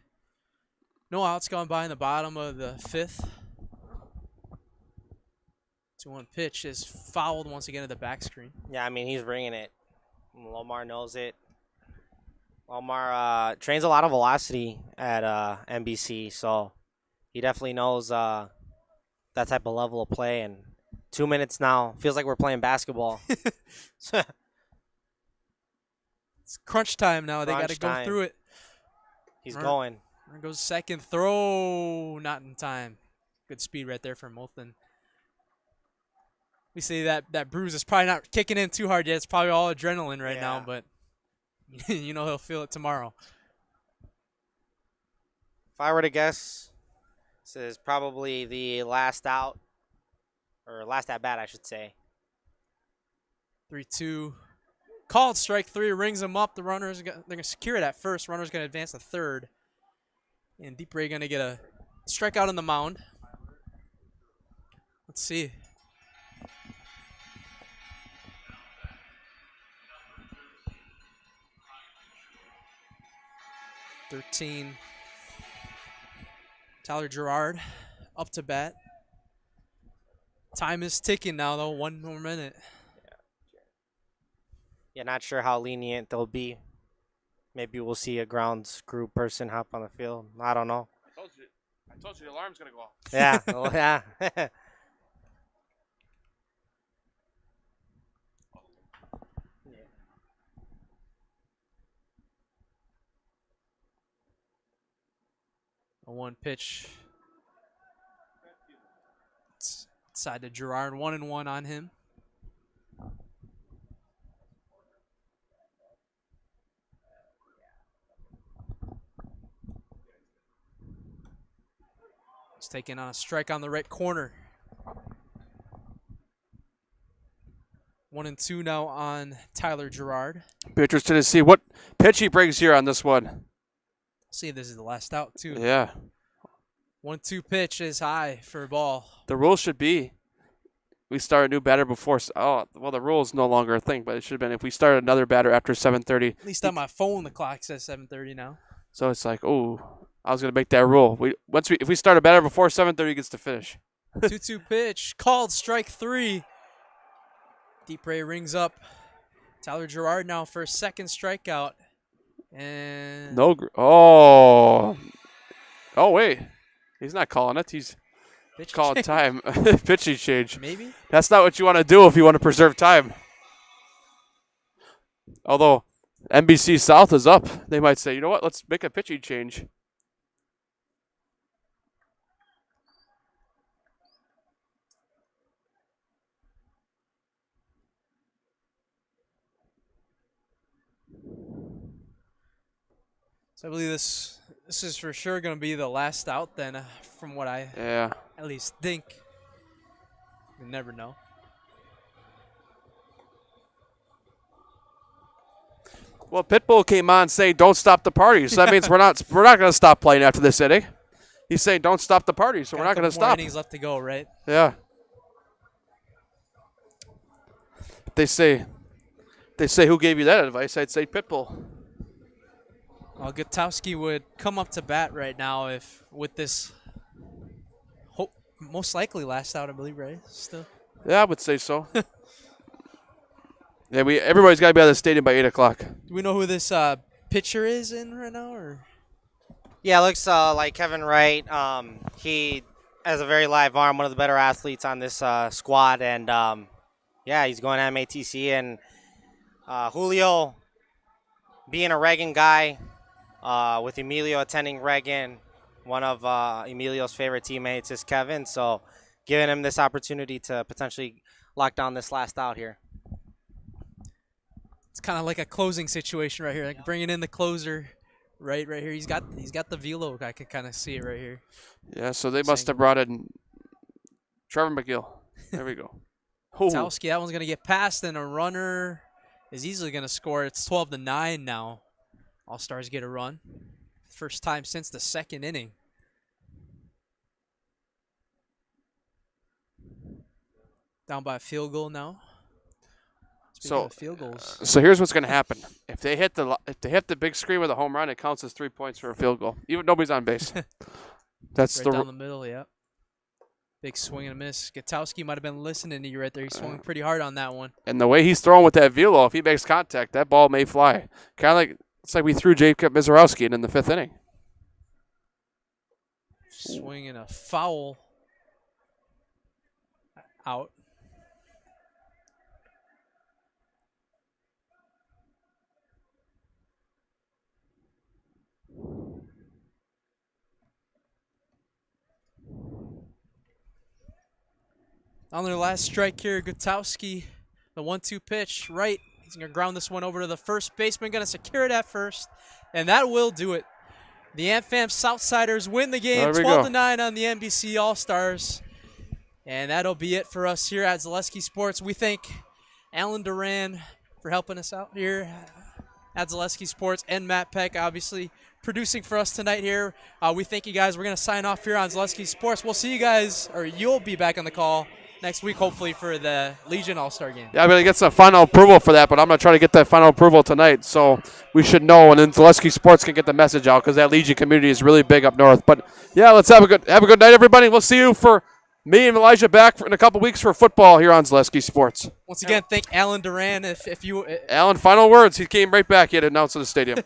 No outs gone by in the bottom of the fifth. 2-1 pitch is fouled once again at the back screen. Yeah, I mean, he's bringing it. Lomar knows it. Lomar trains a lot of velocity at NBC, so he definitely knows that type of level of play. And 2 minutes now. Feels like we're playing basketball. It's crunch time now. They got to go through it. He's going. There goes second throw. Not in time. Good speed right there from Moulton. We see that bruise is probably not kicking in too hard yet. It's probably all adrenaline right now, but he'll feel it tomorrow. If I were to guess, this is probably the last out, or last at bat, I should say. 3-2. Called strike 3, rings him up. The runners, they're going to secure it at first. Runner's going to advance to third. And Dipre going to get a strikeout on the mound. Let's see. Tyler Gerard up to bat. Time is ticking now, though. 1 more minute. Yeah, not sure how lenient they'll be. Maybe we'll see a grounds crew person hop on the field. I don't know. I told you the alarm's going to go off. Yeah, well, yeah. A 1 pitch. Side to Gerard. 1-1 on him. He's taking on a strike on the right corner. 1-2 now on Tyler Gerard. Be interested to see what pitch he brings here on this one. See if this is the last out, too. Yeah. 1-2 pitch is high for a ball. The rule should be we start a new batter before. Oh, well, the rule is no longer a thing, but it should have been if we start another batter after 7:30. At least on my phone, the clock says 7:30 now. So it's like, oh, I was gonna make that rule. If we start a batter before 7:30, he gets to finish. 2-2 pitch called, strike 3. Deep Ray rings up. Tyler Gerard now for a second strikeout. And oh wait, he's not calling it. He's calling time. Pitching change. Maybe that's not what you want to do if you want to preserve time. Although NBC South is up, they might say, you know what? Let's make a pitching change. So I believe this is for sure going to be the last out then, from what I at least think. You never know. Well, Pitbull came on saying, "Don't stop the party." So that means we're not going to stop playing after this inning. He's saying, "Don't stop the party," so we're not going to stop. Innings left to go, right? Yeah. They say, who gave you that advice? I'd say Pitbull. Well, Gutowski would come up to bat right now if with this most likely last out, I believe, right? Still. Yeah, I would say so. Yeah, everybody's got to be out of the stadium by 8 o'clock. Do we know who this pitcher is in right now, or? Yeah, it looks like Kevin Wright. He has a very live arm, one of the better athletes on this squad, and yeah, he's going to MATC, and Julio, being a Reagan guy, with Emilio attending Reagan, one of Emilio's favorite teammates is Kevin, so giving him this opportunity to potentially lock down this last out here. It's kind of like a closing situation right here, like bringing in the closer right here. He's got the velo. I can kind of see it right here. Yeah, so they must have brought in Trevor McGill. There we go. Gutowski, that one's going to get past, and a runner is easily going to score. It's 12-9 now. All-Stars get a run. First time since the second inning. Down by a field goal now. Speaking of field goals. So here's what's going to happen. If they hit the big screen with a home run, it counts as 3 points for a field goal. Even nobody's on base. That's right down the middle, yeah. Big swing and a miss. Gutowski might have been listening to you right there. He swung pretty hard on that one. And the way he's throwing with that velo, if he makes contact, that ball may fly. Kind of like it's like we threw Jacob Mizorowski in the 5th inning. Swing and a foul out. On their last strike here, Gutowski, the 1-2 pitch, right. He's going to ground this one over to the first baseman, going to secure it at first, and that will do it. The AmFam Southsiders win the game 12-9 on the NBC All-Stars. And that'll be it for us here at Zaleski Sports. We thank Alan Duran for helping us out here at Zaleski Sports, and Matt Peck, obviously, producing for us tonight here. We thank you guys. We're going to sign off here on Zaleski Sports. We'll see you guys, or you'll be back on the call next week, hopefully, for the Legion All-Star game. Yeah, I'm going to get some final approval for that, but I'm going to try to get that final approval tonight. So we should know, and then Zaleski Sports can get the message out because that Legion community is really big up north. But, yeah, let's have a good night, everybody. We'll see you for me and Elijah back in a couple weeks for football here on Zaleski Sports. Once again, thank Alan Duran. If you Alan, final words. He came right back. He had announced at the stadium.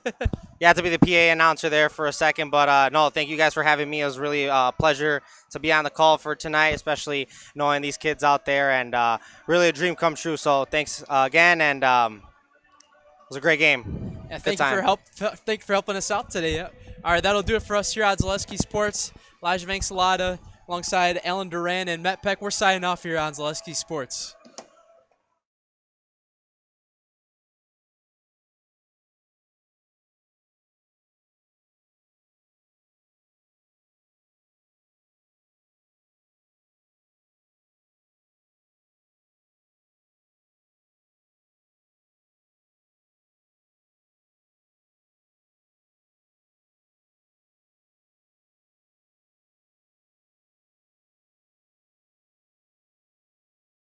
You had to be the PA announcer there for a second, but no, thank you guys for having me. It was really a pleasure to be on the call for tonight, especially knowing these kids out there, and really a dream come true. So thanks again, and it was a great game. Yeah, thank you for helping us out today. Yeah. All right, that'll do it for us here on Zaleski Sports. Elijah Vanksalata alongside Alan Duran and Matt Peck. We're signing off here on Zaleski Sports.